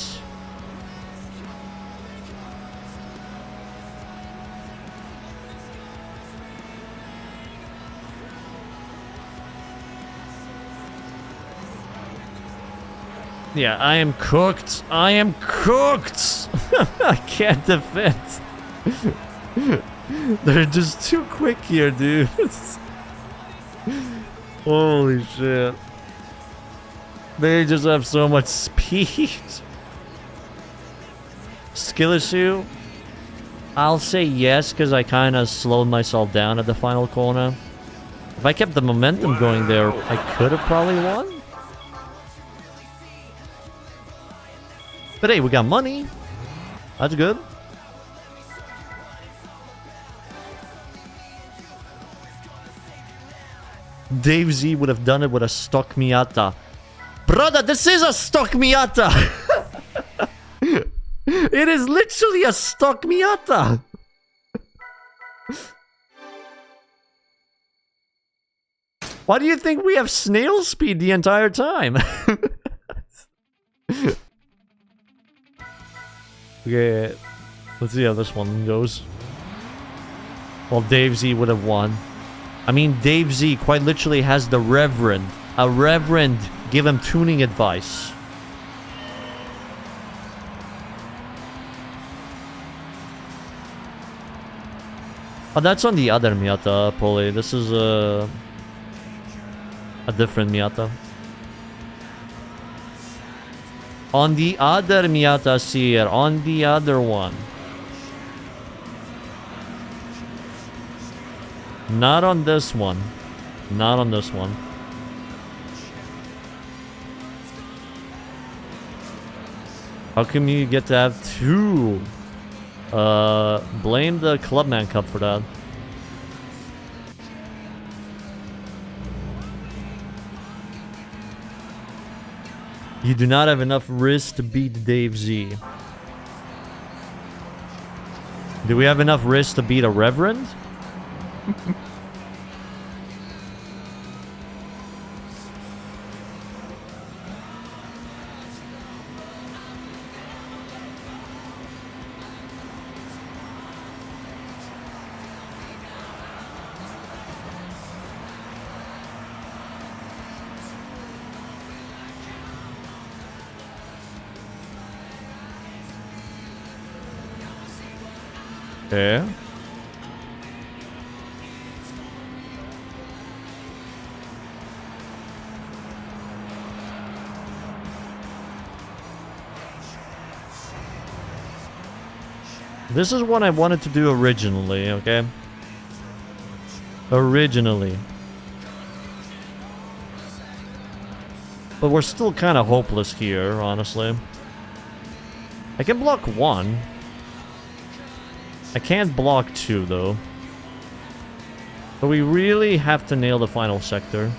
Yeah, I am cooked. I am cooked. I can't defend. They're just too quick here, dude. Holy shit. They just have so much speed. Skill issue? I'll say yes, because I kind of slowed myself down at the final corner. If I kept the momentum going there, I could have probably won. But hey, we got money. That's good. Dave Z would have done it with a stock Miata. Brother, this is a stock Miata. It is literally a stock Miata. Why do you think we have snail speed the entire time? Okay, let's see how this one goes. Well, Dave Z would have won. I mean, Dave Z quite literally has the Reverend. A Reverend give him tuning advice. Oh, that's on the other Miata, Polly. This is a different Miata. On the other Miata Seer, on the other one. Not on this one. Not on this one. How come you get to have two? Blame the Clubman Cup for that. You do not have enough wrist to beat Dave Z. Do we have enough wrist to beat a Reverend? Okay. This is what I wanted to do originally, okay? Originally. But we're still kind of hopeless here, honestly. I can block one. I can't block two, though. But we really have to nail the final sector.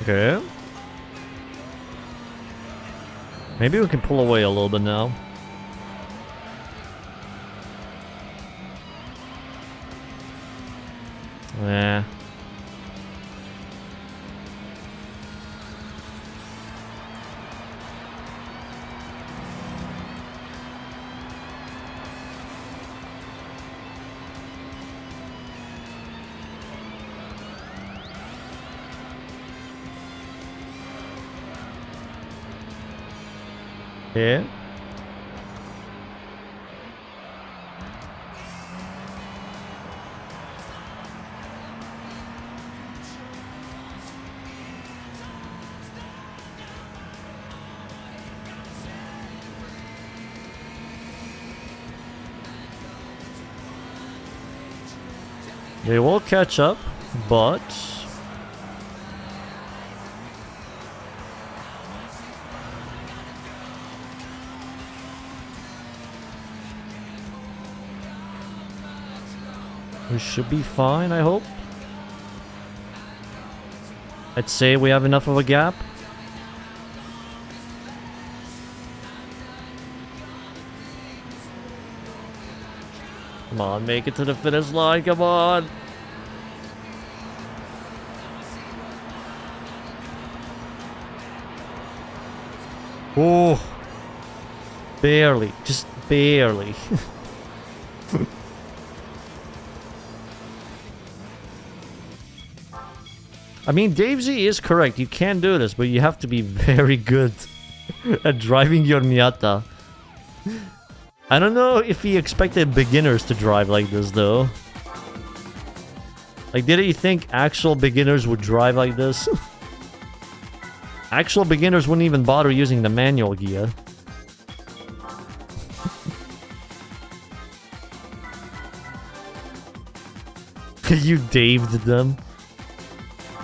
Okay. Maybe we can pull away a little bit now. Yeah. Yeah. They will catch up, but we should be fine, I hope. I'd say we have enough of a gap. Come on, make it to the finish line, come on! Oh! Barely, just barely. I mean, Dave Z is correct, you can do this, but you have to be very good at driving your Miata. I don't know if he expected beginners to drive like this, though. Like, did he think actual beginners would drive like this? Actual beginners wouldn't even bother using the manual gear. You Daved them.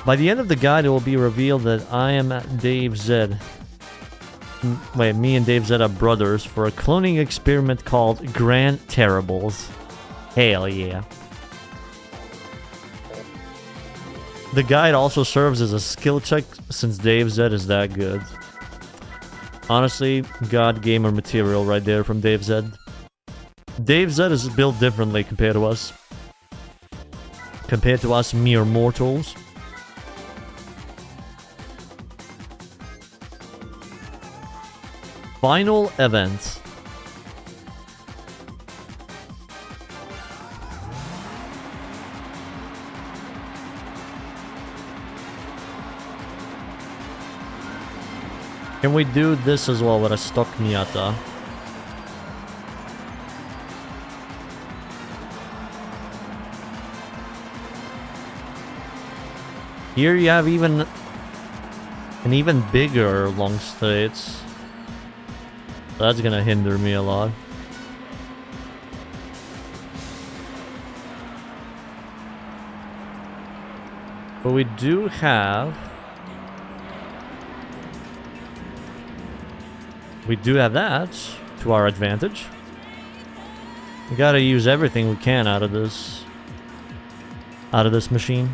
By the end of the guide, it will be revealed that I am Dave Z. Wait, me and Dave Z are brothers for a cloning experiment called Gran Terribles. Hell yeah. The guide also serves as a skill check since Dave Z is that good. Honestly, God gamer material right there from Dave Z. Dave Z is built differently compared to us. Compared to us mere mortals. Final event. Can we do this as well with a stock Miata? Here you have an even bigger long straights. That's gonna hinder me a lot. But we do have... We do have that to our advantage. We gotta use everything we can out of this machine.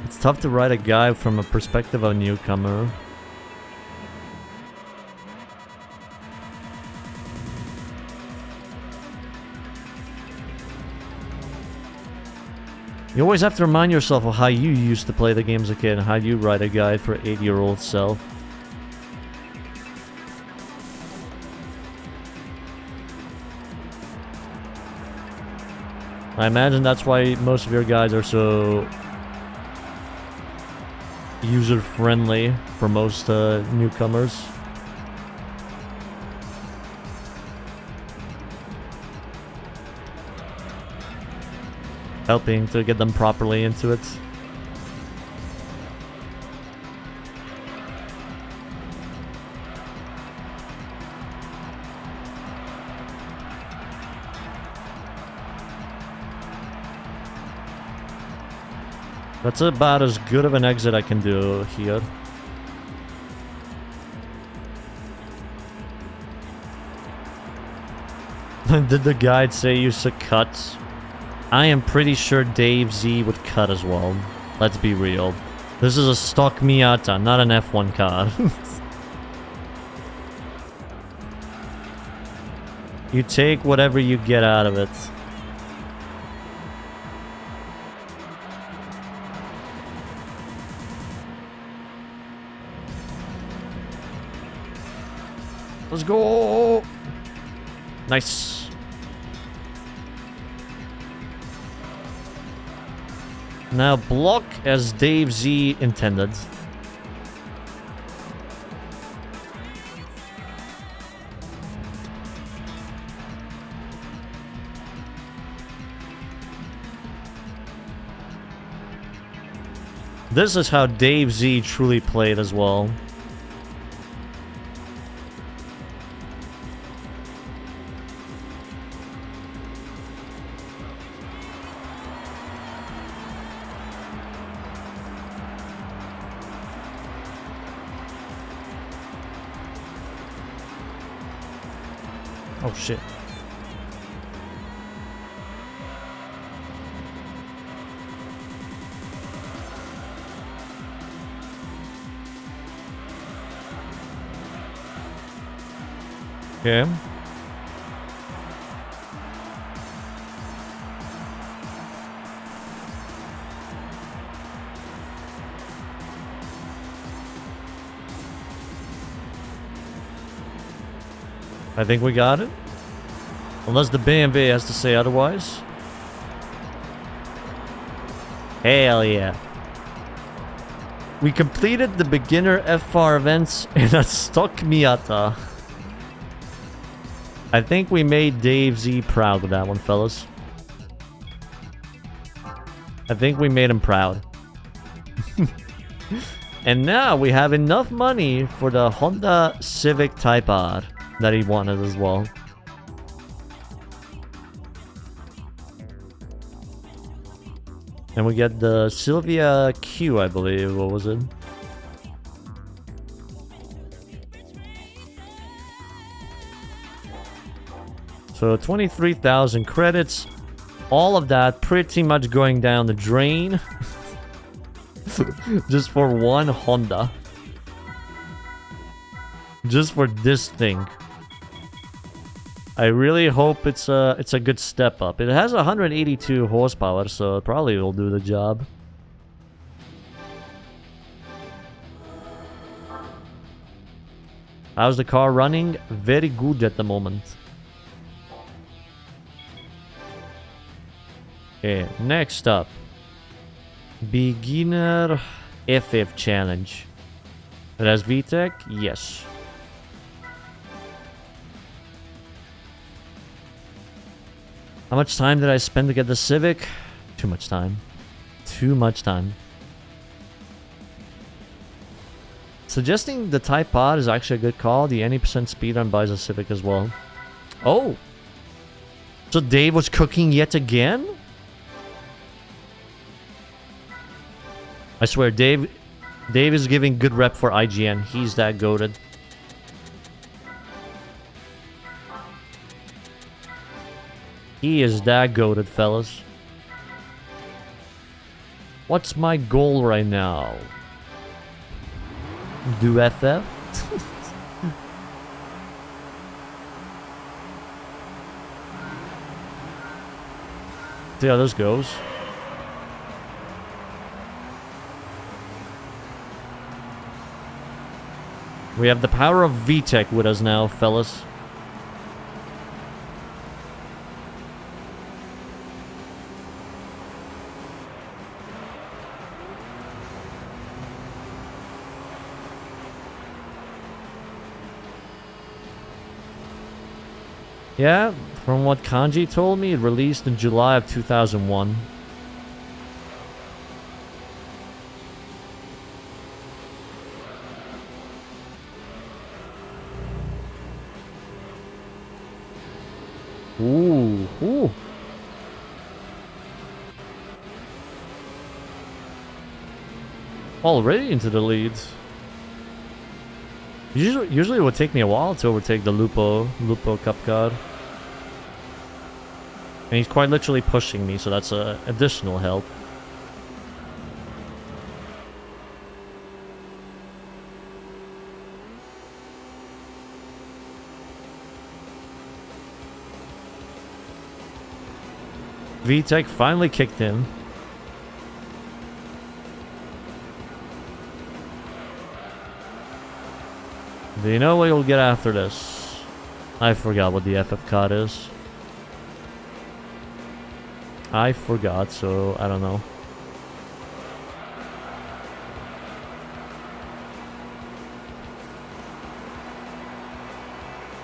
It's tough to write a guide from a perspective of a newcomer. You always have to remind yourself of how you used to play the game as a kid and how you write a guide for 8-year-old self. I imagine that's why most of your guides are so user-friendly for most newcomers. Helping to get them properly into it. That's about as good of an exit I can do here. Did the guide say use a cut? I am pretty sure Dave Z would cut as well. Let's be real. This is a stock Miata, not an F1 car. You take whatever you get out of it. Let's go! Nice. Now block as Dave Z intended. This is how Dave Z truly played as well. Oh shit. Okay. I think we got it. Unless the BMW has to say otherwise. Hell yeah. We completed the beginner FR events in a stock Miata. I think we made Dave Z proud with that one, fellas. I think we made him proud. And now we have enough money for the Honda Civic Type R that he wanted as well. And we get the Sylvia Q, I believe. What was it? So 23,000 credits. All of that pretty much going down the drain. Just for one Honda. Just for this thing. I really hope it's a good step up. It has 182 horsepower, so it probably will do the job. How's the car running? Very good at the moment. Okay, next up. Beginner FF challenge. It has VTEC? Yes. How much time did I spend to get the Civic? Too much time. Too much time. Suggesting the Type Pod is actually a good call. The any % speedrun buys a Civic as well. Oh! So Dave was cooking yet again? I swear, Dave is giving good rep for IGN. He's that goated. He is that goated, fellas. What's my goal right now? Do FF? See how this goes. We have the power of VTEC with us now, fellas. Yeah, from what Kanji told me, it released in July of 2001. Ooh. Already into the leads. Usually it would take me a while to overtake the Lupo Cup card. And he's quite literally pushing me, so that's additional help. VTEC finally kicked in. Do you know what you'll get after this? I forgot what the FF card is. I forgot, so I don't know.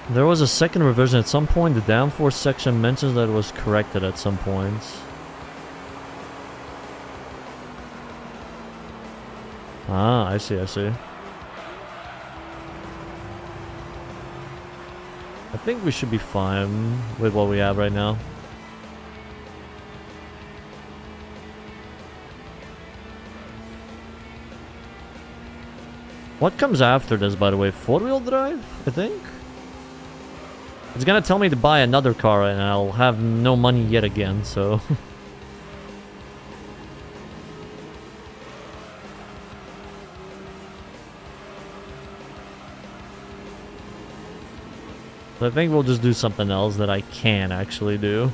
There was a second revision at some point. The downforce section mentions that it was corrected at some points. Ah, I see. I think we should be fine with what we have right now. What comes after this, by the way? Four-wheel drive, I think? It's gonna tell me to buy another car and I'll have no money yet again, so... I think we'll just do something else that I can actually do.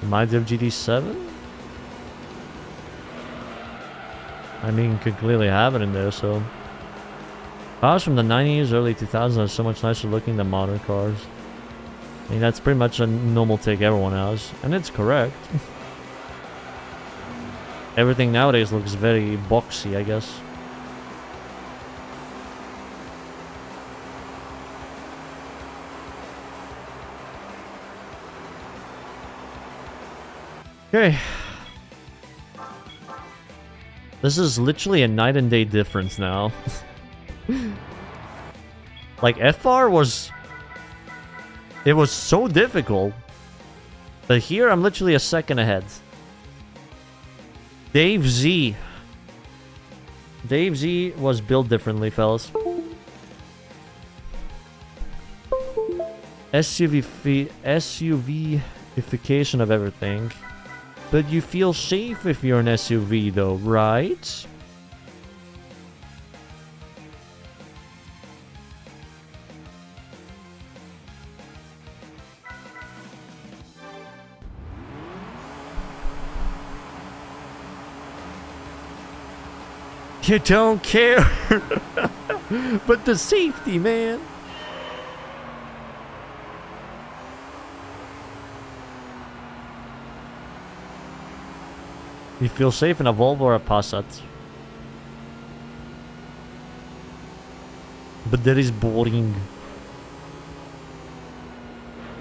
Reminds of GT7? I mean, could clearly have it in there, so... Cars from the 90s, early 2000s are so much nicer looking than modern cars. I mean, that's pretty much a normal take everyone has, and it's correct. Everything nowadays looks very boxy, I guess. Okay. This is literally a night and day difference now. Like, FR was... It was so difficult. But here, I'm literally a second ahead. Dave Z. Dave Z was built differently, fellas. SUV-ification of everything. But you feel safe if you're an SUV, though, right? You don't care. But the safety, man. You feel safe in a Volvo or a Passat. But that is boring.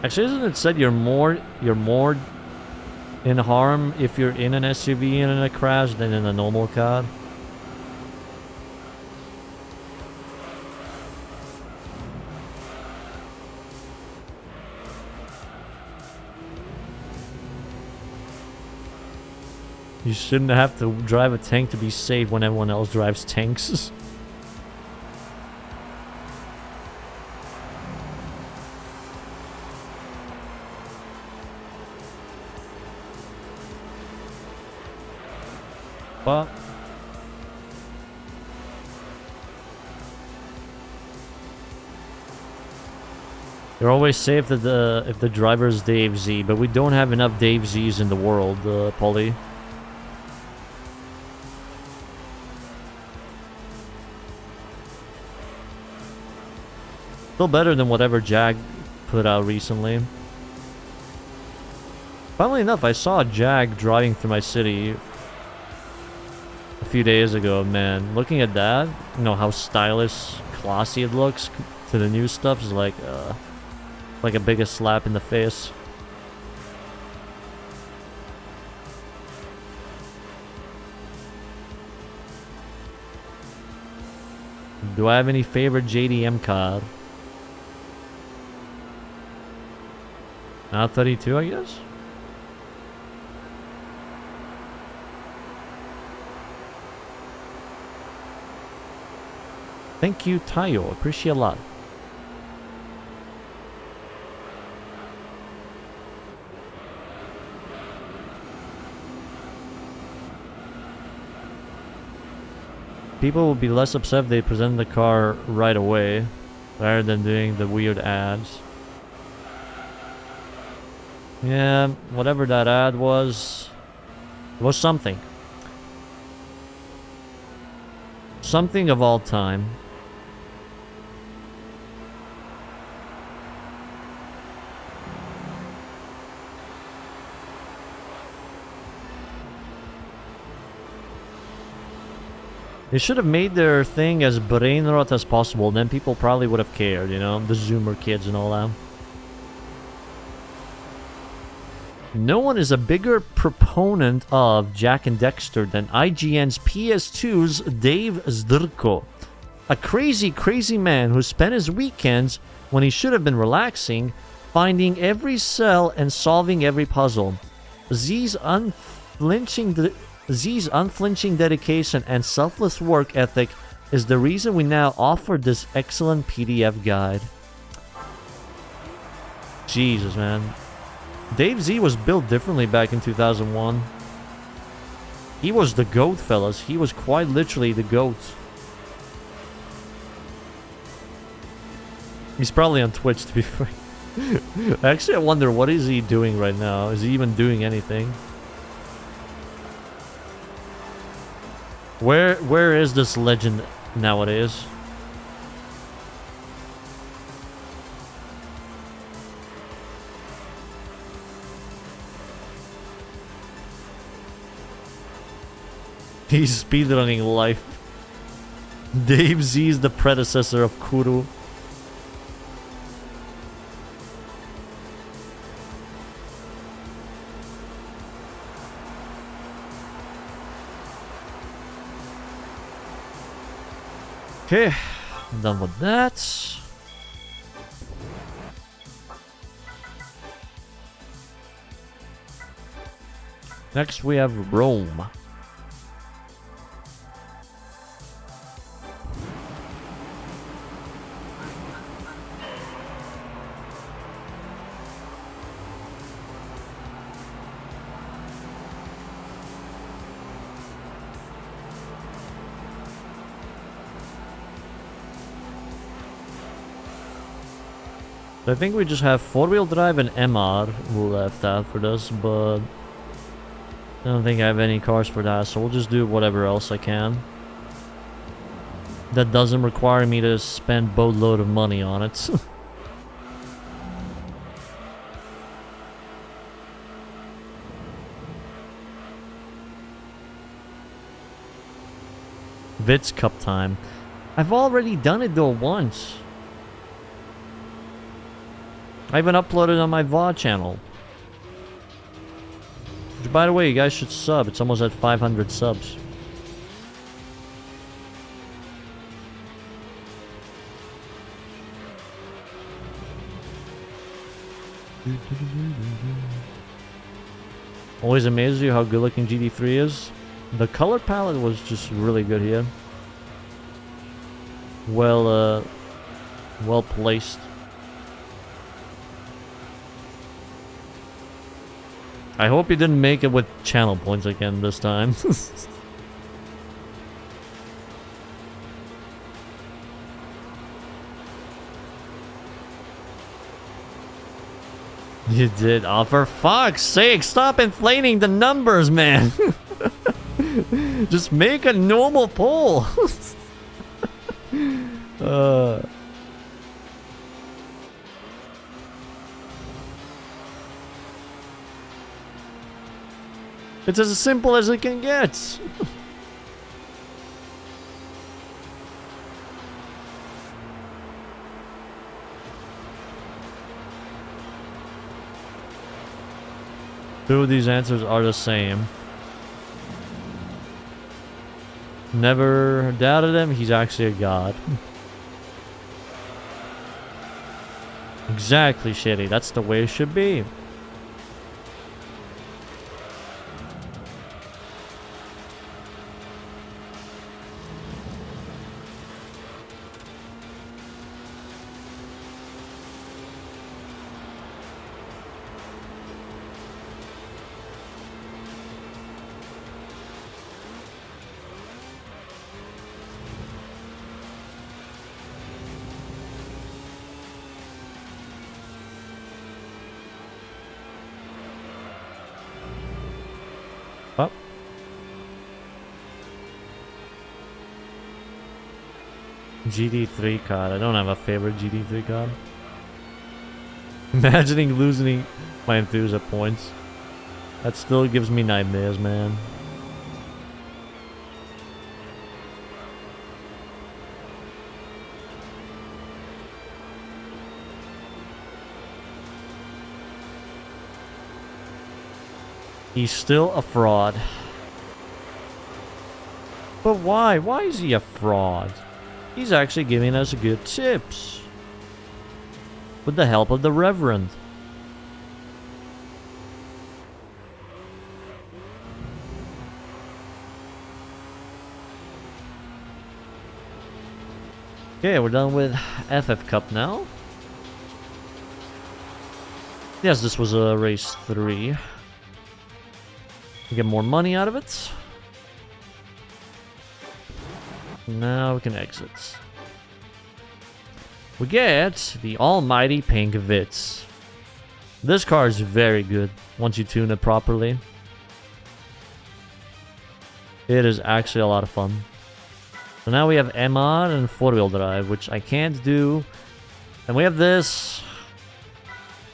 Actually, isn't it said you're more in harm if you're in an SUV and in a crash than in a normal car? You shouldn't have to drive a tank to be safe when everyone else drives tanks. But you're always safe if the driver is Dave Z, but we don't have enough Dave Zs in the world, Polly. Still better than whatever Jag put out recently. Funnily enough, I saw a Jag driving through my city a few days ago, man. Looking at that, you know how stylish, classy it looks to the new stuff is like a biggest slap in the face. Do I have any favorite JDM car? 32, I guess? Thank you, Tayo. Appreciate a lot. People will be less upset if they present the car right away, rather than doing the weird ads. Yeah, whatever that ad was, it was something. Something of all time. They should have made their thing as brain rot as possible, then people probably would have cared, you know, the Zoomer kids and all that. No one is a bigger proponent of Jack and Dexter than IGN's PS2's Dave Zdrko. A crazy, crazy man who spent his weekends, when he should have been relaxing, finding every cell and solving every puzzle. Z's unflinching dedication and selfless work ethic is the reason we now offer this excellent PDF guide. Jesus, man. Dave Z was built differently back in 2001. He was the GOAT, fellas. He was quite literally the GOAT. He's probably on Twitch, to be frank. Actually, I wonder, what is he doing right now? Is he even doing anything? Where is this legend nowadays? He's speedrunning life. Dave Z is the predecessor of Kuru. Okay, I'm done with that. Next we have Rome. I think we just have 4-wheel drive and MR left after this, but I don't think I have any cars for that, so we'll just do whatever else I can. That doesn't require me to spend boatload of money on it. Vitz Cup time. I've already done it though once. I even uploaded on my VOD channel. Which, by the way, you guys should sub. It's almost at 500 subs. Always amazes you how good looking GT3 is. The color palette was just really good here. Well placed. I hope you didn't make it with channel points again this time. You did. Oh, for fuck's sake, stop inflating the numbers, man. Just make a normal poll. It's as simple as it can get. Two of these answers are the same. Never doubted him. He's actually a god. Exactly, Shitty. That's the way it should be. Up. GT3 card. I don't have a favorite GT3 card. Imagining losing my enthusiast points. That still gives me nightmares, man. He's still a fraud. But why? Why is he a fraud? He's actually giving us good tips. With the help of the Reverend. Okay, we're done with FF Cup now. Yes, this was a race 3. Get more money out of it. Now we can exit. We get the almighty Pink Vitz. This car is very good once you tune it properly. It is actually a lot of fun. So now we have MR and 4-wheel drive, which I can't do. And we have this.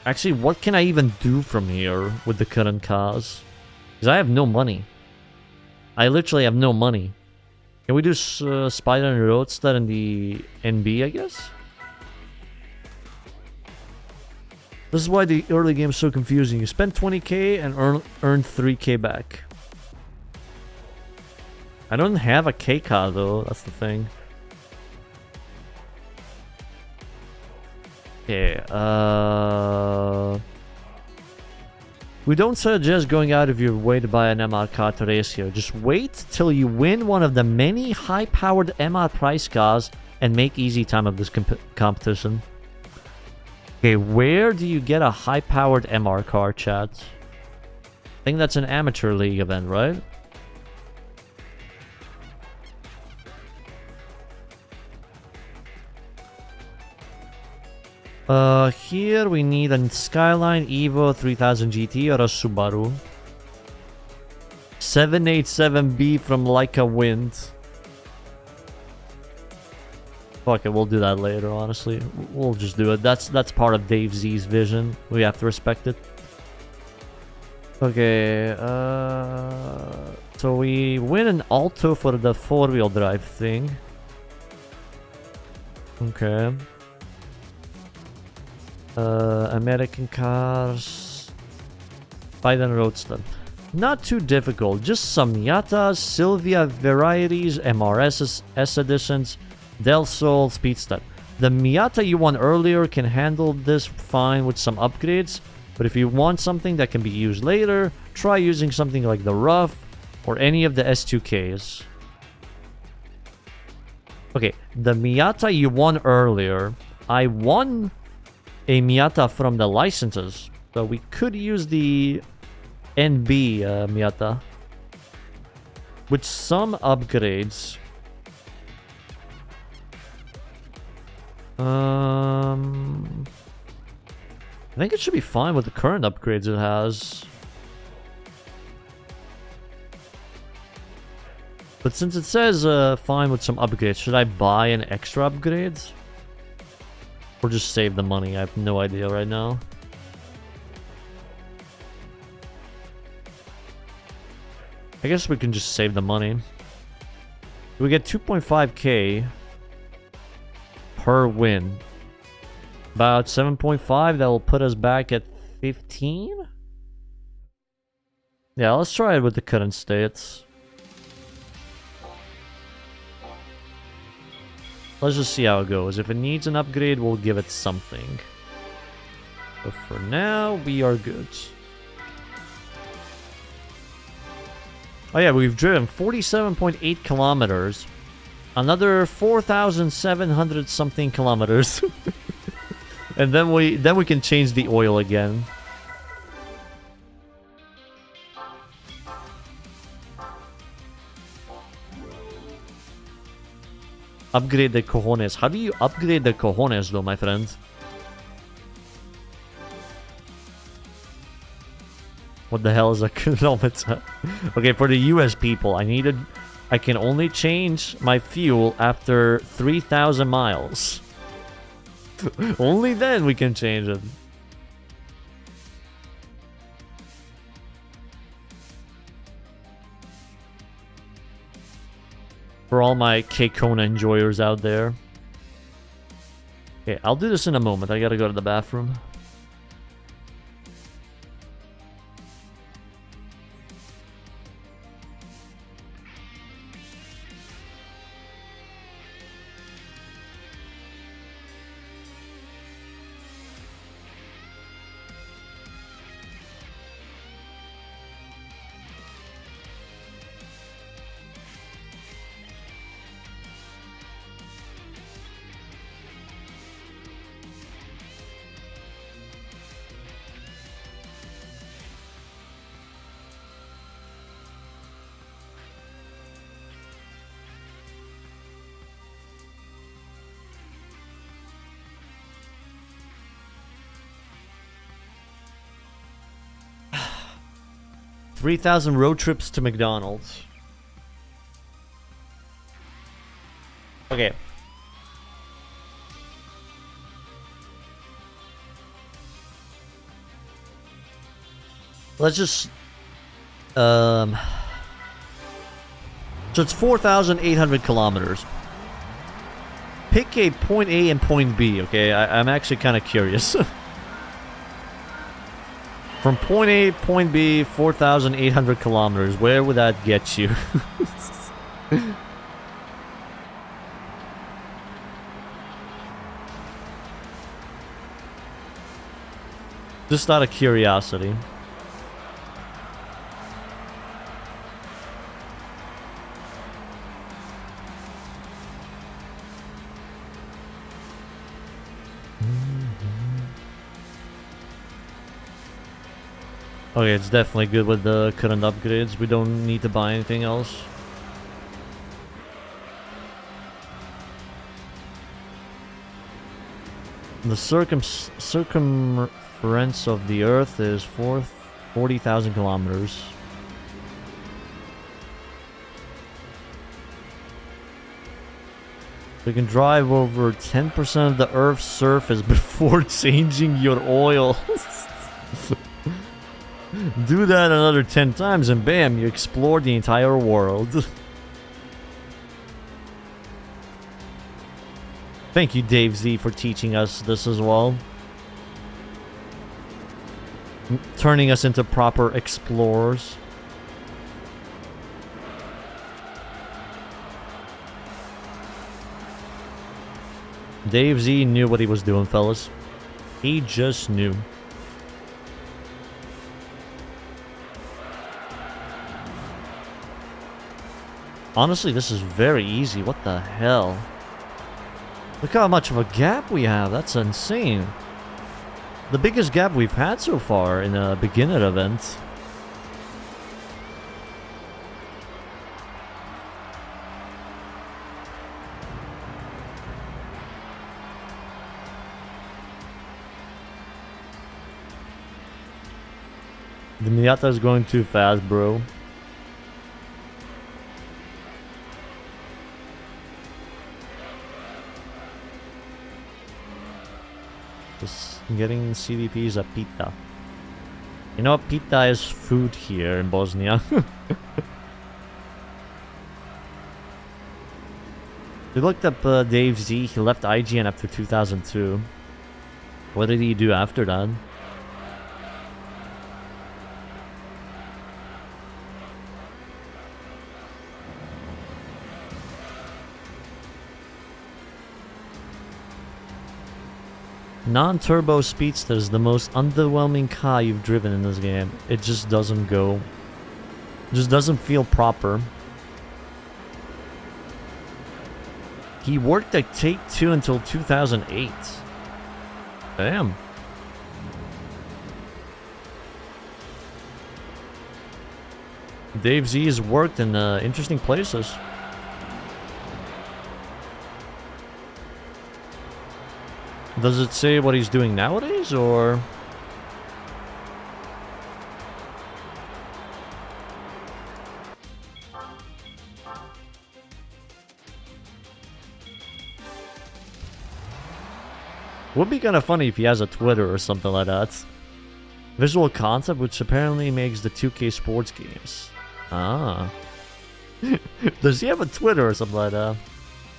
Actually, what can I even do from here with the current cars? Because I have no money. I literally have no money. Can we do Spider and Roadster in the NB, I guess? This is why the early game is so confusing. You spend 20k and earn 3k back. I don't have a K car though, that's the thing. Okay, We don't suggest going out of your way to buy an MR car to race here. Just wait till you win one of the many high-powered MR price cars and make easy time of this competition. Okay, where do you get a high-powered MR car, chat? I think that's an amateur league event, right? Here we need a Skyline Evo 3000 GT or a Subaru. 787B from Leica Wind. Fuck it, we'll do that later, honestly. We'll just do it. That's part of Dave Z's vision. We have to respect it. Okay, so we win an Alto for the four-wheel drive thing. Okay. American cars. Biden Roadster. Not too difficult. Just some Miatas, Silvia varieties, MRS S editions, Del Sol Speedster. The Miata you won earlier can handle this fine with some upgrades, but if you want something that can be used later, try using something like the Rough or any of the S2Ks. Okay, the Miata you won earlier. I won a Miata from the licenses, so we could use the NB Miata with some upgrades. I think it should be fine with the current upgrades it has. But since it says fine with some upgrades, should I buy an extra upgrade? Or just save the money? I have no idea right now. I guess we can just save the money. We get 2.5k per win. About 7.5, that will put us back at 15? Yeah, let's try it with the current states. Let's just see how it goes. If it needs an upgrade, we'll give it something. But for now, we are good. Oh yeah, we've driven 47.8 kilometers. Another 4,700 something kilometers. And then we can change the oil again. Upgrade the cojones. How do you upgrade the cojones though, my friends? What the hell is a kilometer? Okay, for the US people, I can only change my fuel after 3,000 miles. Only then we can change it. For all my K-Kona enjoyers out there. Okay, I'll do this in a moment. I gotta go to the bathroom. $3,000 road trips to McDonald's. Okay. Let's just so it's 4,800 kilometers. Pick a point A and point B, okay? I'm actually kind of curious. From point A, point B, 4,800 kilometers. Where would that get you? Just out of curiosity. Okay, it's definitely good with the current upgrades. We don't need to buy anything else. The circumference of the Earth is 40,000 kilometers. You can drive over 10% of the Earth's surface before changing your oil. Do that another 10 times and bam, you explore the entire world. Thank you, Dave Z, for teaching us this as well. Turning us into proper explorers. Dave Z knew what he was doing, fellas. He just knew. Honestly, this is very easy. What the hell? Look how much of a gap we have. That's insane. The biggest gap we've had so far in a beginner event. The Miata is going too fast, bro. Just getting CDPs at pita. You know, pita is food here in Bosnia. We looked up Dave Z. He left IGN after 2002. What did he do after that? Non-turbo Speedster is the most underwhelming car you've driven in this game. It just doesn't go. It just doesn't feel proper. He worked at Take-Two until 2008. Damn. Dave Z has worked in interesting places. Does it say what he's doing nowadays, or...? Would be kind of funny if he has a Twitter or something like that. Visual Concept, which apparently makes the 2K sports games. Ah. Does he have a Twitter or something like that?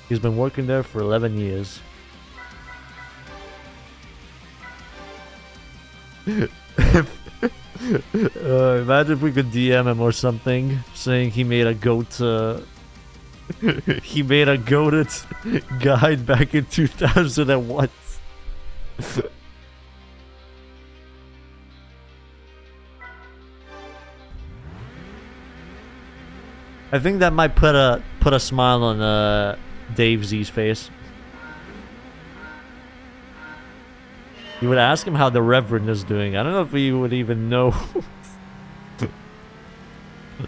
He's been working there for 11 years. Imagine if we could DM him or something, saying he made a goat. He made a goated guide back in 2001. I think that might put a smile on Dave Z's face. You would ask him how the Reverend is doing. I don't know if he would even know.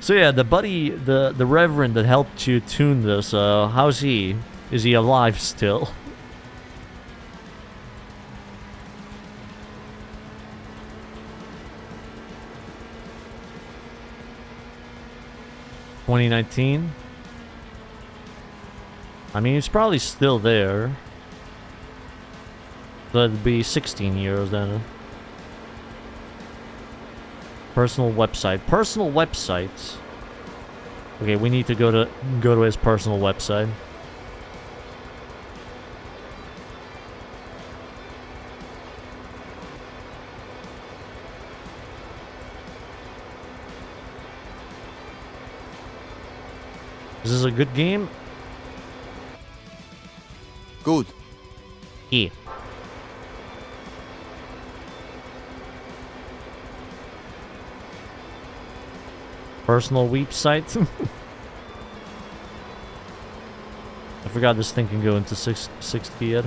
So yeah, the buddy, the Reverend that helped you tune this, how's he? Is he alive still? $2019. I mean, he's probably still there. That'd be 16 years then. Personal website. Personal website. Okay, we need to go to his personal website. Is this a good game? Good. Yeah. Personal website. I forgot this thing can go into 60 yet.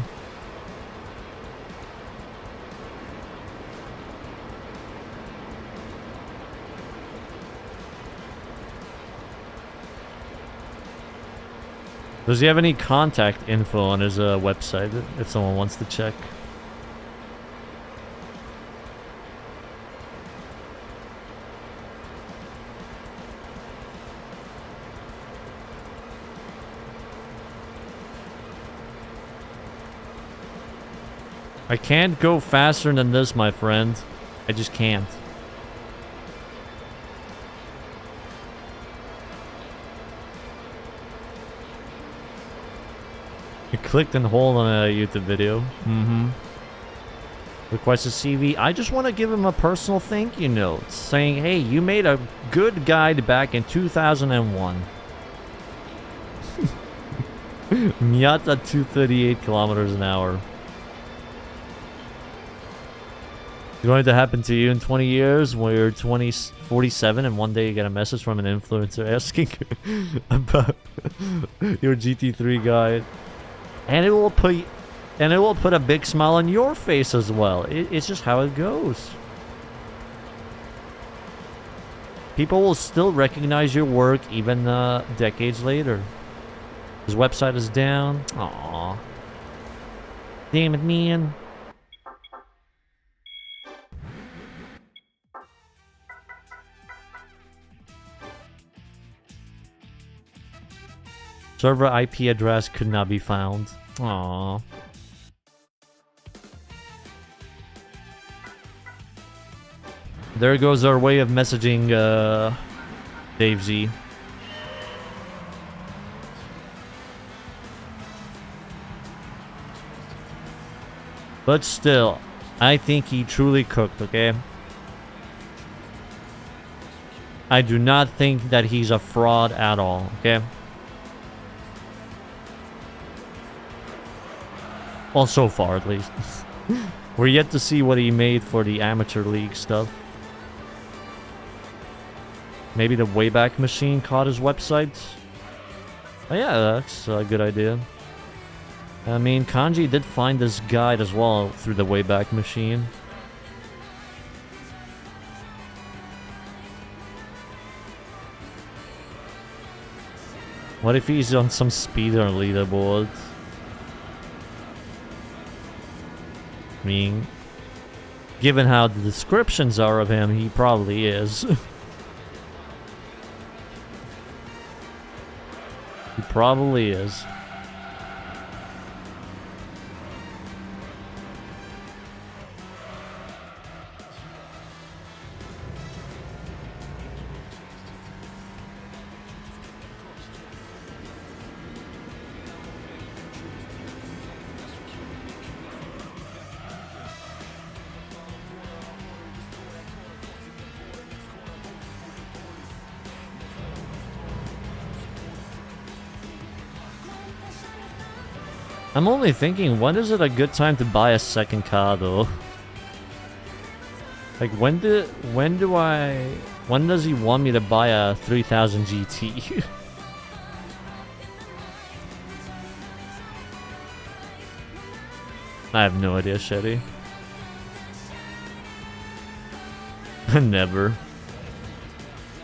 Does he have any contact info on his website if someone wants to check? I can't go faster than this, my friend. I just can't. You clicked and hold on a YouTube video. Mm-hmm. Request a CV. I just want to give him a personal thank you note saying, hey, you made a good guide back in 2001. Miata 238 kilometers an hour. It's going to happen to you in 20 years when you're 47 and one day you get a message from an influencer asking about your GT3 guide. And it will put a big smile on your face as well. It's just how it goes. People will still recognize your work even decades later. His website is down. Aww. Damn it, man. Server IP address could not be found. Aww. There goes our way of messaging Dave Z. But still, I think he truly cooked, okay? I do not think that he's a fraud at all, okay? Well, so far at least. We're yet to see what he made for the amateur league stuff. Maybe the Wayback Machine caught his website? Oh yeah, that's a good idea. I mean, Kanji did find this guide as well through the Wayback Machine. What if he's on some speeder leaderboard? I mean, given how the descriptions are of him, he probably is. He probably is. I'm only thinking, when is it a good time to buy a second car, though? Like, when does he want me to buy a 3000 GT? I have no idea, Shetty. Never.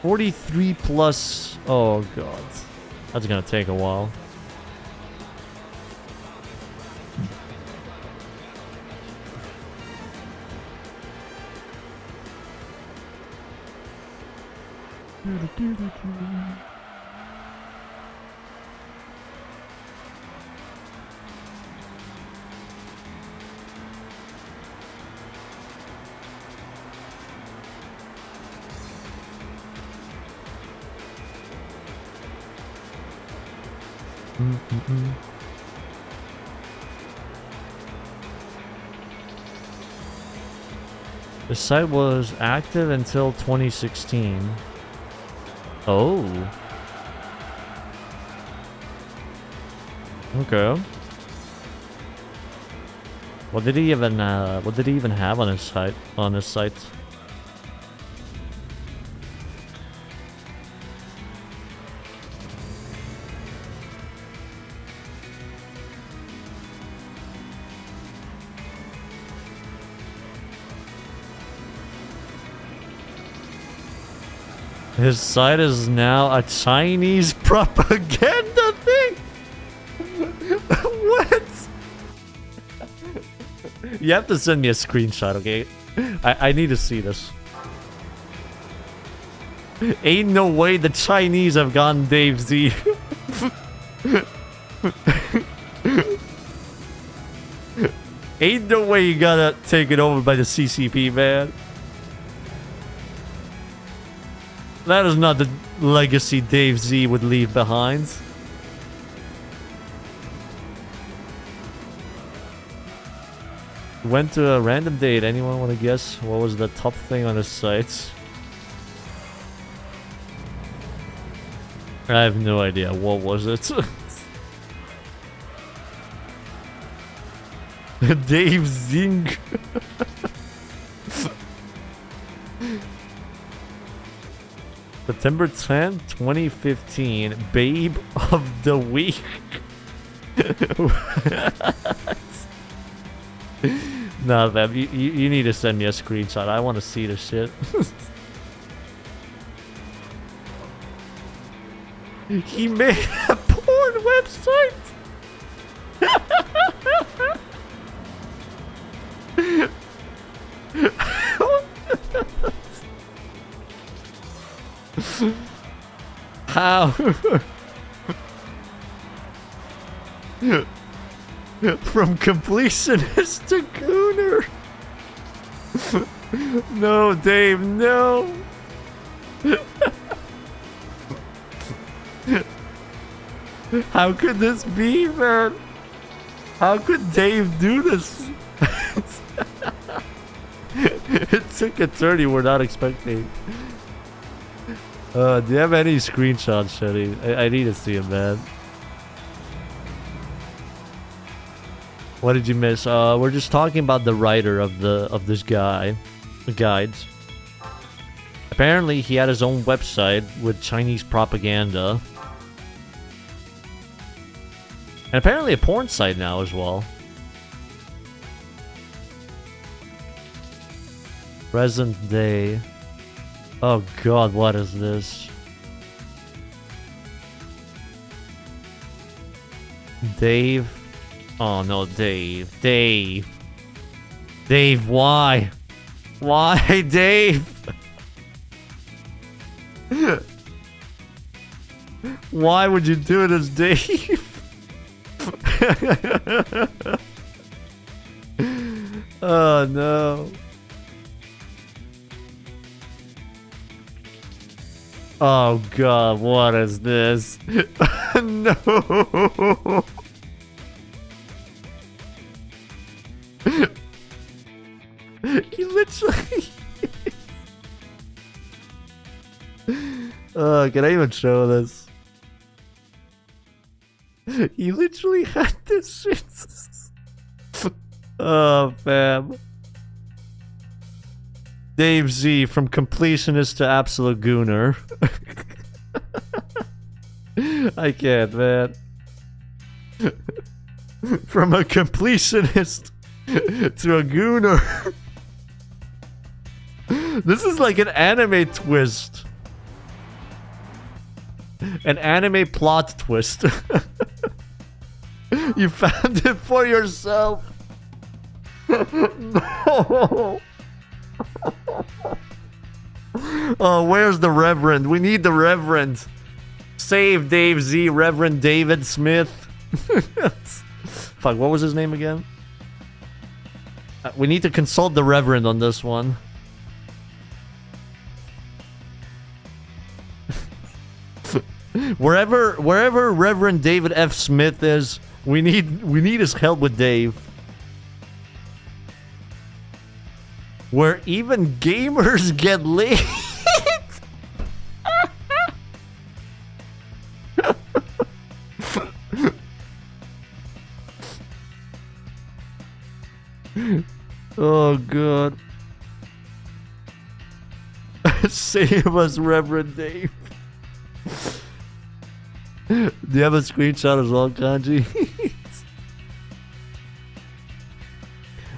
43 plus... Oh, God. That's gonna take a while. The site was active until 2016. Oh. Okay. What did he even have on his site? His site is now a Chinese propaganda thing. You have to send me a screenshot, okay? I need to see this. Ain't no way the Chinese have gotten Dave Z. Ain't no way you gotta take it over by the CCP, man. That is not the legacy Dave Z would leave behind. Went to a random date. Anyone want to guess what was the top thing on his site? I have no idea. What was it? Dave Zing. September 10th, 2015. Babe of the week. Nah, fam, you need to send me a screenshot. I want to see the shit. He made a porn website. How? From completionist to gooner. No, Dave, no. How could this be, man? How could Dave do this? It took a turn you were not expecting. Do you have any screenshots, Shetty? I need to see it, man. What did you miss? We're just talking about the writer of this guy, the guides. Apparently, he had his own website with Chinese propaganda, and apparently a porn site now as well. Present day. Oh God, what is this? Dave. Oh no, Dave. Dave, why? Why, Dave? Why would you do this, Dave? Oh no. Oh God, what is this? No. He literally... can I even show this? He literally had this shit. Oh, fam. Dave Z, from completionist to absolute gooner. I can't, man. From a completionist to a gooner. This is like an anime twist. An anime plot twist. You found it for yourself. No. Oh, where's the Reverend? We need the Reverend. Save Dave Z, Reverend David Smith. Fuck, what was his name again? We need to consult the Reverend on this one. Wherever Reverend David F. Smith is, we need his help with Dave. Where even gamers get laid. Oh God. Save us, Reverend Dave. Do you have a screenshot as well, Kanji?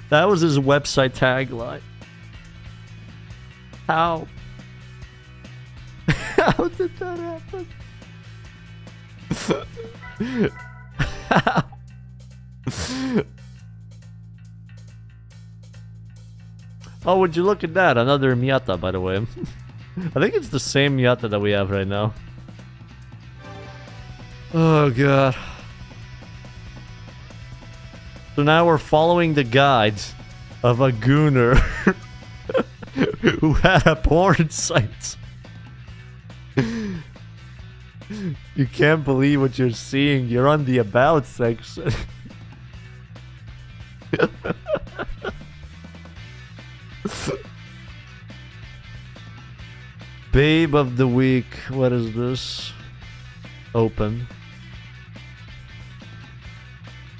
That was his website tagline. How? How did that happen? How? Oh, would you look at that? Another Miata, by the way. I think it's the same Miata that we have right now. Oh, God. So now we're following the guides of a gooner who had a porn site. You can't believe what you're seeing. You're on the about section. Babe of the week. What is this? Open.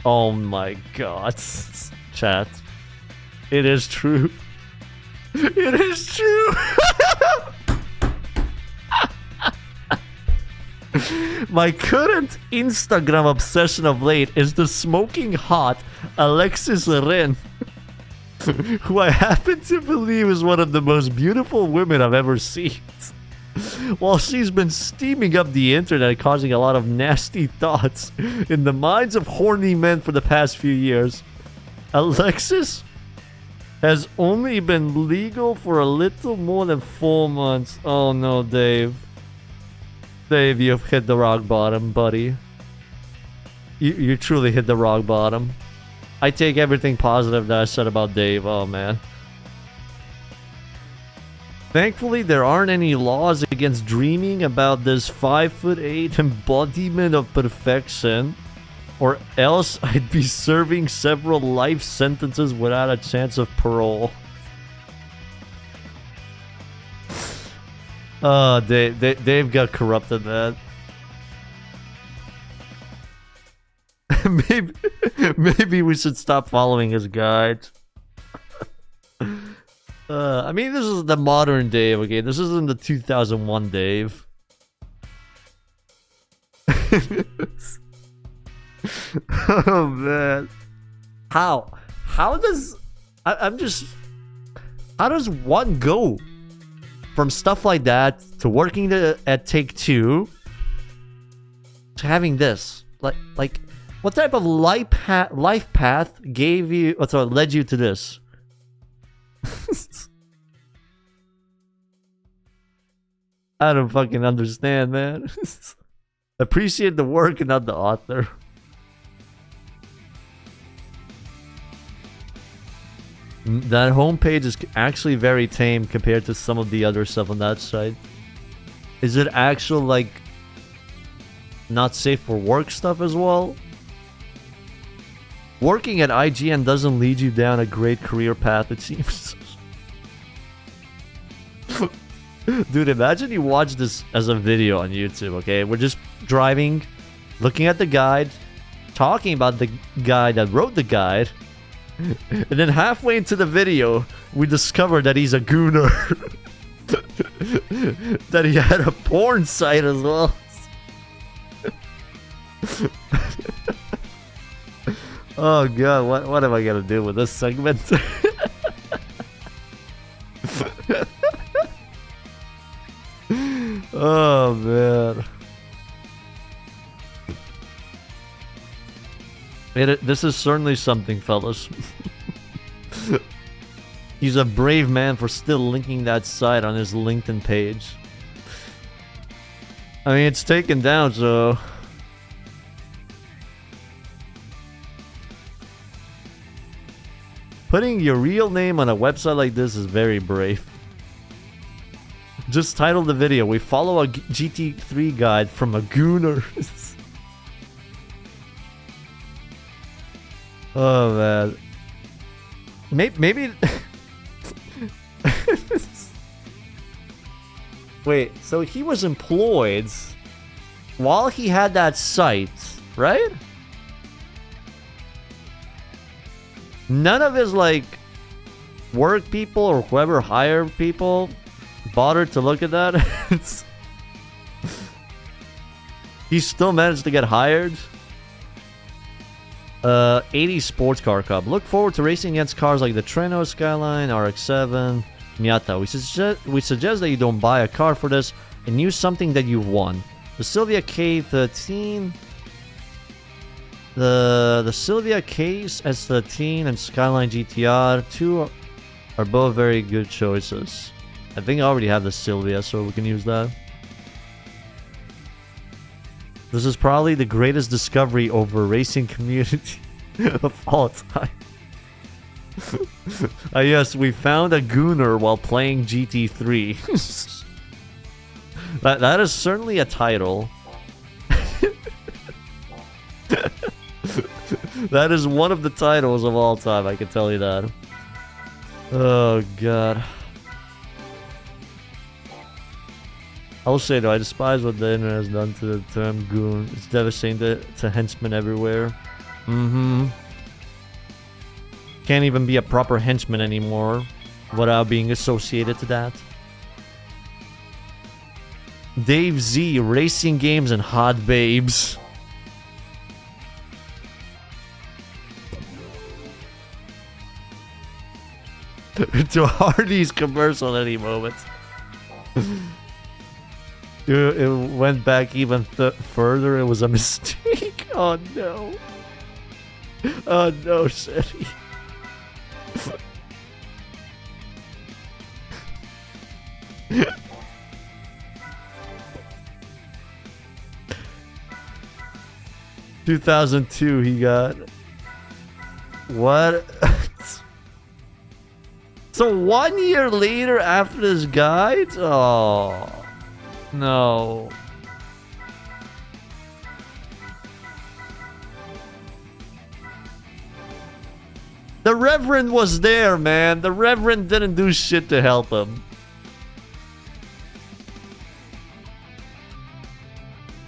Oh my god. Chat. It is true. It is true. My current Instagram obsession of late is the smoking hot Alexis Ren, who I happen to believe is one of the most beautiful women I've ever seen. While she's been steaming up the internet, causing a lot of nasty thoughts in the minds of horny men for the past few years, Alexis has only been legal for a little more than 4 months. Oh no, Dave. Dave, you've hit the rock bottom, buddy. You truly hit the rock bottom. I take everything positive that I said about Dave. Oh, man. Thankfully, there aren't any laws against dreaming about this 5'8" embodiment of perfection, or else I'd be serving several life sentences without a chance of parole. Oh, Dave got corrupted, man. maybe we should stop following his guides. I mean, this is the modern Dave, okay? This isn't the 2001 Dave. Oh, man. How does... I'm just... How does one go from stuff like that to working at Take-Two to having this? Like, what type of life path gave you... led you to this? I don't fucking understand, man. Appreciate the work and not the author. That homepage is actually very tame compared to some of the other stuff on that site. Is it actual, like, not safe for work stuff as well? Working at IGN doesn't lead you down a great career path, it seems. Dude, imagine you watch this as a video on YouTube, okay? We're just driving, looking at the guide, talking about the guy that wrote the guide, and then halfway into the video, we discover that he's a gooner. That he had a porn site as well. Oh god, what am I gonna do with this segment? Oh man. This is certainly something, fellas. He's a brave man for still linking that site on his LinkedIn page. I mean, it's taken down, so... Putting your real name on a website like this is very brave. Just title the video, we follow a GT3 guide from a gooner. Oh man. Maybe... Wait, so he was employed while he had that site, right? None of his, like, work people or whoever hired people bothered to look at that. He still managed to get hired. 80 Sports Car Cup. Look forward to racing against cars like the Treno, Skyline, RX-7, Miata. We suggest that you don't buy a car for this and use something that you won. The Silvia K13... The Silvia Case S13 and Skyline GTR, two are both very good choices. I think I already have the Sylvia, so we can use that. This is probably the greatest discovery over racing community of all time. Yes, we found a gooner while playing GT3. That is certainly a title. That is one of the titles of all time, I can tell you that. Oh, God. I will say, though, I despise what the internet has done to the term goon. It's devastating to henchmen everywhere. Mm-hmm. Can't even be a proper henchman anymore without being associated to that. Dave Z, racing games and hot babes. To a Hardee's commercial at any moment. It went back even further. It was a mistake. Oh no. Oh no, Shetty. ...2002 he got... What? So 1 year later after this guide? Oh... No... The Reverend was there, man. The Reverend didn't do shit to help him.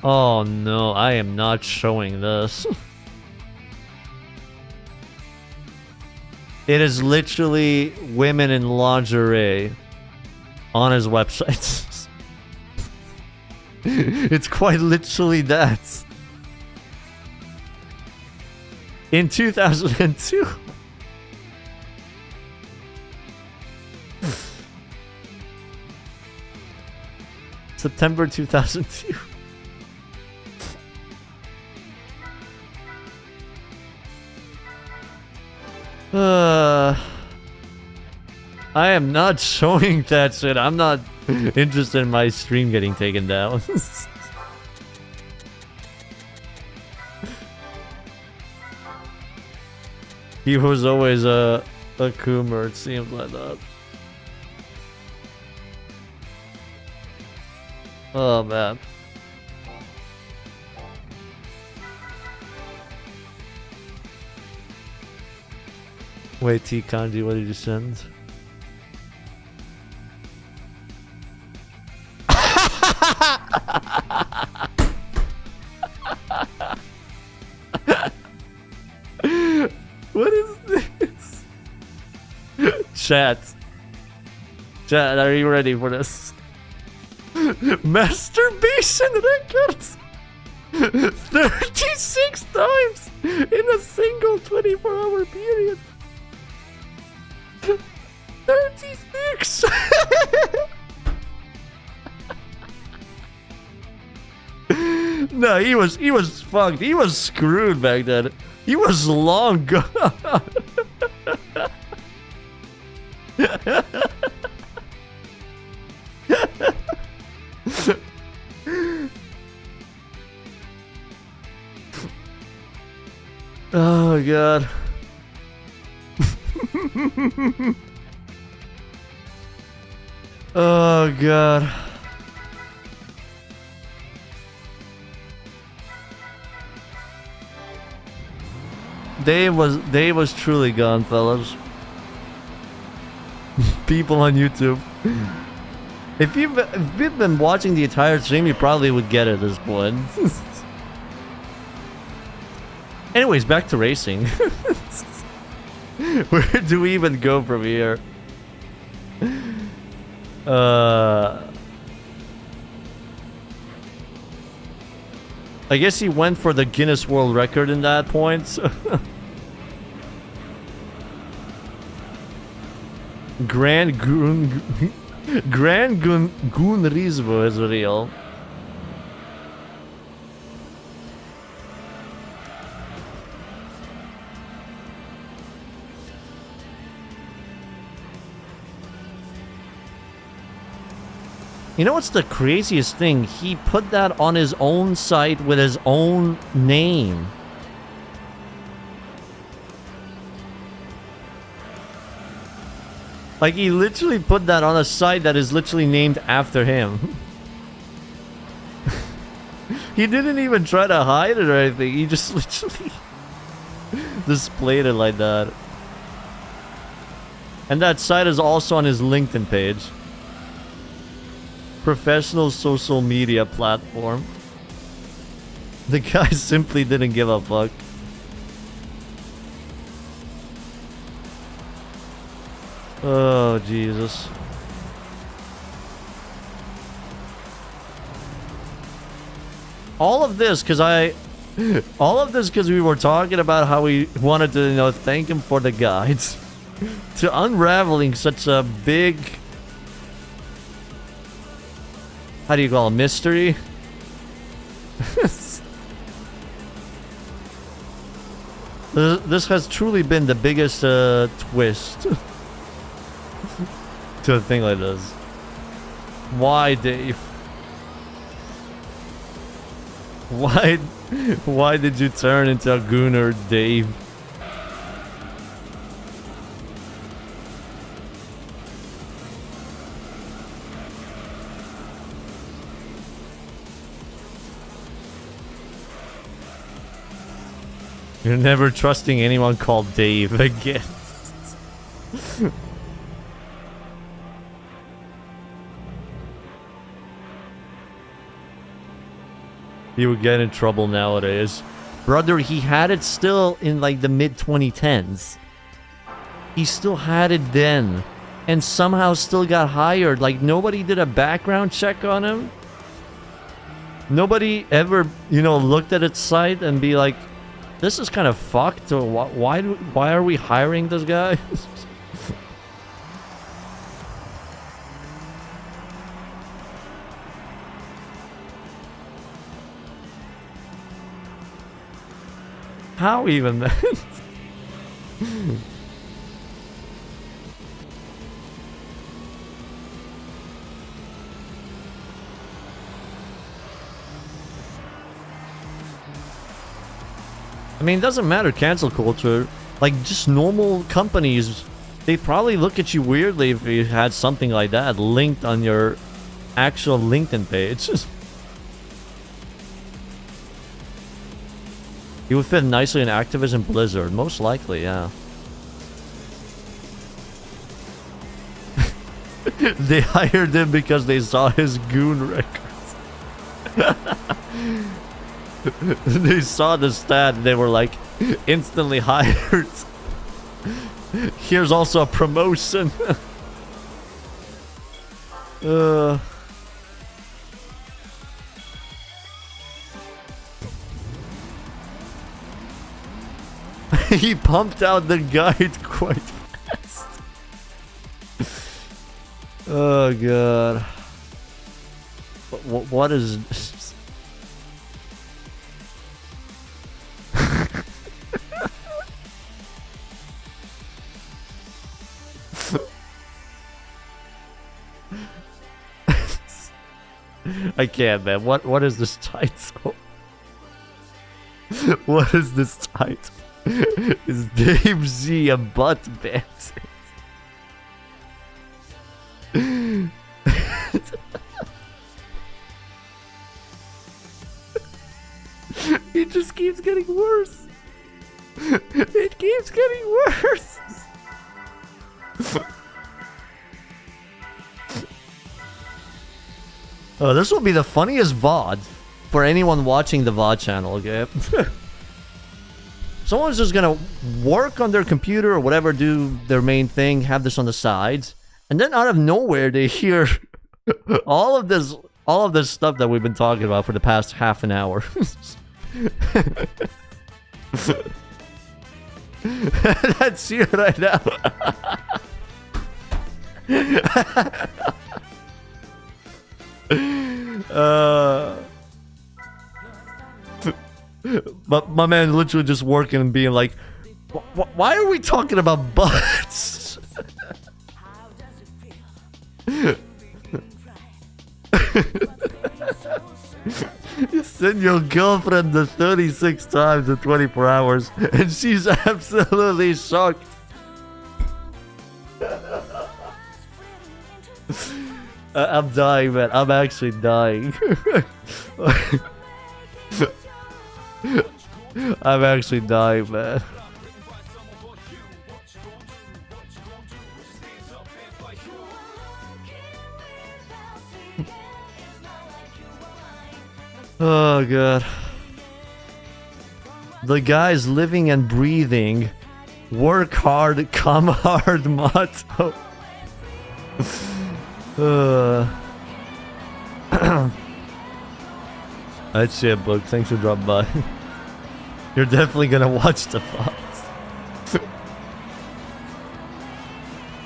Oh no, I am not showing this. It is literally women in lingerie on his website. It's quite literally that. In 2002. September 2002. I am not showing that shit. I'm not interested in my stream getting taken down. He was always a coomer, it seems like that. Oh man. Wait, T Kanji, what did you send? What is this? Chat, are you ready for this? Masturbation records 36 times in a single 24-hour period. 36. No, he was fucked. He was screwed back then. He was long gone. Oh god. Oh god. Dave was truly gone, fellas. People on YouTube. If you've been watching the entire stream, you probably would get it at this point. Anyways, back to racing. Where do we even go from here? I guess he went for the Guinness World Record in that point. Gran Turismo is real. You know what's the craziest thing? He put that on his own site with his own name. Like, he literally put that on a site that is literally named after him. He didn't even try to hide it or anything. He just literally displayed it like that. And that site is also on his LinkedIn page. Professional social media platform. The guy simply didn't give a fuck. Oh, Jesus. All of this because we were talking about how we wanted to, you know, thank him for the guides. To unraveling such a big, how do you call it, mystery? This has truly been the biggest twist to a thing like this. Why, Dave? Why did you turn into a gooner, Dave? You're never trusting anyone called Dave again. He would get in trouble nowadays. Brother, he had it still in like the mid-2010s. He still had it then. And somehow still got hired. Like, nobody did a background check on him. Nobody ever, you know, looked at its site and be like, this is kind of fucked. Why are we hiring this guy? How even then? I mean, it doesn't matter, cancel culture. Like, just normal companies, they probably look at you weirdly if you had something like that linked on your actual LinkedIn page. He would fit nicely in Activision Blizzard, most likely, yeah. They hired him because they saw his goon records. They saw the stat and they were like, instantly hired. Here's also a promotion. He pumped out the guide quite fast. Oh god. What is this? I can't, man. What is this title? What is this title? Is Dave Z a butt bandit? It just keeps getting worse. It keeps getting worse. Oh, this will be the funniest VOD for anyone watching the VOD channel, okay? Someone's just gonna work on their computer or whatever, do their main thing, have this on the sides, and then out of nowhere they hear all of this stuff that we've been talking about for the past half an hour. That's you right now. But my man literally just working and being like, why are we talking about butts? You send your girlfriend the 36 times in 24 hours, and she's absolutely shocked. I'm dying, man. I'm actually dying. I'm actually dying, man. Oh, God. The guy's living and breathing, work hard, come hard motto. That's it, Book. Thanks for dropping by. You're definitely gonna watch the VODs.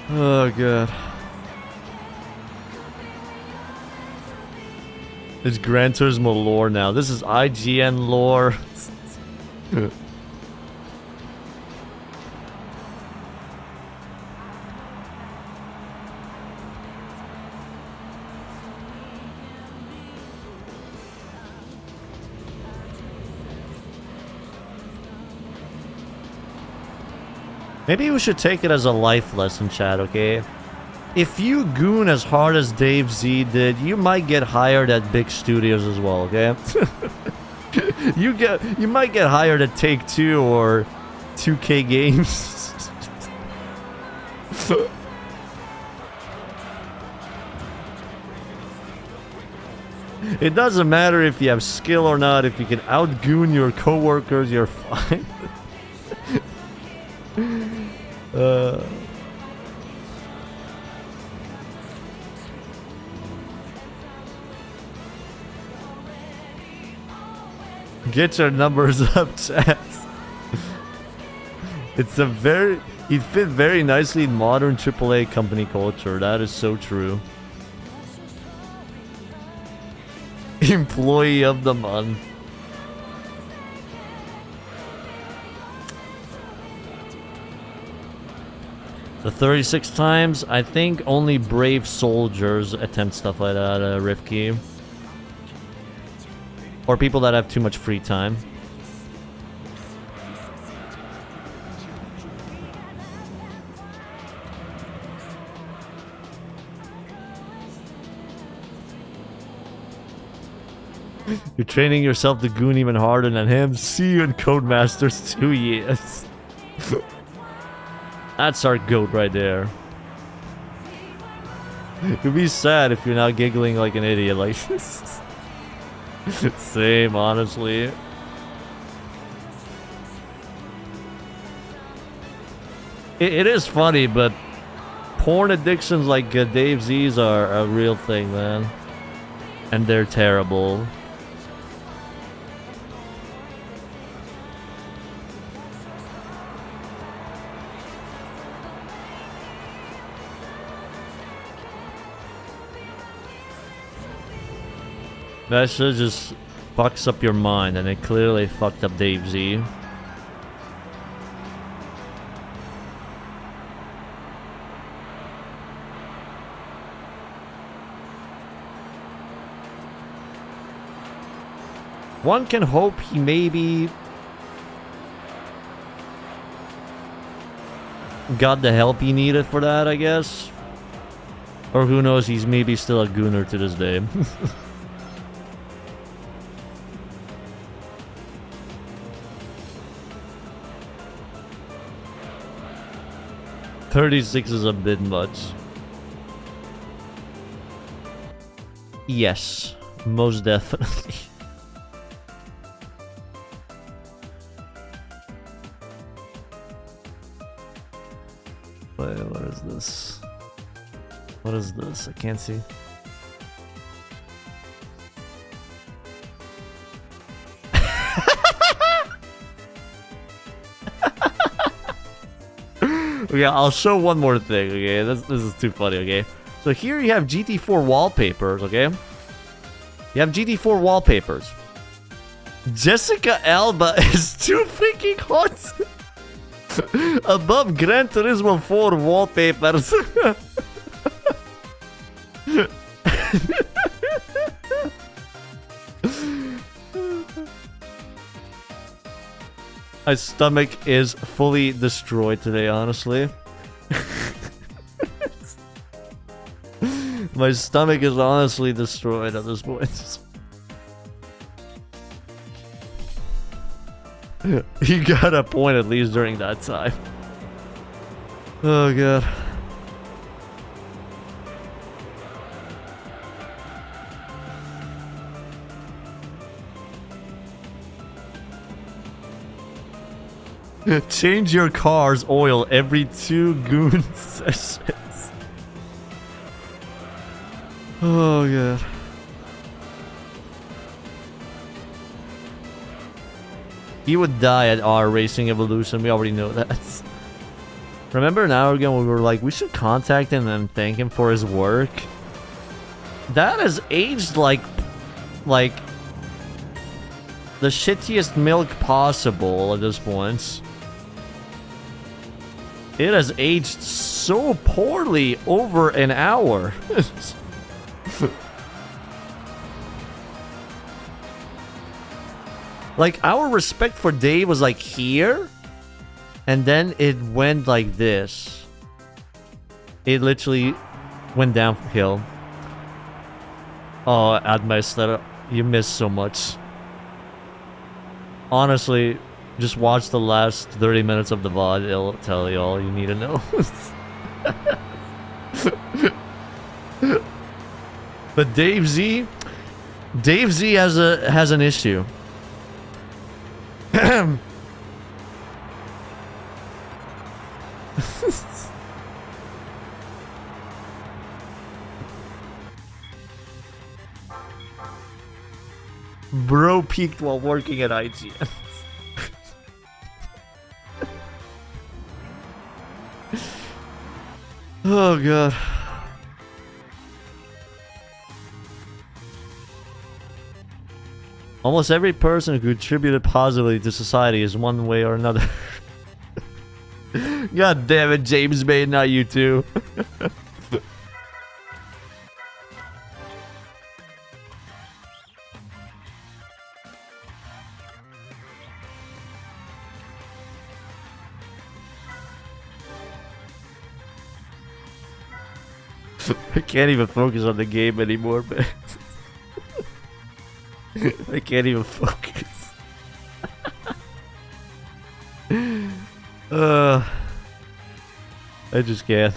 Oh, God. It's Gran Turismo lore now. This is IGN lore. Maybe we should take it as a life lesson, Chad, okay? If you goon as hard as Dave Z did, you might get hired at big studios as well, okay? You might get hired at Take-Two or 2K Games. It doesn't matter if you have skill or not. If you can outgoon your coworkers, you're fine. Get your numbers up, chat. It's a very... He'd fit very nicely in modern AAA company culture. That is so true. Employee of the month. The 36 times, I think only brave soldiers attempt stuff like that, Rifki. Or people that have too much free time. You're training yourself to goon even harder than him. See you in Codemasters 2 years. That's our goat right there. You'd be sad if you're not giggling like an idiot like this. Same, honestly. It is funny, but porn addictions like Dave Z's are a real thing, man. And they're terrible. That shit just fucks up your mind, and it clearly fucked up Dave Z. One can hope he maybe got the help he needed for that, I guess. Or who knows, he's maybe still a gooner to this day. 36 is a bit much. Yes, most definitely. Wait, what is this? What is this? I can't see. Okay, I'll show one more thing, okay? This is too funny, okay? So here you have GT4 wallpapers, okay? You have GT4 wallpapers. Jessica Alba is too freaking hot above Gran Turismo 4 wallpapers. My stomach is fully destroyed today, honestly. My stomach is honestly destroyed at this point. You got a point at least during that time. Oh god. Change your car's oil every 2 goon sessions. Oh god. He would die at our Racing Evolution, we already know that. Remember an hour ago when we were like, we should contact him and thank him for his work? That has aged like the shittiest milk possible at this point. It has aged so poorly over an hour. Like, our respect for Dave was like here, and then it went like this. It literally went downhill. Oh, Admeister, you missed so much. Honestly, just watch the last 30 minutes of the VOD. It'll tell you all you need to know. But Dave Z has an issue. Bro peaked while working at IGN. Oh god. Almost every person who contributed positively to society is one way or another. God damn it, James Bay, not you too. I can't even focus on the game anymore, man. I can't even focus. I just can't.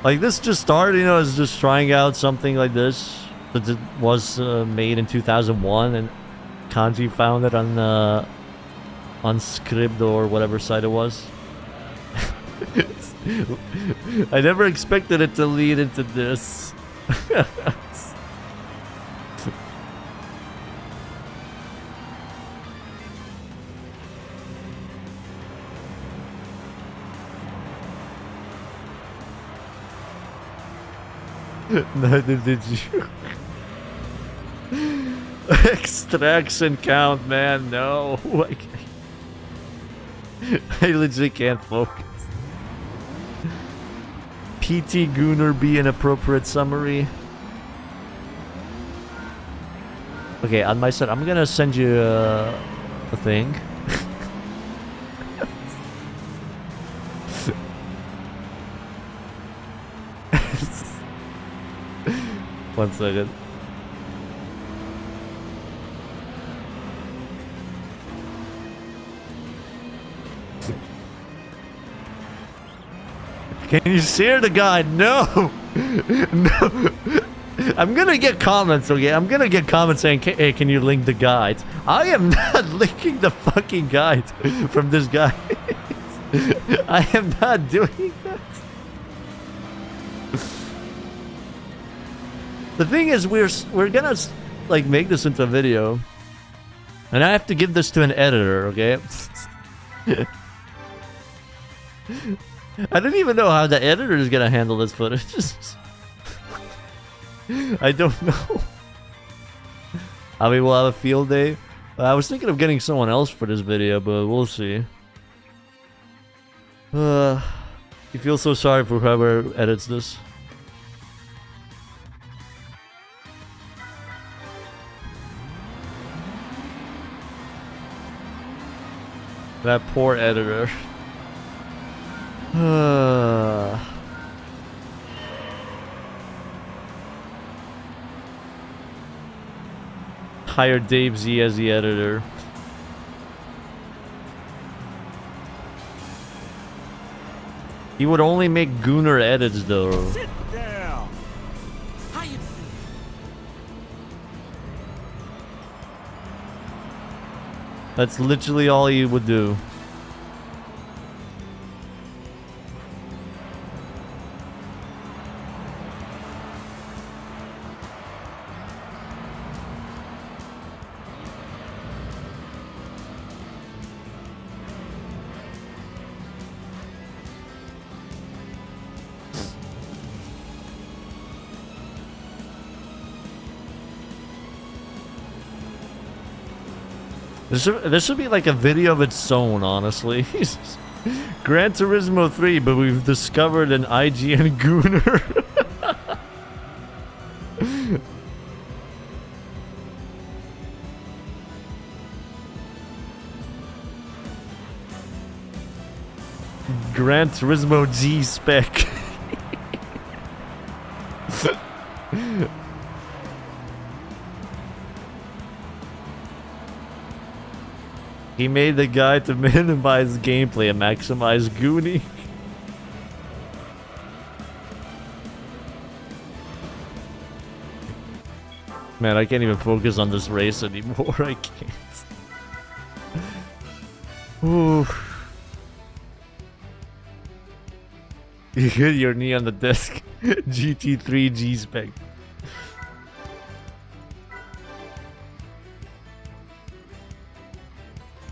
Like, this just started, you know, as just trying out something like this. That it was made in 2001, and Kanji found it on Scribd or whatever site it was. I never expected it to lead into this. Neither did you. Extraction count, man, no. I literally can't focus. PT Gooner be an appropriate summary. Okay, on my side, I'm gonna send you a thing. One second. Can you share the guide? No! No! I'm gonna get comments, okay? I'm gonna get comments saying, hey, can you link the guide? I am not linking the fucking guide from this guy. I am not doing that. The thing is, we're gonna like make this into a video, and I have to give this to an editor, okay? I don't even know how the editor is gonna handle this footage. I don't know. I mean, we'll have a field day. I was thinking of getting someone else for this video, but we'll see. You feel so sorry for whoever edits this. That poor editor. Hire Dave Z as the editor. He would only make Gooner edits though. Sit down. How you That's literally all he would do. This should be like a video of its own, honestly. Gran Turismo 3, but we've discovered an IGN Gooner. Gran Turismo G spec. He made the guy to minimize gameplay and maximize Goonie. Man, I can't even focus on this race anymore. I can't. Ooh. You hit your knee on the desk. GT3 G-Spec.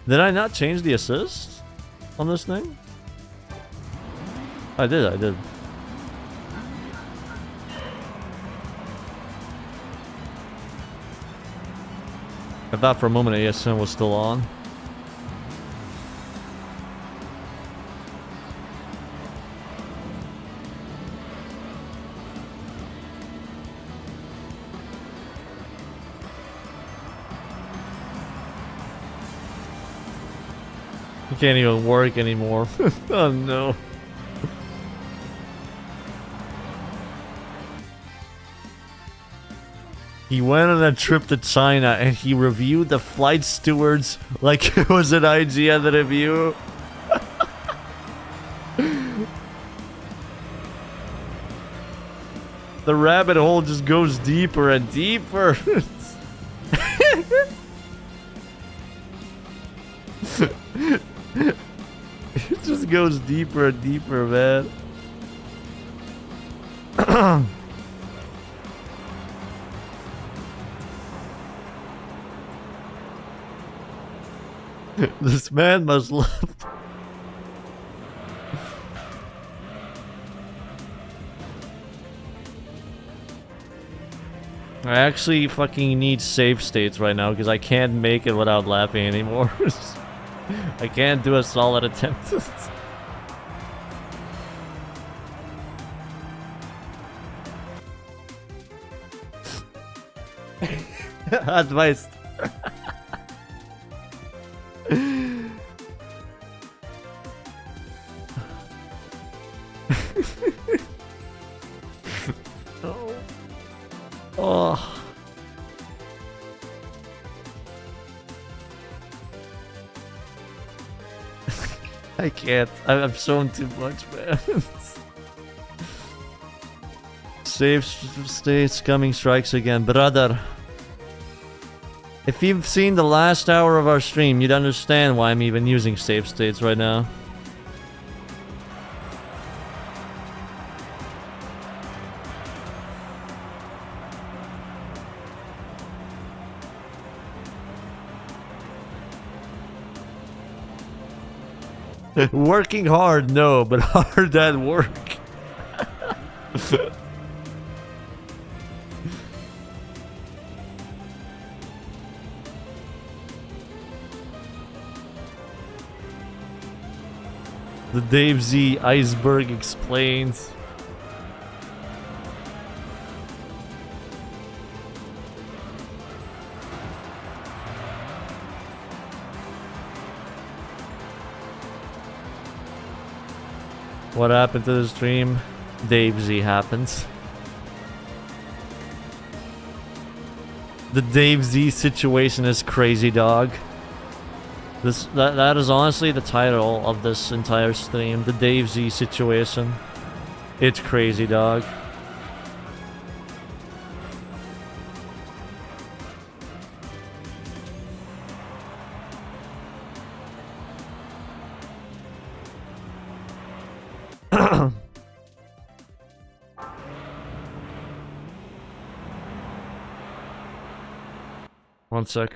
Did I not change the assist on this thing? I did. I thought for a moment ASM was still on. Can't even work anymore. Oh no. He went on a trip to China and he reviewed the flight stewards like it was an IGN review. The rabbit hole just goes deeper and deeper. It just goes deeper and deeper, man. This man must love. I actually fucking need save states right now because I can't make it without laughing anymore. I can't do a solid attempt. Advice. Oh. Oh. I can't. I've shown too much, man. Save states coming strikes again, brother. If you've seen the last hour of our stream, you'd understand why I'm even using save states right now. Working hard, no, but hard at work. The Dave Z iceberg explains. What happened to the stream? Dave Z happens. The Dave Z situation is crazy, dog. That is honestly the title of this entire stream. The Dave Z situation. It's crazy, dog. One sec.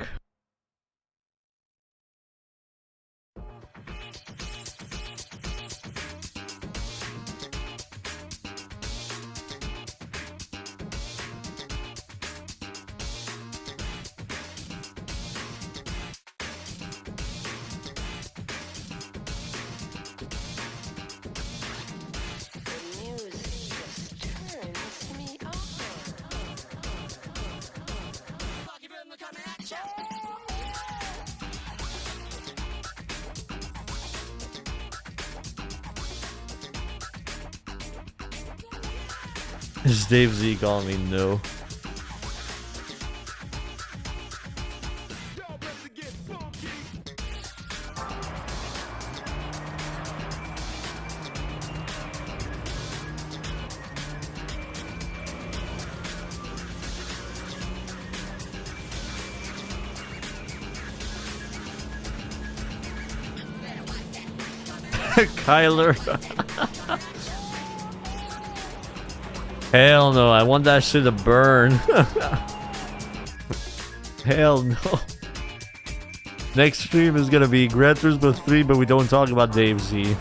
Is Dave Z calling me? No. Kyler. Hell no, I want that shit to burn. Hell no. Next stream is gonna be Gran Turismo 3, but we don't talk about Dave Z.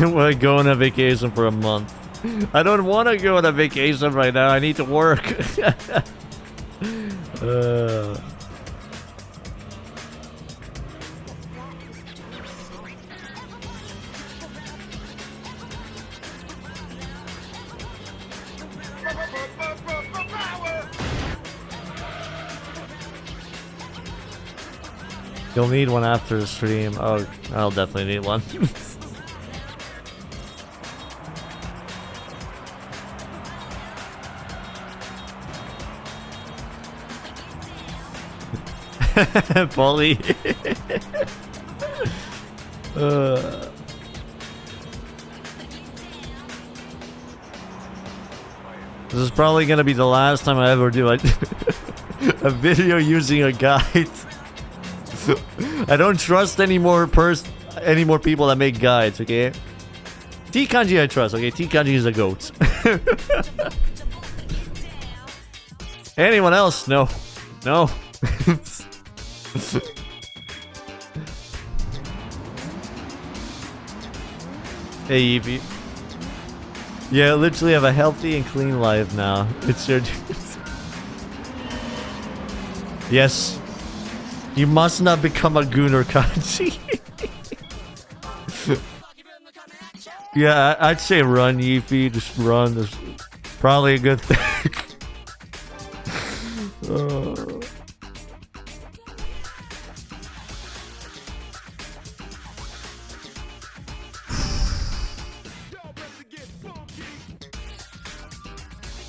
We're going on vacation for a month. I don't want to go on a vacation right now. I need to work. You'll need one after the stream. Oh, I'll definitely need one. Polly. This is probably gonna be the last time I ever do a video using a guide. I don't trust any more people that make guides, okay? T Kanji I trust, okay? T Kanji is a goat. Anyone else? No. No. Hey Evie. Yeah, I literally have a healthy and clean life now. It's your Yes. You must not become a Gunner Kanji. Yeah, I'd say run, Yeefy. Just run. That's probably a good thing.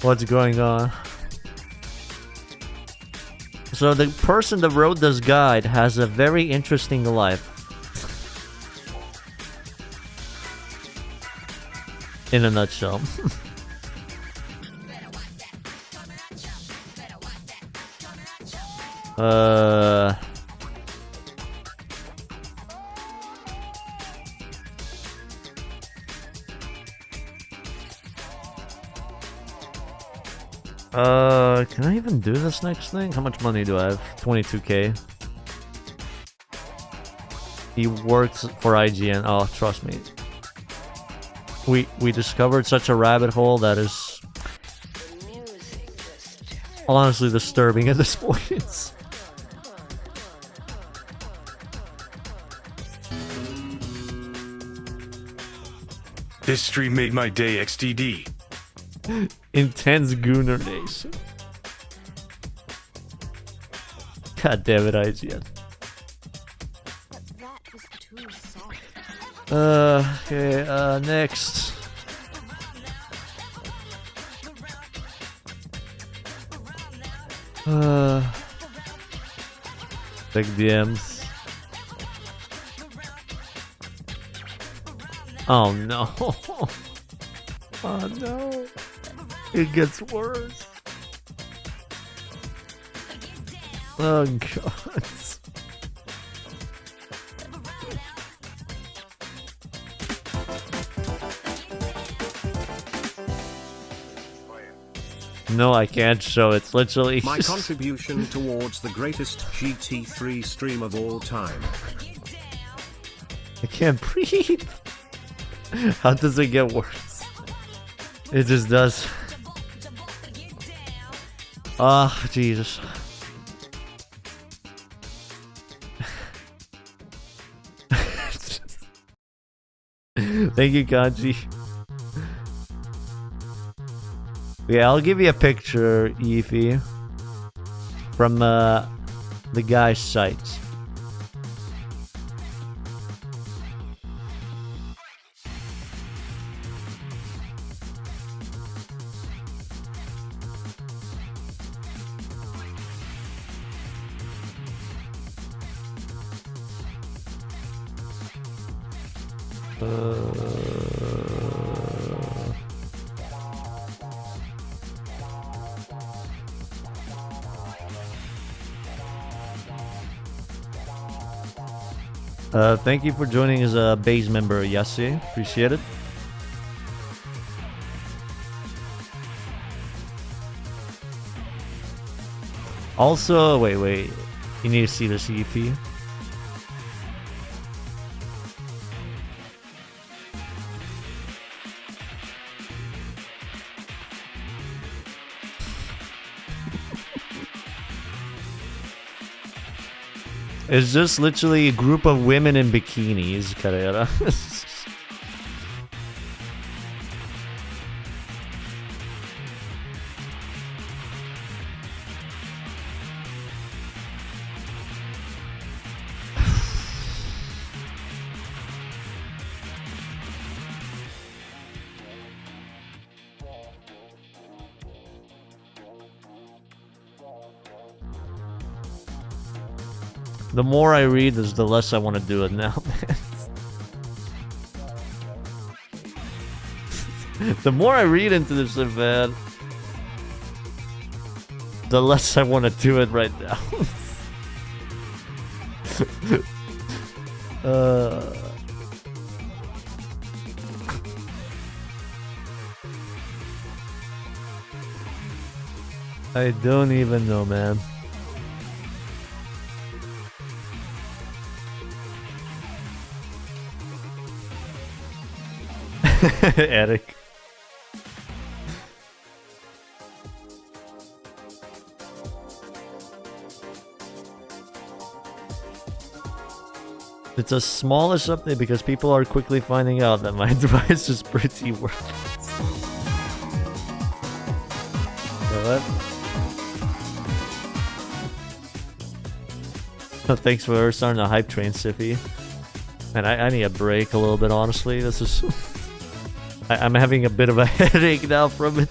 What's going on? So the person that wrote this guide has a very interesting life. In a nutshell. Can I even do this next thing? How much money do I have? 22k. He works for IGN. Oh, trust me. We discovered such a rabbit hole that is honestly disturbing at this point. This stream made my day, XTD. Intense Gooner Nation. God damn it, IGN. Okay, next. Big DMs. Oh no. Oh no. It gets worse. Oh god. No, I can't show. It's literally My contribution towards the greatest GT3 stream of all time. I can't breathe. How does it get worse? It just does. Ah, oh, Jesus. Thank you, Kanji. Yeah, I'll give you a picture, Eefy, from the guy's site. Thank you for joining as a base member, Yassi. Appreciate it. Also, wait. You need to see this, Eefy. It's just literally a group of women in bikinis, Carrera. The more I read, the less I want to do it now, man. The more I read into this event, the less I want to do it right now. I don't even know, man. Eric. It's a smallish update because people are quickly finding out that my device is pretty worthless. What? Oh, thanks for starting the hype train, Siffy. Man, I need a break a little bit, honestly. This is... I'm having a bit of a headache now from it.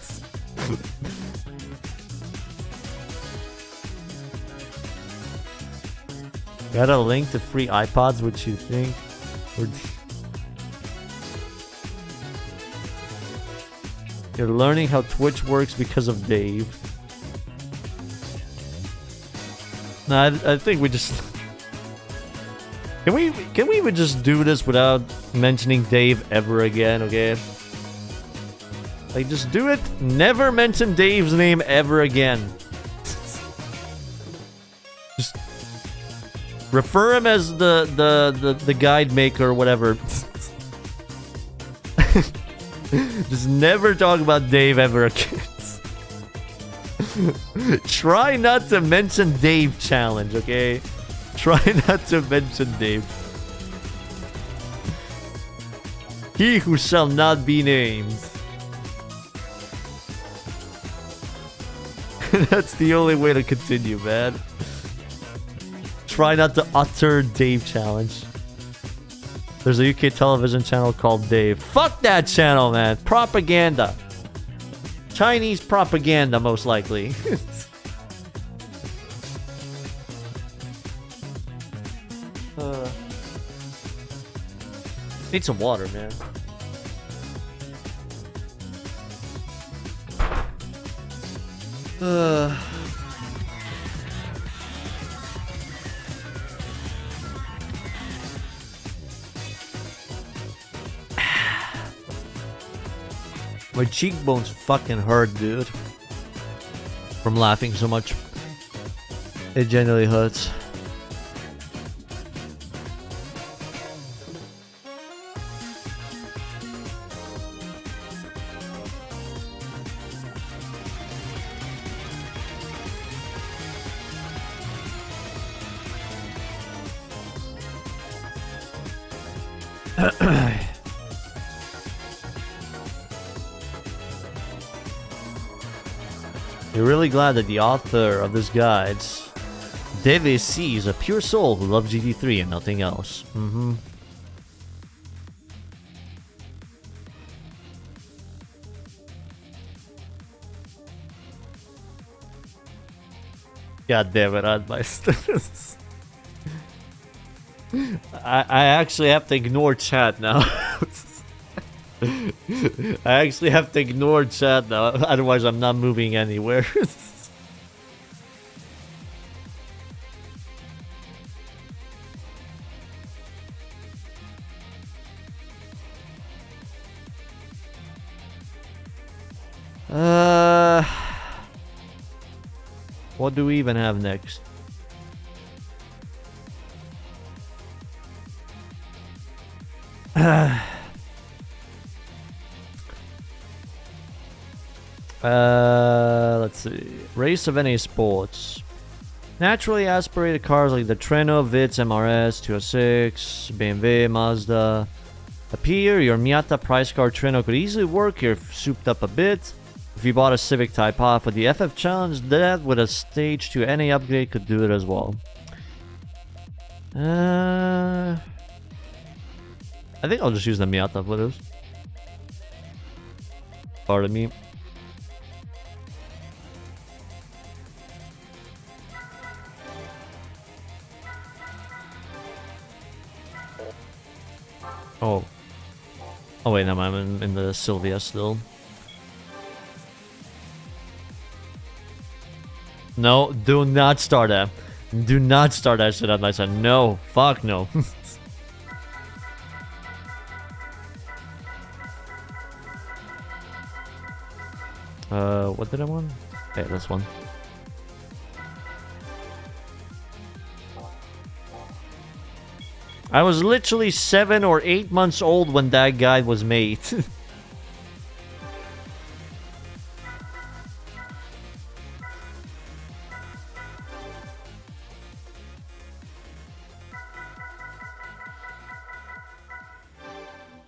Got a link to free iPods, what you think? You're learning how Twitch works because of Dave. Nah, I think we just... Can we even just do this without mentioning Dave ever again, okay? Like, just do it. Never mention Dave's name ever again. Just refer him as the guide maker or whatever. Just never talk about Dave ever again. Try not to mention Dave challenge, okay? Try not to mention Dave. He who shall not be named. That's the only way to continue, man. Try not to utter Dave challenge. There's a UK television channel called Dave. Fuck that channel, man. Propaganda. Chinese propaganda, most likely. Need some water, man. My cheekbones fucking hurt, dude. From laughing so much. It genuinely hurts. You're really glad that the author of this guide, Dave C, is a pure soul who loves GT3 and nothing else. God damn it, on my status. I actually have to ignore chat now. I actually have to ignore chat now, otherwise I'm not moving anywhere. What do we even have next? Let's see. Race of NA Sports. Naturally aspirated cars like the Treno, Vitz, MRS, 206, BMW, Mazda. Appear your Miata price car Treno could easily work here if souped up a bit. If you bought a Civic Type off with the FF Challenge, that with a Stage 2 NA upgrade could do it as well. I think I'll just use the Miata for this. Pardon me. Oh. Oh wait, no, I'm in the Sylvia still. No, do not start that. Do not start that shit at my side. No, fuck no. What did I want? Okay, this one. I was literally 7 or 8 months old when that guide was made.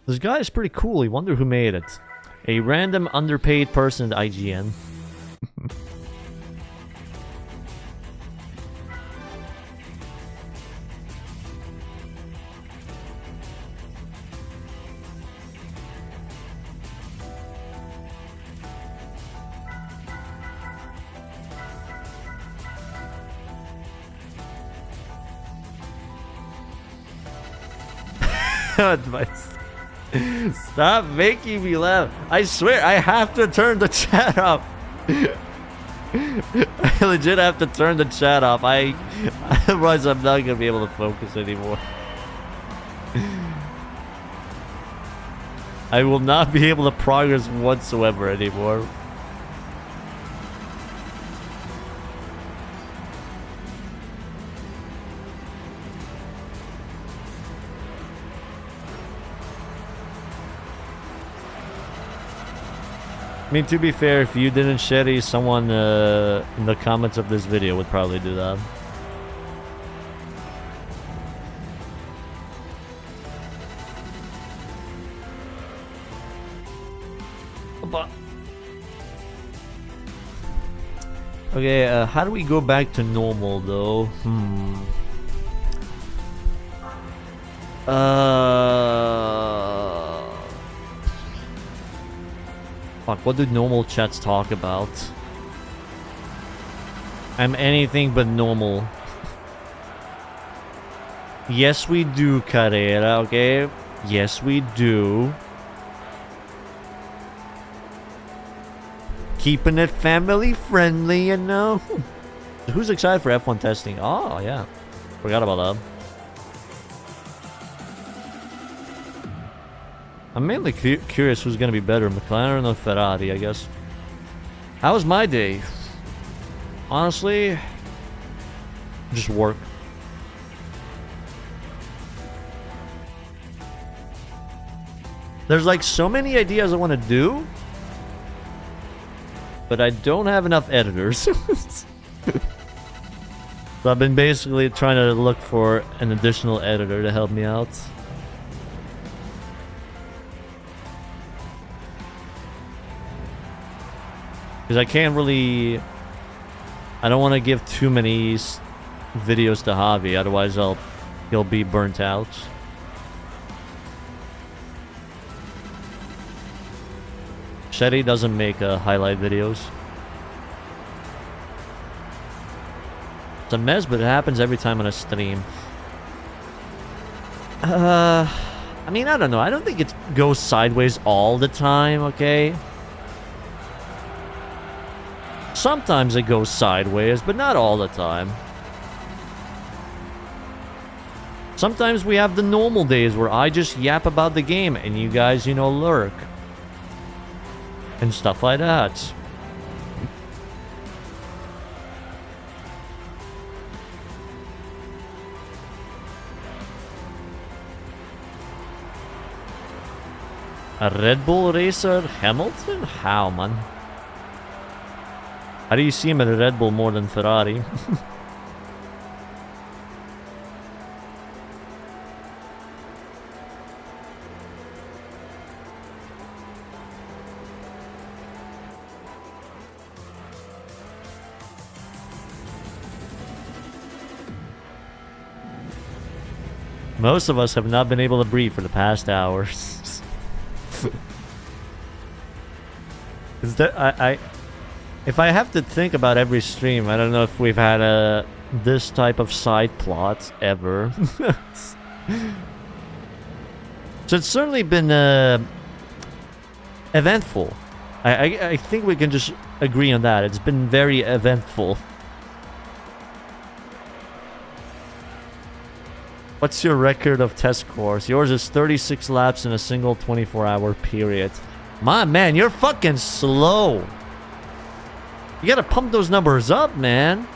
This guy is pretty cool. I wonder who made it. A random underpaid person at IGN. Advice. Stop making me laugh. I swear I have to turn the chat off. I legit have to turn the chat off. Otherwise I'm not gonna be able to focus anymore. I will not be able to progress whatsoever anymore. I mean, to be fair, if you didn't Shetty, someone in the comments of this video would probably do that. But okay, how do we go back to normal though? Fuck, what do normal chats talk about? I'm anything but normal. Yes, we do, Carrera, okay? Yes, we do. Keeping it family friendly, you know? Who's excited for F1 testing? Oh, yeah. Forgot about that. I'm mainly curious who's going to be better, McLaren or Ferrari, I guess. How was my day? Honestly, just work. There's like so many ideas I want to do, but I don't have enough editors. So I've been basically trying to look for an additional editor to help me out. Because I can't really... I don't want to give too many videos to Javi, otherwise he'll be burnt out. Shetty doesn't make highlight videos. It's a mess, but it happens every time on a stream. I mean, I don't know. I don't think it goes sideways all the time, okay? Sometimes it goes sideways, but not all the time. Sometimes we have the normal days where I just yap about the game and you guys, you know, lurk. And stuff like that. A Red Bull racer, Hamilton? How, man? How do you see him at a Red Bull more than Ferrari? Most of us have not been able to breathe for the past hours. Is that if I have to think about every stream, I don't know if we've had this type of side plot ever. So it's certainly been eventful. I think we can just agree on that. It's been very eventful. What's your record of test course? Yours is 36 laps in a single 24-hour period. My man, you're fucking slow. You gotta pump those numbers up, man.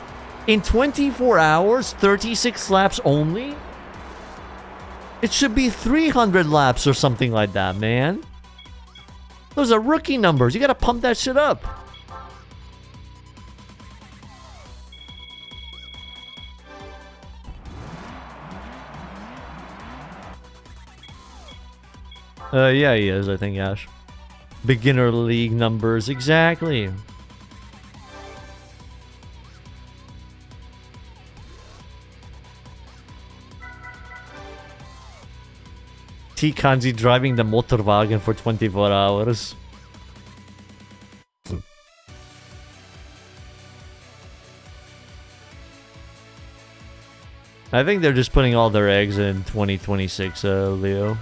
In 24 hours, 36 laps only? It should be 300 laps or something like that, man. Those are rookie numbers. You gotta pump that shit up. Yeah, he is, I think, Ash. Beginner league numbers, exactly. T. Kanji driving the Motorwagen for 24 hours. I think they're just putting all their eggs in 2026, Leo.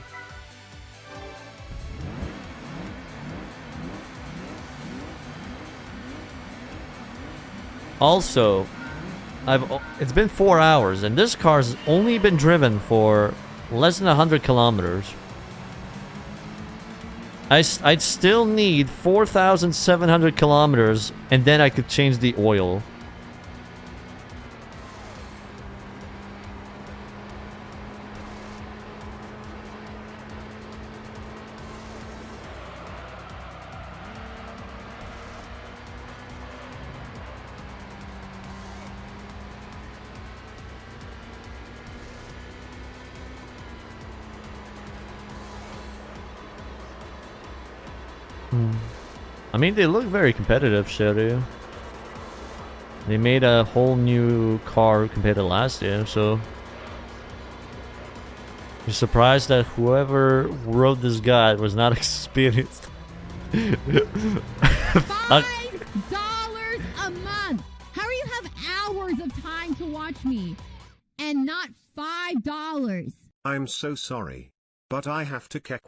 Also, it's been 4 hours, and this car's only been driven for less than 100 kilometers. I'd still need 4,700 kilometers, and then I could change the oil. I mean, they look very competitive, Sherry. They made a whole new car compared to last year, so... You're surprised that whoever wrote this guide was not experienced. $5 a month! How do you have hours of time to watch me? And not $5? I'm so sorry. But I have to check.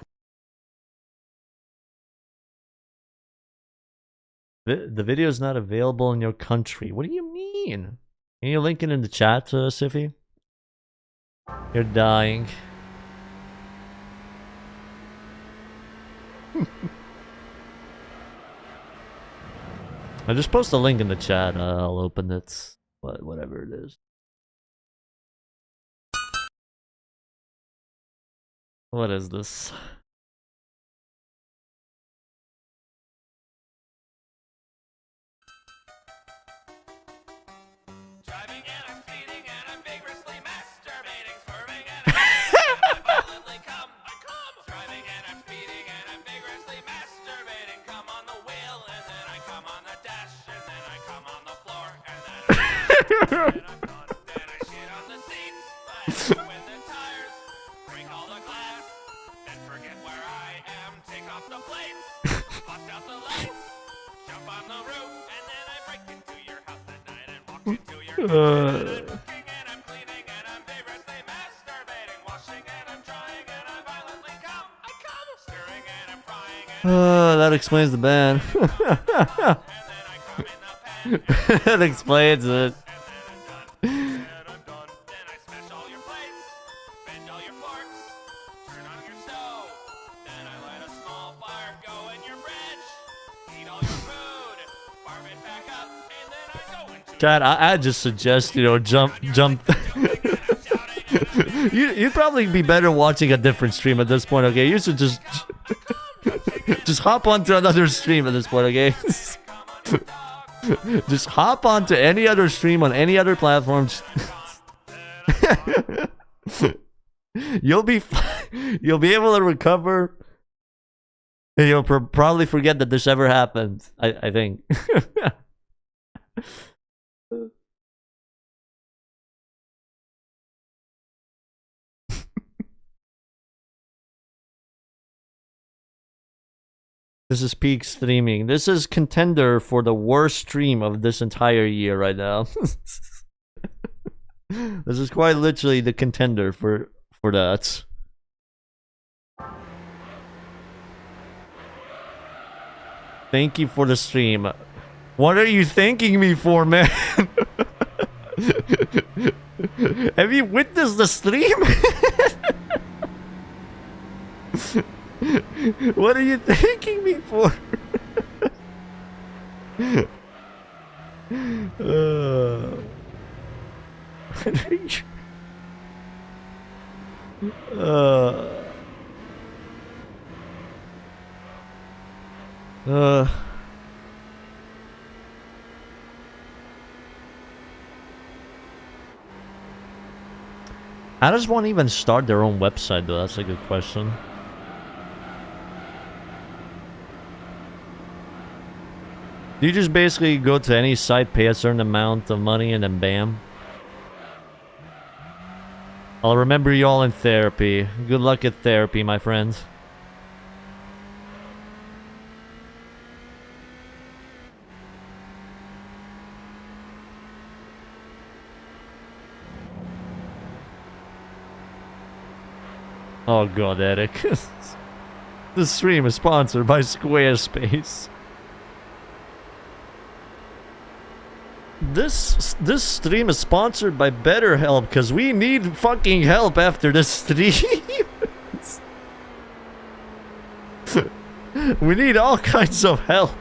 The video is not available in your country. What do you mean? Can you link it in the chat, Siffy? You're dying. I just post a link in the chat. I'll open it. Whatever it is. What is this? Driving and I'm speeding and I'm vigorously masturbating, swerving and I violently come. I come. Driving and I'm speeding and I'm vigorously masturbating. Come on the wheel and then I come on the dash and then I come on the floor and then I'm done. Then I shit on the seats. I with the tires. Break all the glass. Then forget where I am. Take off the plates. Bust out the lights. Jump on the roof and then I break into your house at night and walk into your and I'm cooking and I'm cleaning and I'm vigorously masturbating, washing and I'm drying and I violently come. I come. Stirring and I'm frying and That explains the band. and then I come in the pan. That explains it. And then I'm done. Then I smash all your plates, bend all your forks, turn on your stove. Then I light a small fire, go in your fridge, eat all your food, farm it back up, and then I go into Chad, I just suggest, you know, jump. You'd probably be better watching a different stream at this point, okay? You should just hop onto another stream at this point, okay? Just hop onto any other stream on any other platforms. You'll be able to recover. And you'll probably forget that this ever happened. I think. This is peak streaming. This is contender for the worst stream of this entire year right now. This is quite literally the contender for that. Thank you for the stream. What are you thanking me for, man? Have you witnessed the stream? What are you thanking me for? How does one even start their own website, though? That's a good question. Do you just basically go to any site, pay a certain amount of money, and then bam? I'll remember you all in therapy. Good luck at therapy, my friends. Oh god, Eric. This stream is sponsored by Squarespace. This stream is sponsored by BetterHelp because we need fucking help after this stream. We need all kinds of help.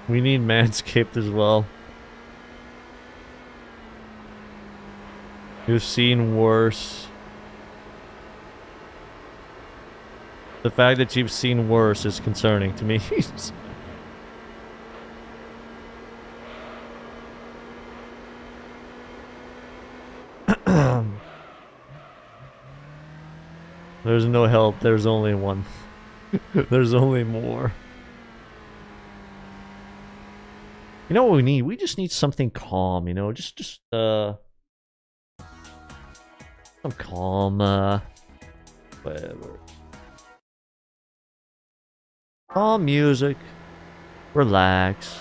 We need Manscaped as well. You've seen worse. The fact that you've seen worse is concerning to me. There's no help, there's only one. There's only more. You know what we need? We just need something calm, you know? Just some calm, whatever. Calm music. Relax.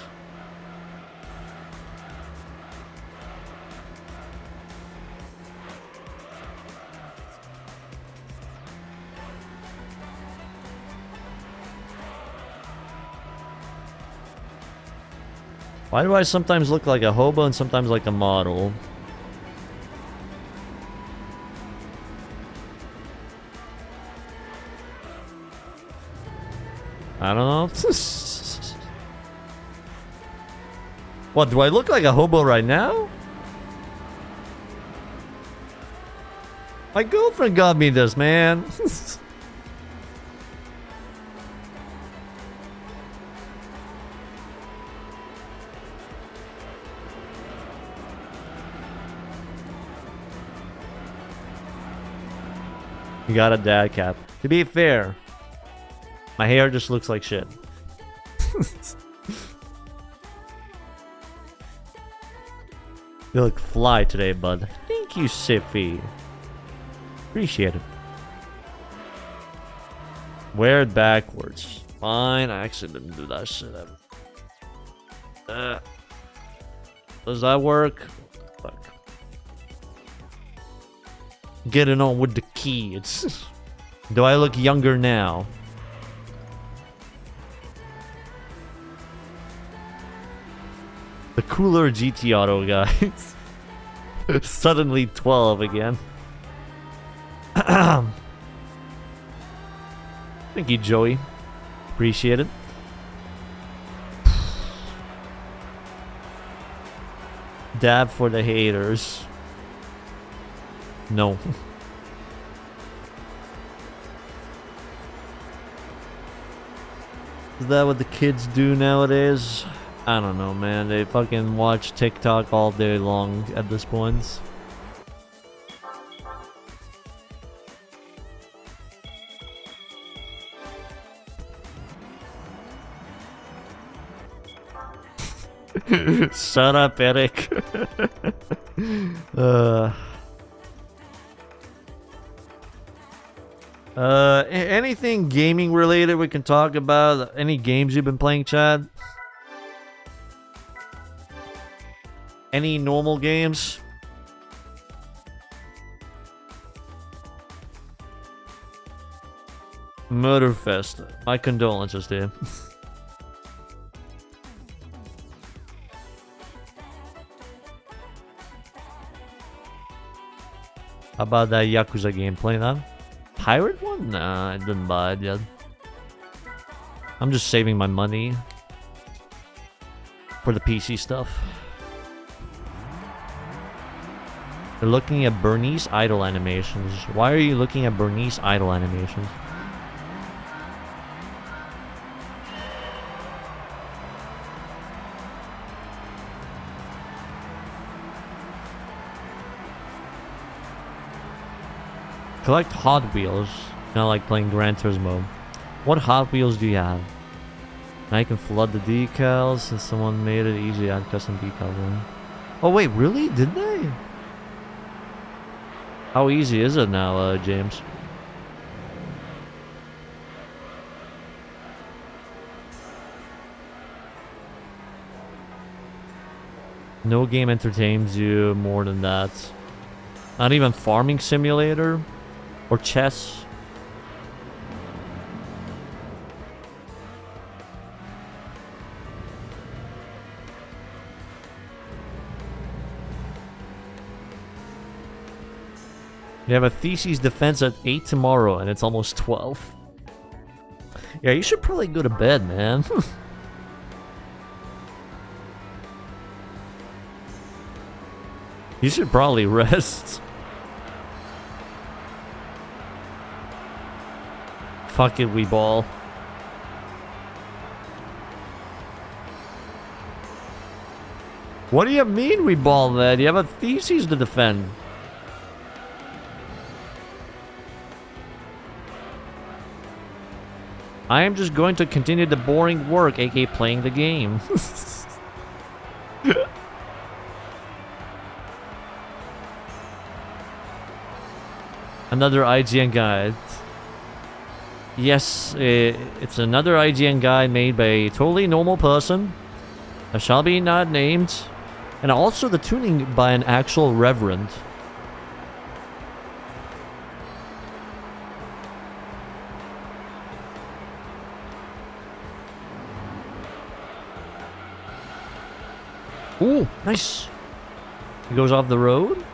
Why do I sometimes look like a hobo and sometimes like a model? I don't know. What, do I look like a hobo right now? My girlfriend got me this, man. You got a dad cap. To be fair, my hair just looks like shit. You look fly today, bud. Thank you, Siffy. Appreciate it. Wear it backwards. Fine, I actually didn't do that shit ever. Does that work? Fuck. Getting on with the kids. Do I look younger now? The cooler GT Auto guys. Suddenly 12 again. Thank you, Joey. Appreciate it. Dab for the haters. No. Is that what the kids do nowadays? I don't know, man. They fucking watch TikTok all day long at this point. Shut up, Eric. Anything gaming related we can talk about? Any games you've been playing, Chad? Any normal games? Murderfest. My condolences, dude. How about that Yakuza game? Playing that? Pirate one? Nah, I didn't buy it yet. I'm just saving my money for the PC stuff. You're looking at Bernice Idol animations. Why are you looking at Bernice Idol animations? Collect Hot Wheels. Not like playing Gran Turismo. What Hot Wheels do you have? Now you can flood the decals since someone made it easy to add custom decals. Oh wait, really? Did they? How easy is it now, James? No game entertains you more than that. Not even Farming Simulator? Or chess? You have a thesis defense at 8 tomorrow, and it's almost 12. Yeah, you should probably go to bed, man. You should probably rest. Fuck it, we ball. What do you mean we ball, man? You have a thesis to defend. I am just going to continue the boring work, aka playing the game. Another IGN guide. Yes, it's another IGN guide made by a totally normal person. That shall be not named. And also the tuning by an actual reverend. Ooh, nice. He goes off the road.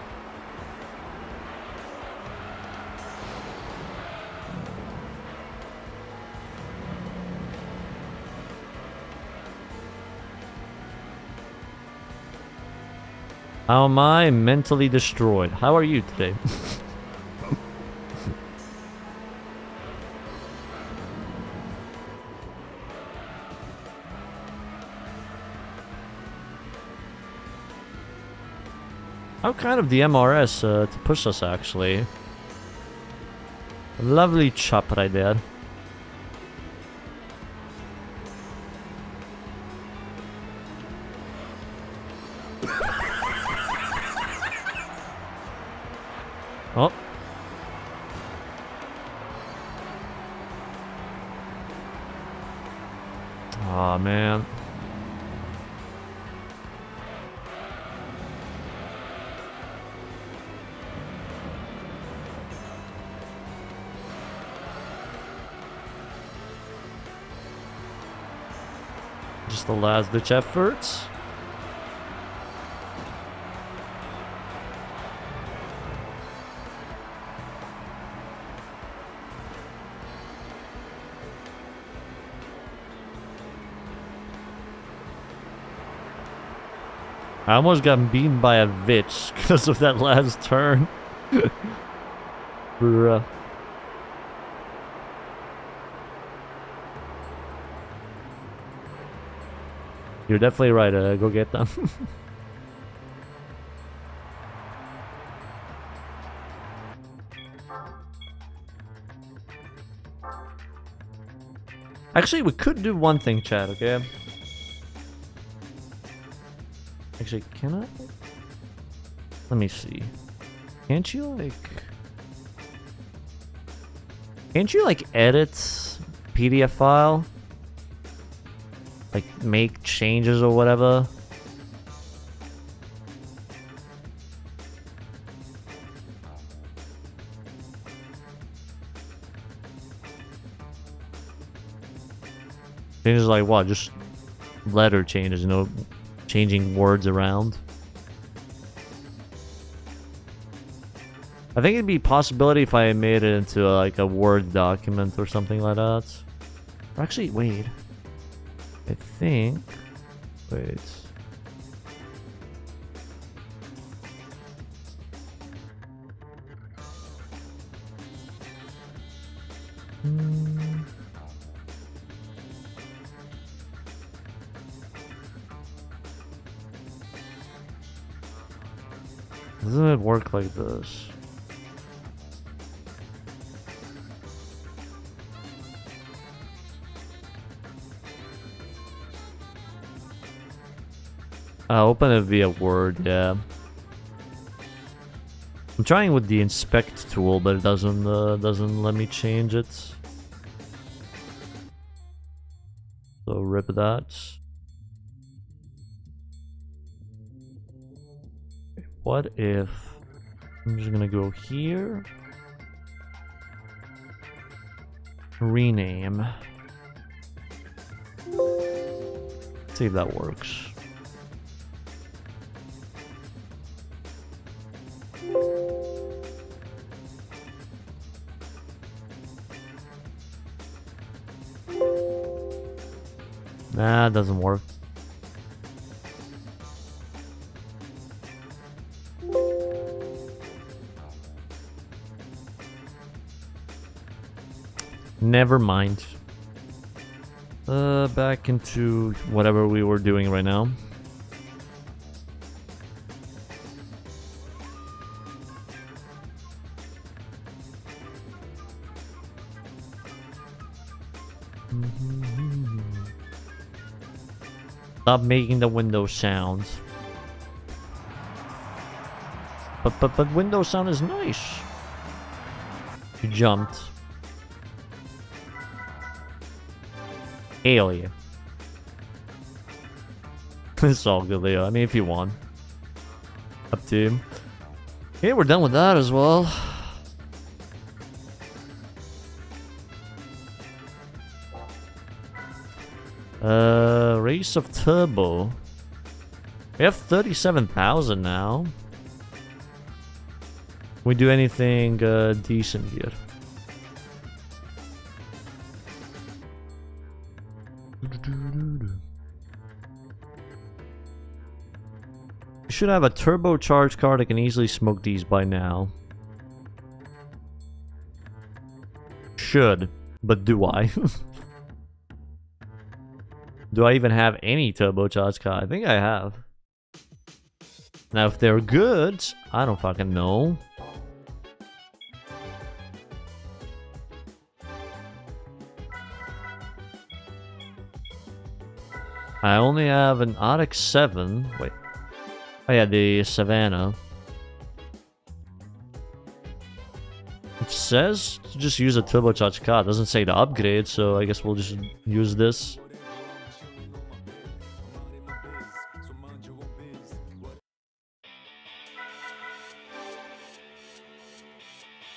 How am I mentally destroyed? How are you today? How kind of the MRS to push us, actually. Lovely chop right there. Oh. Aw, man. Just the last ditch efforts. I almost got beaten by a bitch because of that last turn. Bruh. You're definitely right, go get them. Actually, we could do one thing, chat, okay? Actually, can I? Let me see. Can't you, like... Can't you, like, edit PDF file? Like, make changes or whatever? Changes like what? Just letter changes, you know? Changing words around. I think it'd be a possibility if I made it into like a Word document or something like that. Or actually, wait. I think... Wait. Doesn't it work like this? I'll open it via Word, yeah. I'm trying with the inspect tool, but it doesn't let me change it. So rip that. What if I'm just gonna go here, rename, see if that works. Nah, it doesn't work. Never mind. Back into whatever we were doing right now. Stop making the window sounds. But window sound is nice. You jumped. Hell yeah. It's all good, Leo. I mean, if you want. Up to you. Okay, we're done with that as well. Race of Turbo. We have 37,000 now. We do anything decent here? We should have a turbocharged car that can easily smoke these by now. Should, but do I? Do I even have any turbocharged car? I think I have. Now, if they're good, I don't fucking know. I only have an RX-7. Wait. Oh yeah, the Savannah. It says to just use a turbocharged car. It doesn't say to upgrade, so I guess we'll just use this.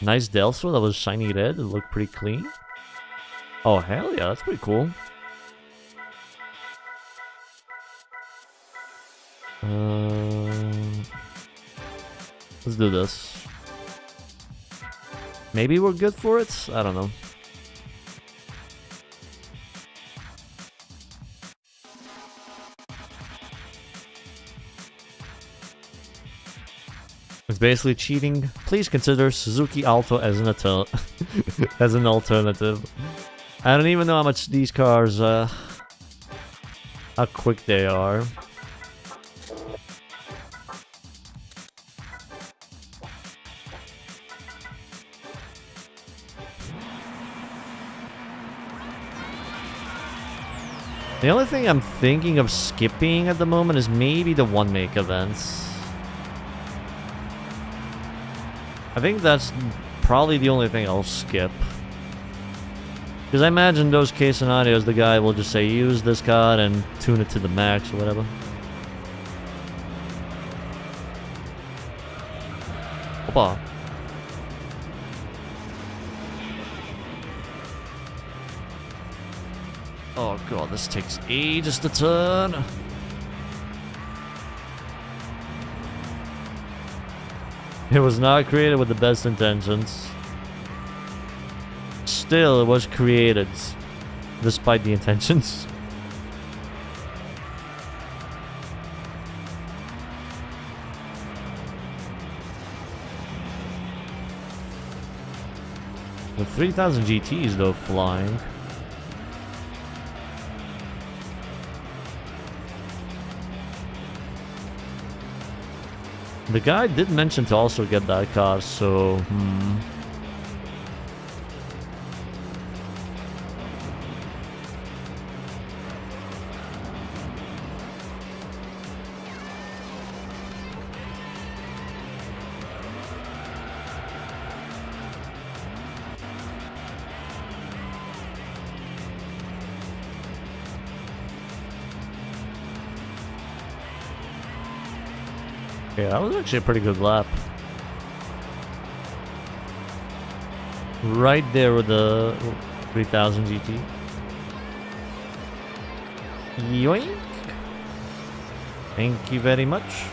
Nice Delso, that was shiny red. It looked pretty clean. Oh, hell yeah, that's pretty cool. Let's do this. Maybe we're good for it? I don't know. It's basically cheating. Please consider Suzuki Alto as an as an alternative. I don't even know how much these cars, how quick they are. The only thing I'm thinking of skipping at the moment is maybe the one-make events. I think that's probably the only thing I'll skip. Because I imagine those case scenarios, the guy will just say, use this card and tune it to the max or whatever. Opa. Oh god, this takes ages to turn. It was not created with the best intentions. Still, it was created, despite the intentions. With 3,000 GTs though flying. The guy did mention to also get that car, so yeah, that was actually a pretty good lap. Right there with the 3000 GT. Yoink! Thank you very much.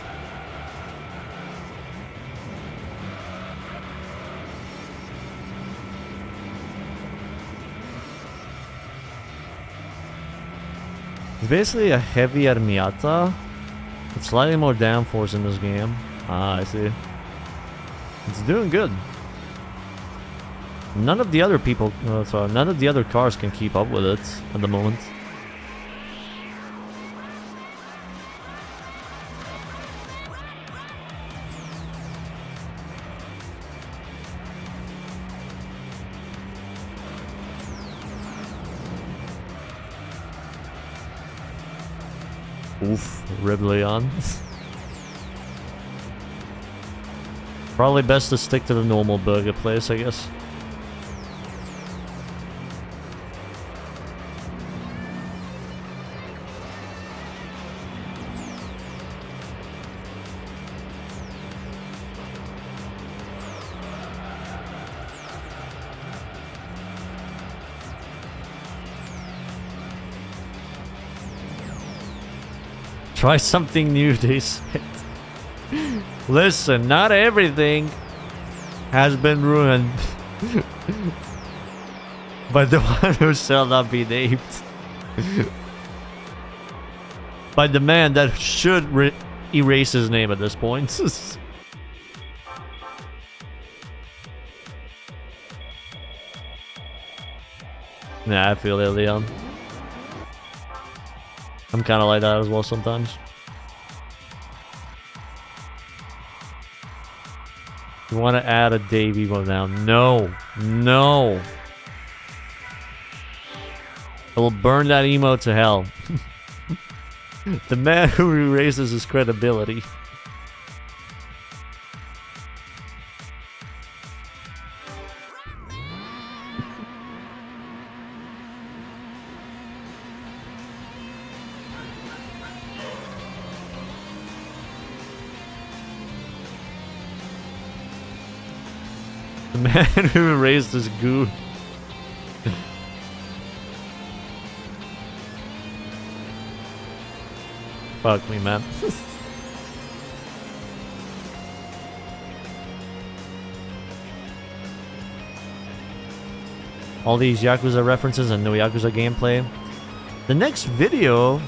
It's basically a heavy Armiata. With slightly more downforce in this game. Ah, I see. It's doing good. None of the other people, none of the other cars can keep up with it at the moment. Oof, Rebellion. Probably best to stick to the normal burger place, I guess. Try something new, they said. Listen, not everything has been ruined by the one who shall not be named. By the man that should erase his name at this point. Nah, I feel it, Leon. I'm kind of like that as well sometimes. You want to add a Dave emote now? No. No. I will burn that emote to hell. The man who erases his credibility. The man who erased his goo. Fuck me, man. All these Yakuza references and no Yakuza gameplay. The next video,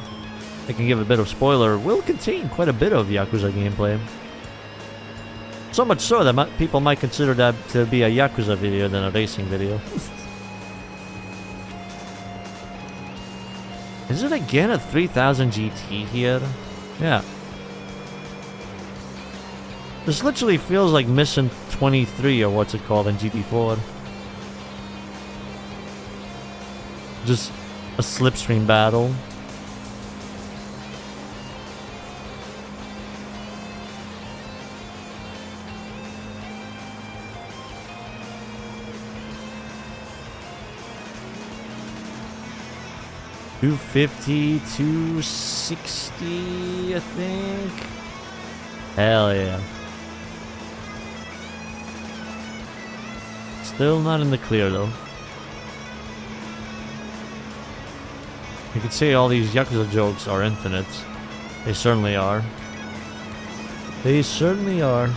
I can give a bit of spoiler, will contain quite a bit of Yakuza gameplay. So much so that people might consider that to be a Yakuza video than a racing video. Is it again a 3000 GT here? Yeah. This literally feels like Mission 23 or what's it called in GT4. Just a slipstream battle. $250, $260, I think. Hell yeah. Still not in the clear though. You could say all these Yakuza jokes are infinite. They certainly are. They certainly are.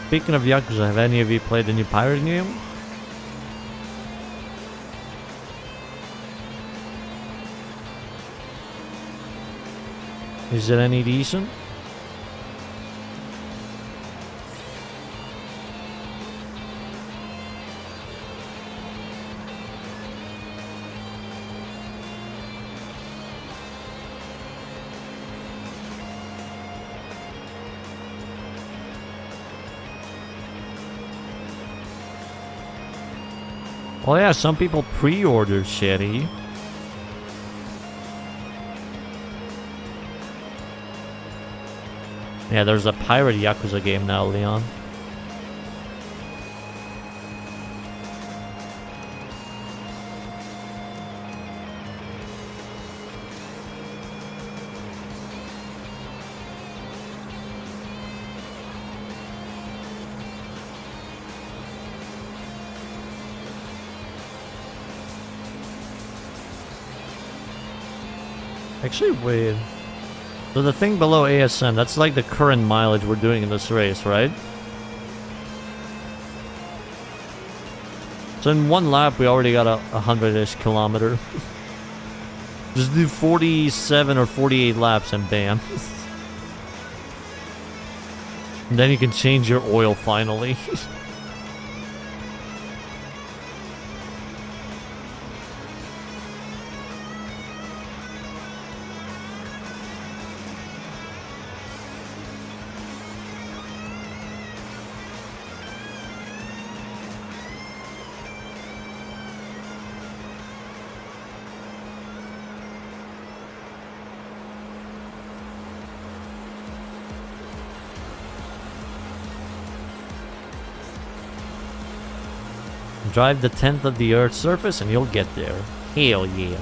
Speaking of Yakuza, have any of you played the new pirate game? Is it any decent? Oh yeah, some people pre-ordered Sherry. Yeah, there's a pirate Yakuza game now, Leon. Actually, wait. So the thing below ASM, that's like the current mileage we're doing in this race, right? So in one lap, we already got a 100-ish kilometer. Just do 47 or 48 laps and bam. And then you can change your oil finally. Drive the 10th of the Earth's surface and you'll get there. Hell yeah.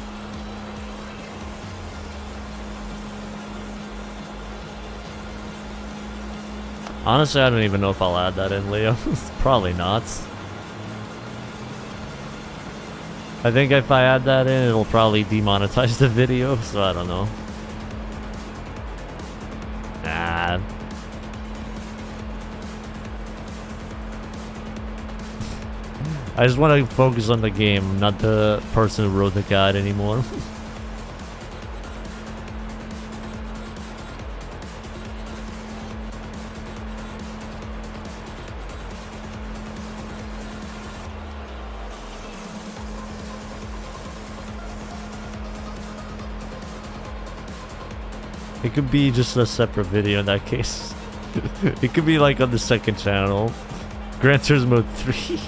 Honestly, I don't even know if I'll add that in, Leo. Probably not. I think if I add that in, it'll probably demonetize the video, so I don't know. Nah. I just want to focus on the game, not the person who wrote the guide anymore. It could be just a separate video in that case. It could be like on the second channel. Gran Turismo 3.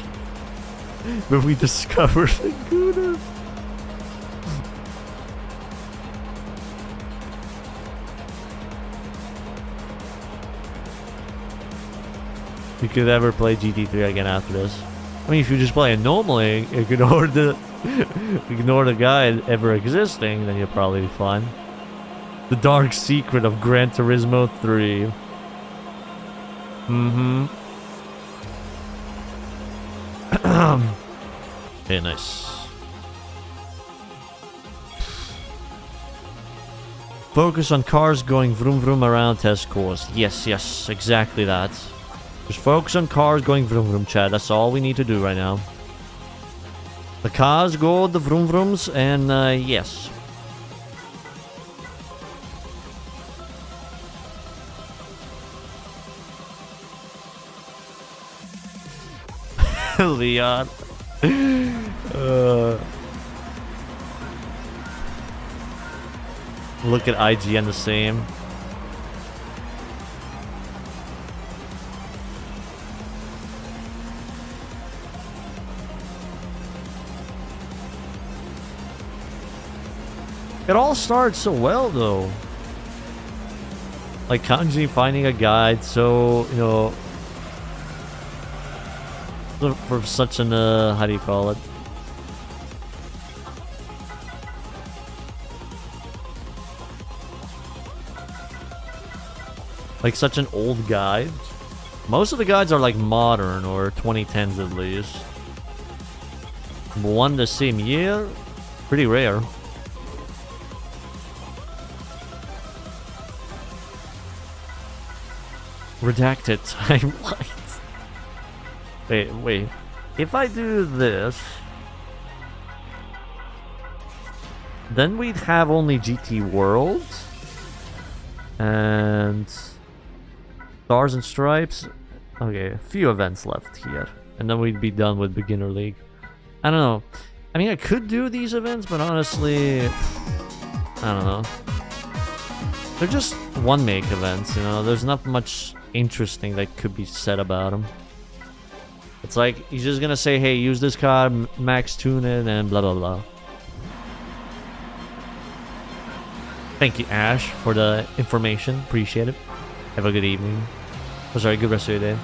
Where we discovered the Gouda. You could ever play GT3 again after this. I mean, if you just play it normally, ignore the guide ever existing, then you'll probably be fine. The dark secret of Gran Turismo 3. Mm-hmm. Okay, nice. Focus on cars going vroom vroom around test course. Yes, yes, exactly that. Just focus on cars going vroom vroom, Chad. That's all we need to do right now. The cars go the vroom vrooms, and yes. Leon. Look at IGN the same. It all started so well though. Like Kanji finding a guide, so you know, for such an how do you call it? Like such an old guide. Most of the guides are like modern or 2010s at least. One the same year, pretty rare. Redacted timeline. Wait. If I do this, then we'd have only GT World and Stars and Stripes. Okay, a few events left here, and then we'd be done with Beginner League. I don't know. I mean, I could do these events, but honestly, I don't know. They're just one-make events, you know. There's not much interesting that could be said about them. It's like, he's just gonna say, hey, use this car, max tune it, and blah, blah, blah. Thank you, Ash, for the information. Appreciate it. Have a good evening. Oh, sorry, good rest of your day.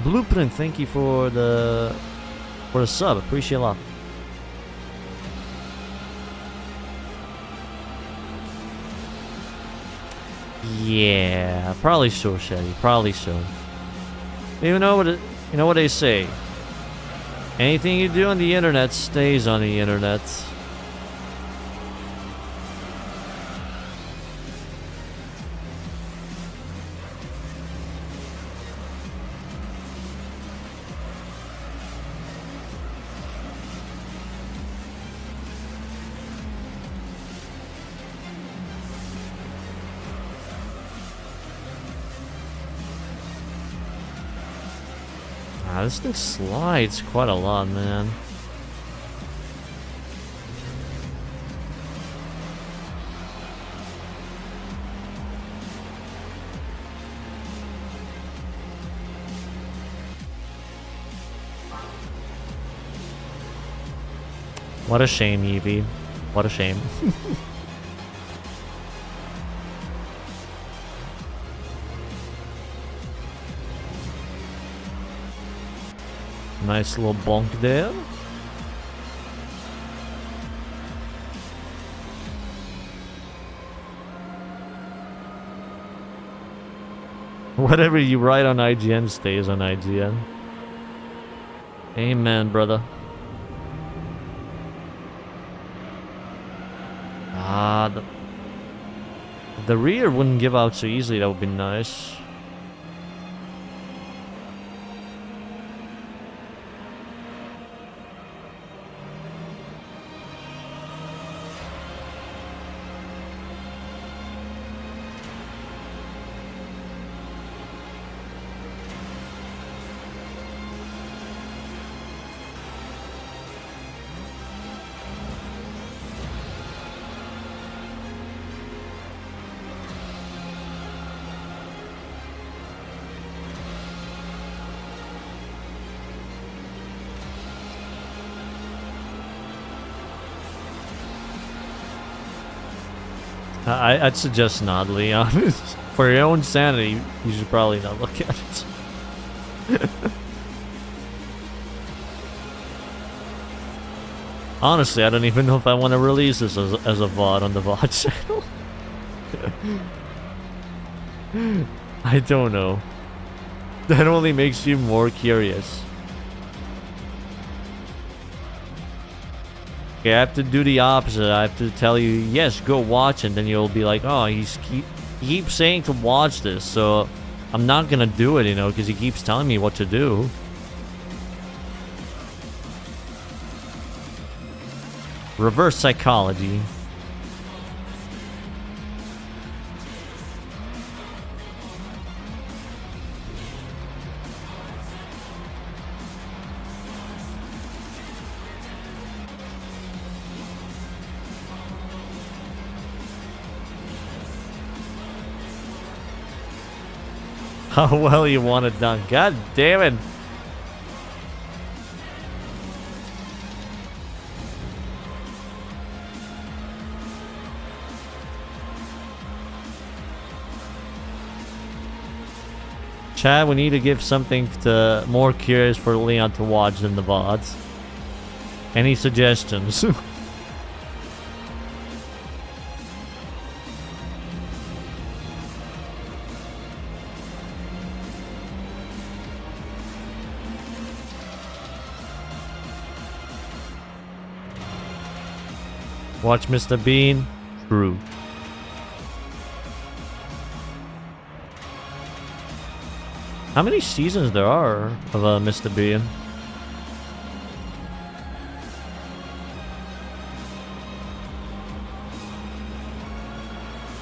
Blueprint, thank you for the sub. Appreciate a lot. Yeah, probably so, Shetty. Probably so. You know what they say. Anything you do on the internet stays on the internet. This thing slides quite a lot, man. What a shame, Evie. What a shame. Nice little bonk there. Whatever you write on IGN stays on IGN. Amen, brother. The rear wouldn't give out so easily. That would be nice. I'd suggest not, Leon. For your own sanity, you should probably not look at it. Honestly, I don't even know if I want to release this as a VOD on the VOD channel. I don't know. That only makes you more curious. Okay, I have to do the opposite. I have to tell you, yes, go watch, and then you'll be like, oh, he keeps saying to watch this, so I'm not gonna do it, you know, because he keeps telling me what to do. Reverse psychology. How well you want it done. God damn it. Chad, we need to give something to more curious for Leon to watch than the VODs. Any suggestions? Watch Mr. Bean? True. How many seasons there are of Mr. Bean?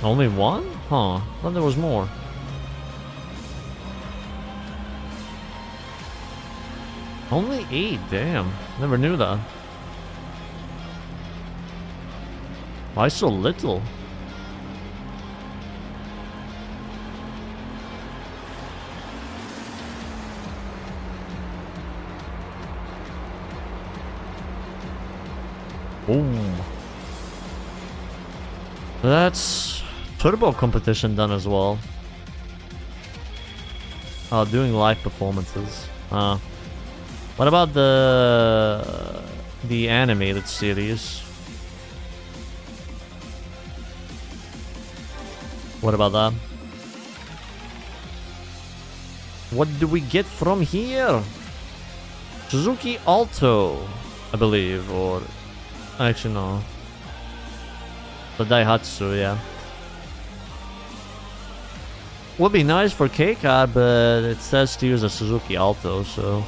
Only one? Huh. I thought there was more. Only 8, damn. Never knew that. Why so little? Boom. That's turbo competition done as well. Oh, doing live performances. What about the animated series? What about that? What do we get from here? Suzuki Alto, I believe, or actually no. The Daihatsu, yeah. Would be nice for K-Card, but it says to use a Suzuki Alto, so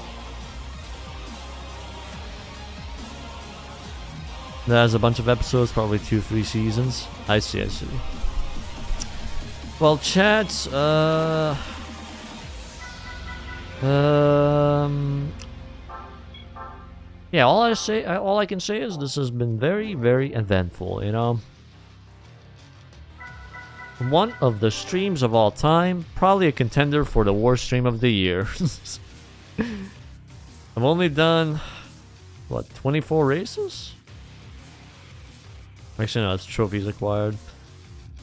there's a bunch of episodes, probably 2-3 seasons. I see. Well, chat, Yeah, all I can say is this has been very, very eventful, you know. One of the streams of all time, probably a contender for the worst stream of the year. I've only done, what, 24 races? Actually, no, it's trophies acquired.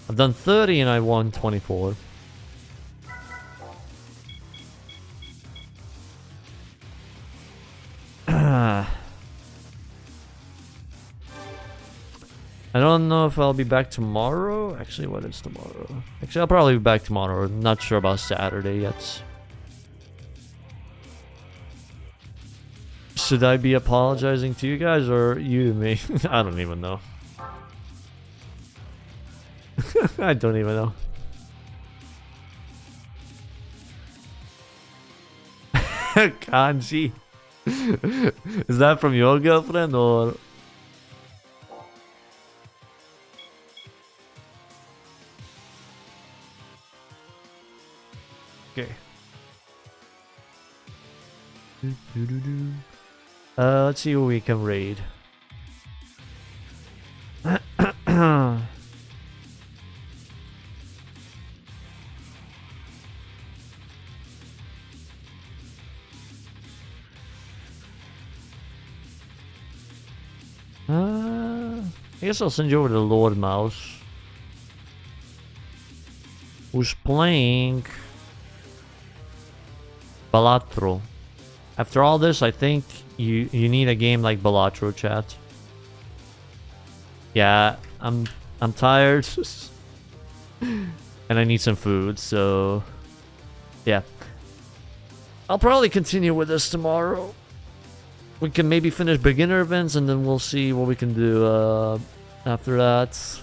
I've done 30 and I won 24. I don't know if I'll be back tomorrow. Actually, what is tomorrow? Actually, I'll probably be back tomorrow. I'm not sure about Saturday yet. Should I be apologizing to you guys or you to me? I don't even know. I don't even know. Kanji. Is that from your girlfriend or... Okay. Let's see who we can raid. I guess I'll send you over to Lord Mouse, who's playing Balatro. After all this, I think you need a game like Balatro, chat. Yeah, I'm tired, and I need some food. So, yeah, I'll probably continue with this tomorrow. We can maybe finish beginner events, and then we'll see what we can do after that.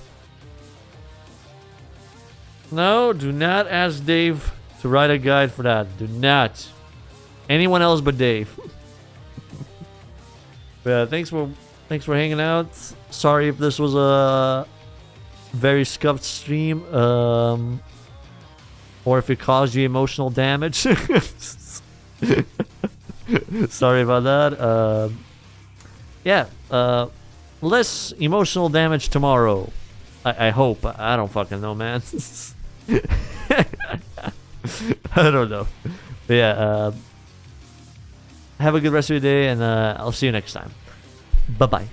No, do not ask Dave to write a guide for that. Do not. Anyone else but Dave. Yeah, thanks for hanging out. Sorry if this was a very scuffed stream, or if it caused you emotional damage. Sorry about that. Yeah, less emotional damage tomorrow. I hope. I don't fucking know, man. I don't know. But yeah, have a good rest of your day, and I'll see you next time. Bye-bye.